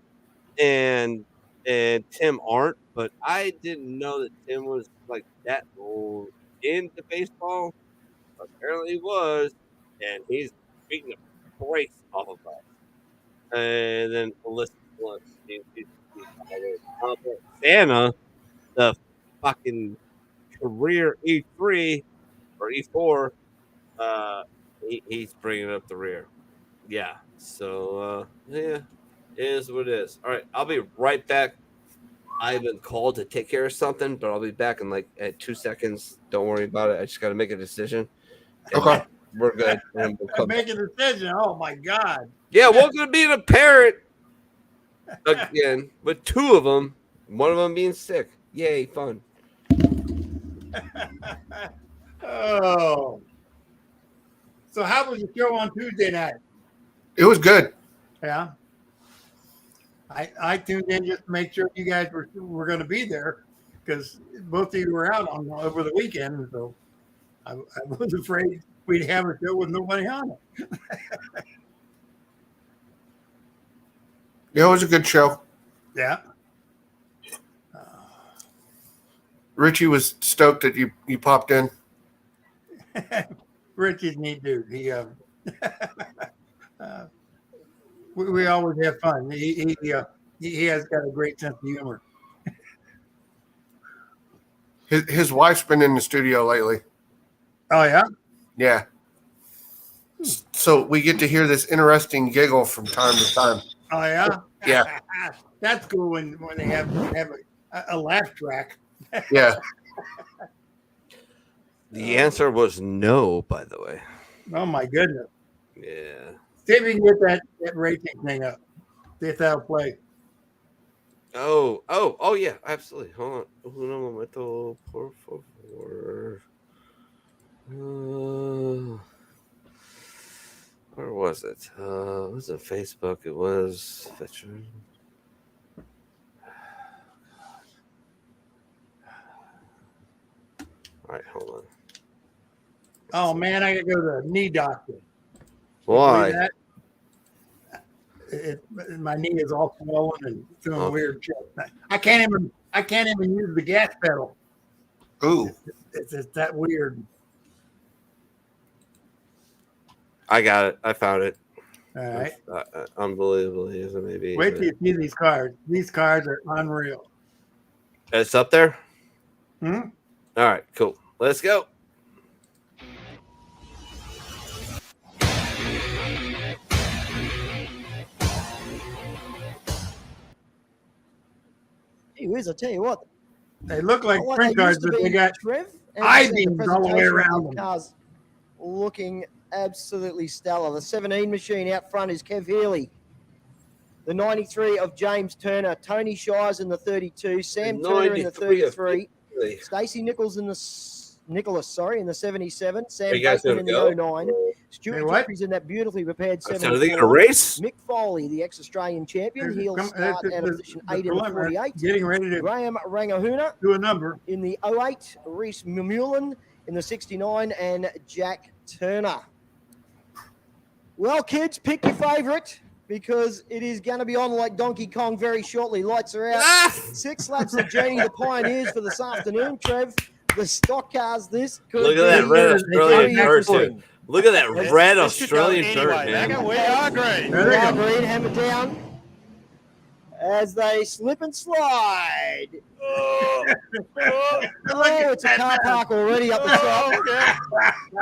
and Tim aren't, but I didn't know that Tim was like that old into baseball. Apparently he was, and he's beating the brakes off of us. And then Alyssa Santa, the fucking career E3 or E4, he's bringing up the rear. Yeah. So, yeah, it is what it is. All right. I'll be right back. I've been called to take care of something, but I'll be back in like 2 seconds. Don't worry about it. I just got to make a decision. Okay. We're good. And we'll come Make a decision. Oh, my God. Yeah, we're going to be the parent again with two of them, one of them being sick. Yay, fun. Oh. So how was the show on Tuesday night? It was good. Yeah. I tuned in just to make sure you guys were going to be there because both of you were out over the weekend. So I was afraid we'd have a show with nobody on it. Yeah, it was a good show. Yeah. Richie was stoked that you popped in. Richie's a neat dude. He we always have fun. He has got a great sense of humor. His wife's been in the studio lately. Oh yeah. Yeah. So we get to hear this interesting giggle from time to time. Oh yeah. Yeah. That's cool when they have a laugh track. Yeah. The answer was no, by the way. Oh my goodness. Yeah. See if you can get that racing thing up. See if that'll play. Oh, yeah, absolutely. Hold on. Uno momento, por favor. Where was it? It was on Facebook. It was veteran. All right, hold on. Oh man, I gotta go to the knee doctor. Why? My knee is all swollen and doing weird shit. I can't even use the gas pedal. Ooh. It's that weird. I got it. I found it. All right. Unbelievably, isn't it? Maybe. Wait till you see these cars. These cars are unreal. It's up there? Hmm? All right, cool. Let's go. Gee whiz, I tell you what. They look like What sprint they cars, used to but they be, got Trev, and I-beams the all the way presentation around of them. the cars looking absolutely stellar. The 17 machine out front is Kev Healy. The 93 of James Turner. Tony Shires in the 32. Sam Turner in the 33. Stacey Nichols in the Nicholas, in the 77. Sam Bateman in the 09. Stuart Jeffries in that beautifully prepared 74. Are they gonna race? Mick Foley, the ex-Australian champion. He'll start out of position 8 in the 48. Getting ready to Graham Rangahuna do a number in the 08. Reese Mullen in the 69. And Jack Turner. Well, kids, pick your favourite because it is going to be on like Donkey Kong very shortly. Lights are out. 6 laps of journey the Pioneers for this afternoon, Trev. The stock cars, this could Look at that red Australian dirt, too. Look at that red Australian dirt, man. We are green. We are green. Hammer down as they slip and slide. Oh, it's a car park already up the top.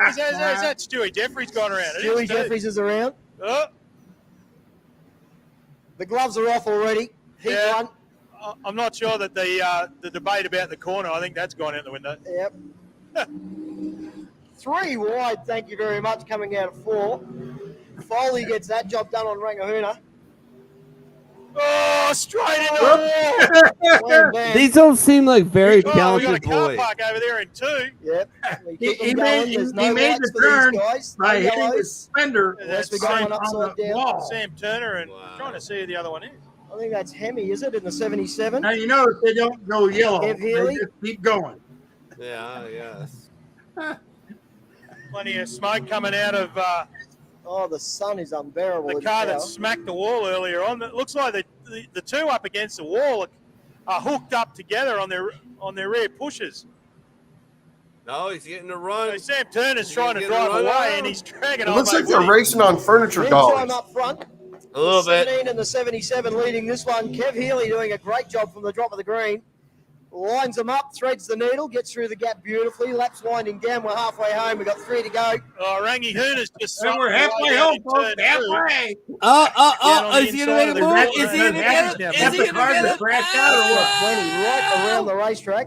Is that Stewie Jeffries gone around? Stewie Jeffries is around. Oh. The gloves are off already. Heat one. I'm not sure that the debate about the corner, I think that's gone out the window. Yep. 3 wide, thank you very much, coming out of 4. Foley gets that job done on Rangahuna. Oh, straight into the wall. These don't seem like very talented we got a car boys. park over there in 2. Yep. He made the turn by hitting the fender. Unless we're going upside down. Sam Turner and trying to see who the other one is. I think that's Hemi, is it, in the 77? Now, you notice they don't go yellow. Kev Healy. They just keep going. Yeah, yes. Plenty of smoke coming out of the sun is unbearable. the car that smacked the wall earlier on. It looks like the two up against the wall are hooked up together on their rear pushers. No, he's getting a run. So Sam Turner's trying to drive away, and he's dragging on. It looks like they're racing on furniture Time dolls. up front. A little The bit. 17 and the 77 leading this one. Kev Healy doing a great job from the drop of the green. Lines them up, threads the needle, gets through the gap beautifully. Laps winding down. We're halfway home. We've got 3 to go. Oh, Rangi Hooner's just. And we're halfway home, folks. Halfway. Is he going to move? Is he going to get it? Is he going to get it? Crashed out or what? 20 right around the racetrack.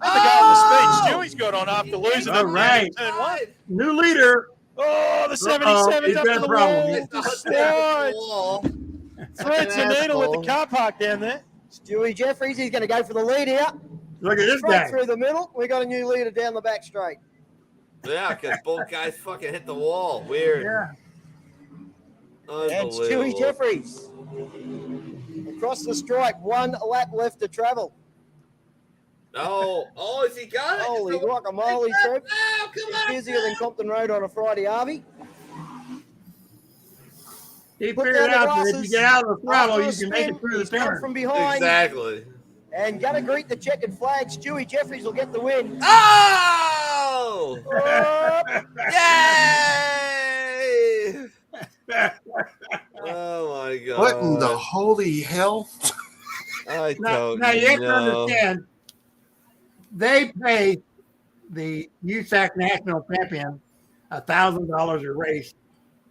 That's the guy in the speed Stewie's got on after losing All it right. in turn 1. New leader. Oh, the 77's He's up got to a the problem. wall. Destroyed. Threads the needle with the car park down there. Stewie Jeffries, he's going to go for the lead here. Look at this Straight guy. through the middle. We got a new leader down the back straight. Yeah, because both guys fucking hit the wall. Weird. Yeah. And Stewie Jeffries across the stripe, 1 lap left to travel. Oh, has he got it? Holy guacamole, Trev. Oh, come on. Busier than Compton Road on a Friday, Harvey. He Put figured down the out that if you glasses. get out of the throttle, After you a can make it spin, through the he's come turn. from behind. Exactly. And going to greet the checkered flag. Stewie Jeffries will get the win. Oh! Oh! Yay! Oh my god! What in the holy hell? I Now don't you have to know. understand, they pay the USAC national champion $1,000 a race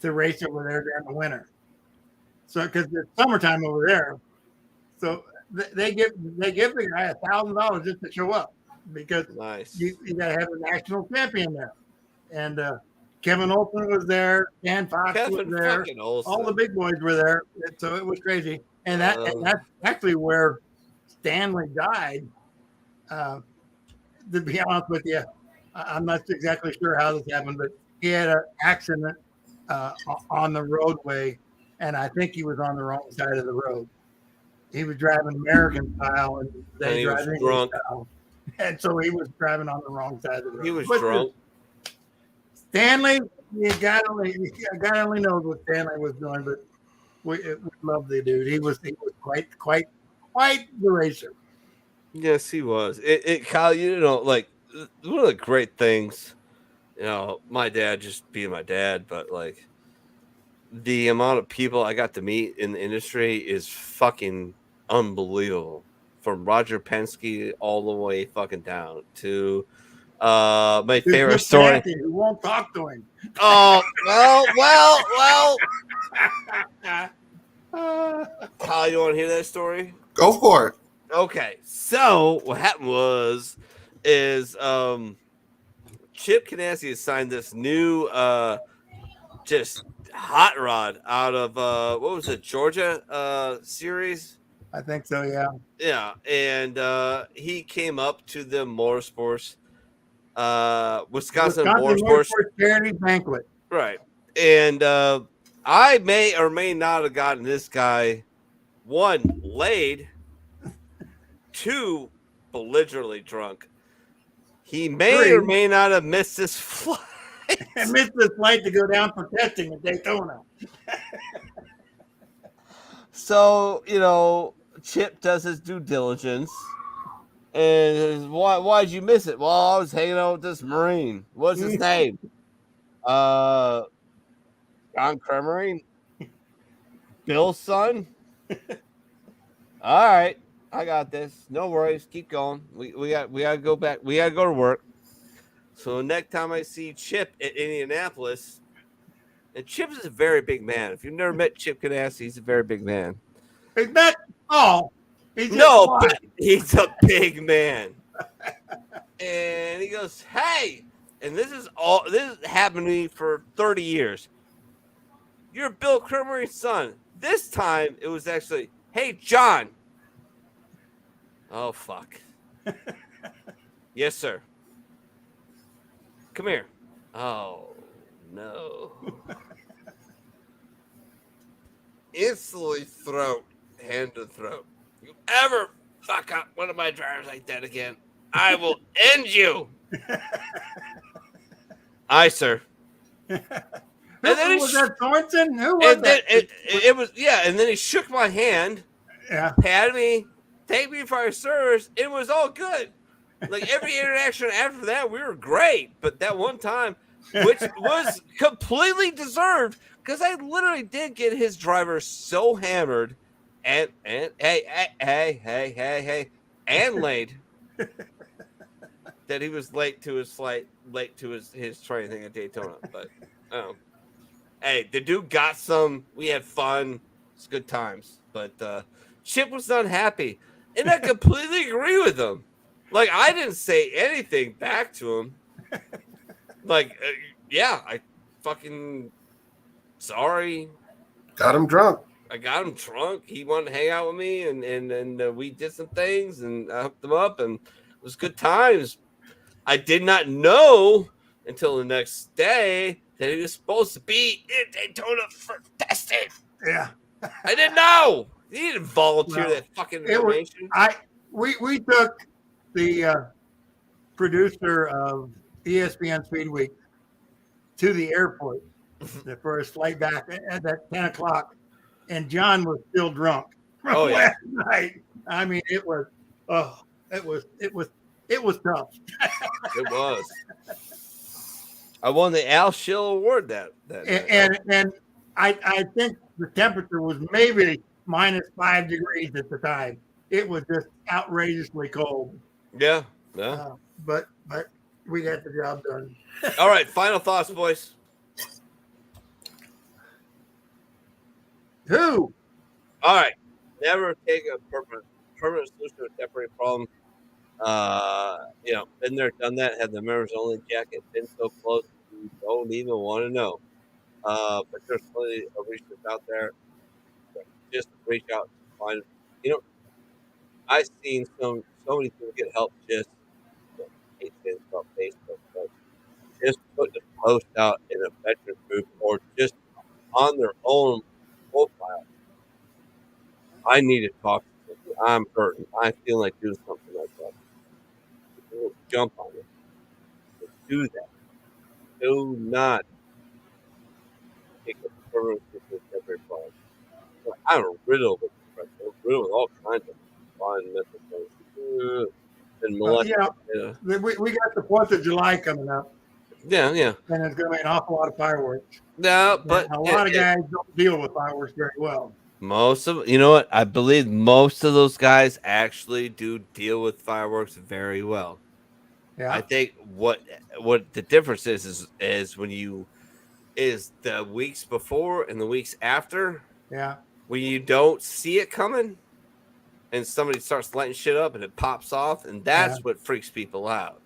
to race over there during the winter. So because it's summertime over there, so they give the guy $1,000 just to show up because Nice. you got to have a national champion there. And Kevin Olson was there, Dan Fox was there, fucking Olson. all the big boys were there. So it was crazy. And that's actually where Stanley died. To be honest with you, I'm not exactly sure how this happened, but he had an accident on the roadway, and I think he was on the wrong side of the road. He was driving American style, and they he was driving drunk. English style. And so he was driving on the wrong side of the road. He was But drunk. Stanley, God only knows what Stanley was doing, but we love the dude. He was quite the racer. Yes, he was. Kyle, you know, like one of the great things, you know, my dad just being my dad, but like the amount of people I got to meet in the industry is fucking unbelievable. From Roger Penske all the way fucking down to my favorite story. Who won't talk to him? Oh, well. Kyle, you want to hear that story? Go for it. Okay, so what happened is Chip Ganassi has signed this new just hot rod out of what was it, Georgia series? I think so, yeah. Yeah, and he came up to the Motorsports Wisconsin Motorsports Charity Banquet. Right. And I may or may not have gotten this guy, 1, laid, 2, belligerently drunk. He may 3, or may not have missed his flight. I missed this flight to go down for testing at Daytona. So, you know, Chip does his due diligence. And why'd you miss it? Well, I was hanging out with this Marine. What's his name? John Cremery? Bill's son? All right. I got this. No worries. Keep going. We got to go back. We got to go to work. So next time I see Chip at Indianapolis, and Chip is a very big man. If you've never met Chip Ganassi, he's a very big man. Is that all? No, but he's a big man. And he goes, hey, and this has happened to me for 30 years. You're Bill Cremery's son. This time it was actually, hey, John. Oh, fuck. Yes, sir. Come here. Oh, no. Instantly hand to throat. You ever fuck up one of my drivers like that again, I will end you. Aye, sir. And then was that Thornton? Who was that? It was, yeah, and then he shook my hand, patted me, thanked me for our service. It was all good. Like every interaction after that, we were great. But that one time, which was completely deserved, because I literally did get his driver so hammered and hey, and laid that he was late to his flight, late to his training thing at Daytona. But hey, the dude got some. We had fun. It's good times. But Chip was unhappy, and I completely agree with him. Like, I didn't say anything back to him. Like, yeah, I fucking sorry. Got him drunk. I got him drunk. He wanted to hang out with me, and we did some things, and I hooked him up, and it was good times. I did not know until the next day that he was supposed to be in Daytona for testing. Yeah. I didn't know. He didn't volunteer Well, that fucking information. We took the producer of ESPN Speed Week to the airport for his flight back at that 10 o'clock, and John was still drunk from last night. I mean, it was tough. It was. I won the Al Schill Award that and I think the temperature was maybe -5 degrees at the time. It was just outrageously cold. Yeah. But we got the job done. All right, final thoughts, boys. Who? All right. Never take a permanent solution to a temporary problem. Been there, done that. Had the members only jacket been so close, you don't even want to know. But there's plenty of research out there. Just reach out and find. I've seen so many people get help just about Facebook, but just putting a post out in a veteran group or just on their own profile. I need to talk to somebody. I'm hurting. I feel like doing something like that. People jump on it. Just do that. Do not take a permanent temporary problem. I'm riddled with depression. I'm riddled with all kinds of fine mental things. And we got the 4th of July coming up. Yeah. And there's going to be an awful lot of fireworks. No, but a lot of guys don't deal with fireworks very well. I believe most of those guys actually do deal with fireworks very well. Yeah. I think what the difference is when is the weeks before and the weeks after. Yeah. When you don't see it coming and somebody starts lighting shit up and it pops off, and that's what freaks people out.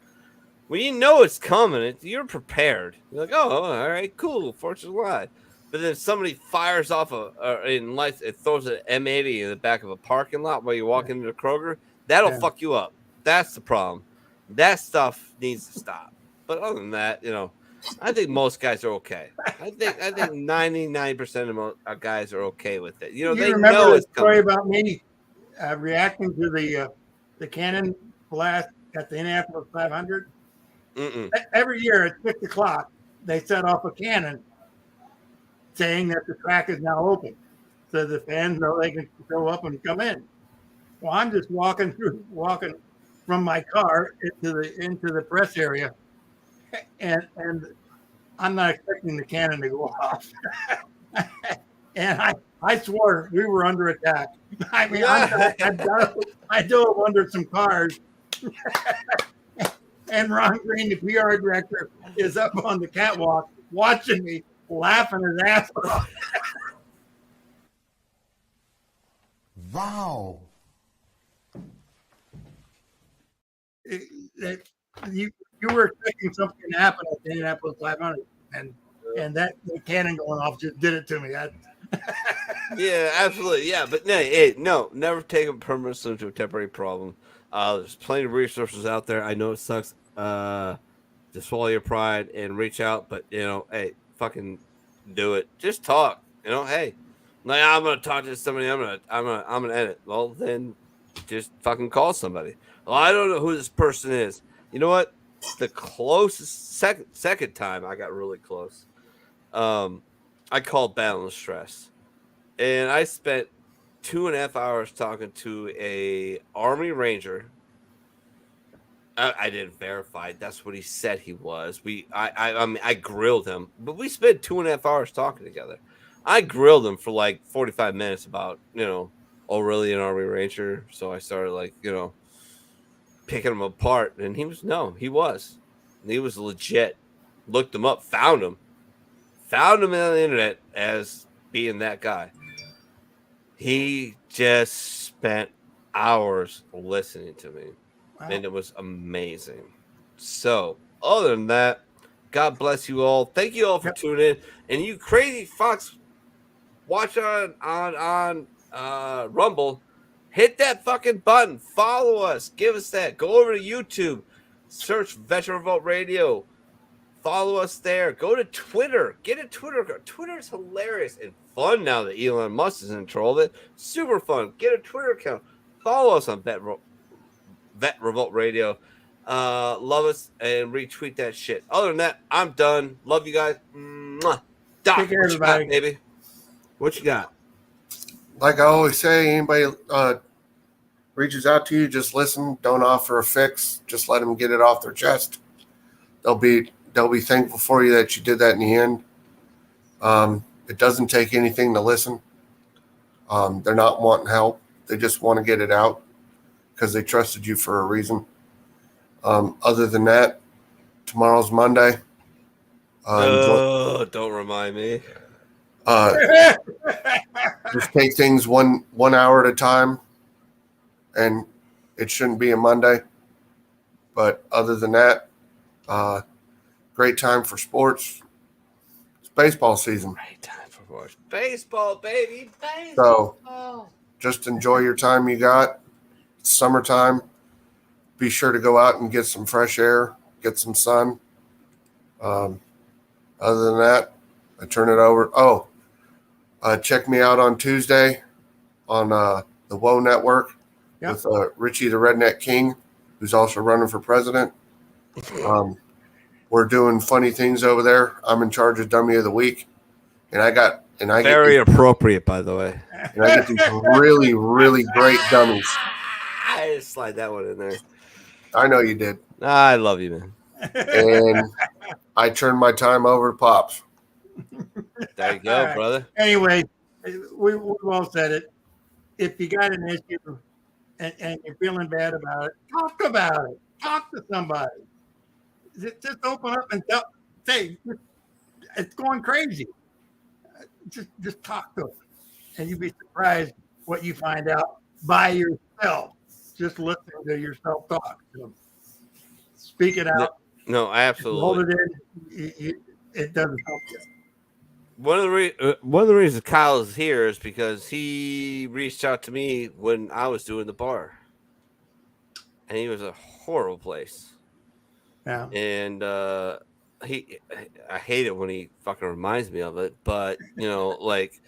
When you know it's coming, you're prepared. You're like, oh, all right, cool, 4th of July. But then somebody fires off in lights, it throws an M80 in the back of a parking lot while you're walking into Kroger. That'll fuck you up. That's the problem. That stuff needs to stop. But other than that, I think most guys are okay. I think 99% of guys are okay with it. You they remember know the it's story coming. about me reacting to the cannon blast at the Indianapolis 500? Mm-mm. Every year at 6 o'clock, they set off a cannon saying that the track is now open, so the fans know they can go up and come in. Well, I'm just walking from my car into the press area, and I'm not expecting the cannon to go off. And I swore we were under attack. I mean, I dove under some cars. And Ron Green, the PR director, is up on the catwalk watching me, laughing his ass off. Wow. You were expecting something to happen at the Indianapolis 500, and that the cannon going off just did it to me. Yeah, absolutely. Yeah, but no, never take a permanent solution to a temporary problem. There's plenty of resources out there. I know it sucks. Just swallow your pride and reach out, but hey, fucking do it. Just talk. Hey, like I'm gonna talk to somebody. I'm gonna edit. Well, then just fucking call somebody. Well, I don't know who this person is. You know what? The closest second time I got really close. I called Balance Stress, and I spent 2.5 hours talking to a Army Ranger. I didn't verify. That's what he said he was. I grilled him, but we spent 2.5 hours talking together. I grilled him for like 45 minutes about, oh, really, an Army Ranger? So I started picking him apart, and he was legit. Looked him up, found him on the internet as being that guy. He just spent hours listening to me. Wow. And it was amazing. So, other than that, God bless you all. Thank you all for tuning in. And you crazy fucks watch on Rumble, hit that fucking button. Follow us. Give us that. Go over to YouTube. Search Veteran Revolt Radio. Follow us there. Go to Twitter. Get a Twitter account. Twitter is hilarious and fun now that Elon Musk is in control of it. Super fun. Get a Twitter account. Follow us on Vet Revolt Radio. Love us and retweet that shit. Other than that, I'm done. Love you guys. Mwah. Doc, Take care, what you got, baby? What you got? Like I always say, anybody reaches out to you, just listen. Don't offer a fix. Just let them get it off their chest. They'll be thankful for you that you did that in the end. It doesn't take anything to listen. They're not wanting help. They just want to get it out because they trusted you for a reason. Other than that, tomorrow's Monday. Don't remind me. Just take things one hour at a time, and it shouldn't be a Monday. But other than that, great time for sports. It's baseball season. Great time for sports. Baseball, baby. Baseball. So just enjoy your time you got. It's summertime. Be sure to go out and get some fresh air, get some sun. Other than that, I turn it over. Check me out on Tuesday on the WOE Network with Richie the Redneck King, who's also running for president. We're doing funny things over there. I'm in charge of Dummy of the Week, and I get appropriate, by the way. And I get these really, really great dummies. I just slide that one in there. I know you did. I love you, man. And I turn my time over to Pops. There you go, Right. brother. Anyway, we've all said it. If you got an issue and you're feeling bad about it, talk about it. Talk to somebody. Just open up and say, it's going crazy. Just talk to them. And you'd be surprised what you find out by yourself. Just listening to yourself talk. So speak it out. No, absolutely. Hold it in. It doesn't help you. One of the reasons Kyle is here is because he reached out to me when I was doing the bar, and he was a horrible place. Yeah. And I hate it when he fucking reminds me of it, but like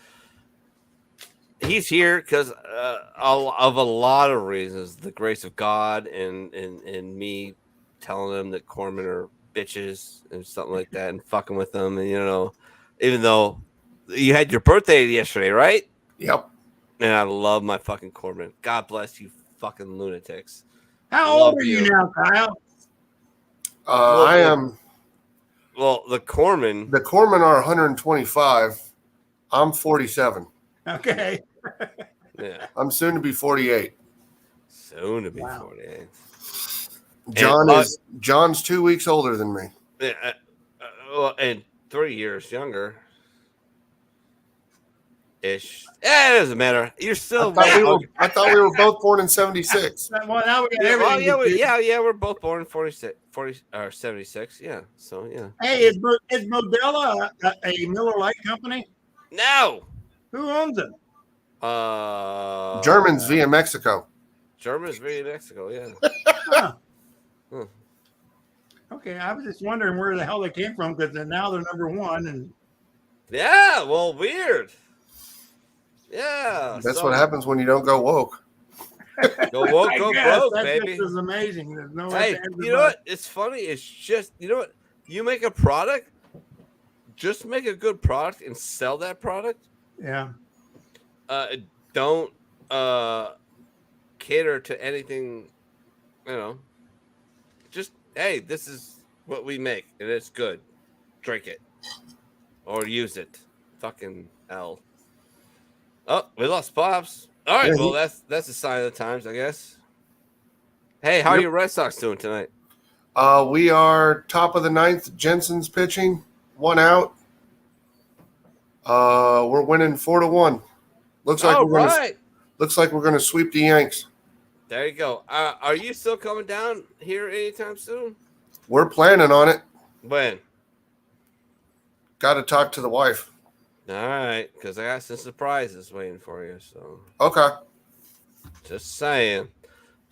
he's here because of a lot of reasons, the grace of God and me telling him that corpsmen are bitches and something like that, and fucking with them, and even though you had your birthday yesterday, right? Yep. And I love my fucking corpsmen. God bless you, fucking lunatics. How old are you now, Kyle? I am. Well, the corpsmen. The corpsmen are 125. I'm 47. Okay. Yeah. I'm soon to be 48. Soon to be 48. John's 2 weeks older than me. Yeah, and 3 years younger. Ish. It doesn't matter. You're still. I thought we were both born in 76. Well, now we got everything. We're both born in 40 or 76. Yeah. So yeah. Hey, is Modella a Miller Lite company? No. Who owns it? Germans via Mexico. Germans via Mexico. Yeah. Huh. Okay, I was just wondering where the hell they came from because now they're number one. And yeah, well, weird. Yeah, that's what happens when you don't go woke. Go woke, go broke, that baby. This is amazing. There's no. Hey, you know what? It's funny. It's just what you make a product. Just make a good product and sell that product. Yeah. Don't cater to anything. Just hey, this is what we make and it's good. Drink it or use it. Fucking hell. Oh, we lost Pops. All right, well that's a sign of the times, I guess. Hey, how are your Red Sox doing tonight? We are top of the ninth. Jensen's pitching, 1 out. We're winning 4-1. Looks like we're gonna sweep the Yanks. There you go. Are you still coming down here anytime soon? We're planning on it. When? Got to talk to the wife. All right, because I got some surprises waiting for you. So okay. Just saying.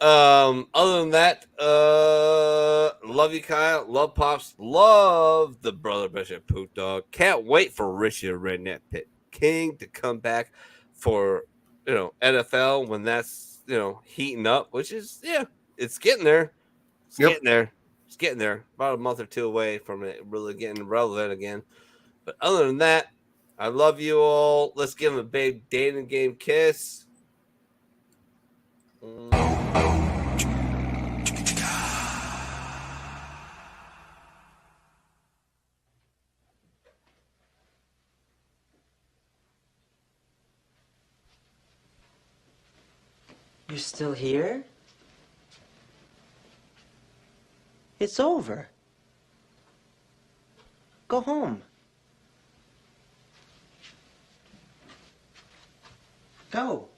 Other than that, love you, Kyle. Love Pops. Love the brother Bishop Pook Dawg. Can't wait for Richie the Redneck Pit King to come back for NFL when that's heating up, which is it's getting there. It's getting there. It's getting there. About a month or two away from it really getting relevant again. But other than that, I love you all. Let's give him a big dating game kiss. You're still here? It's over. Go home. Go.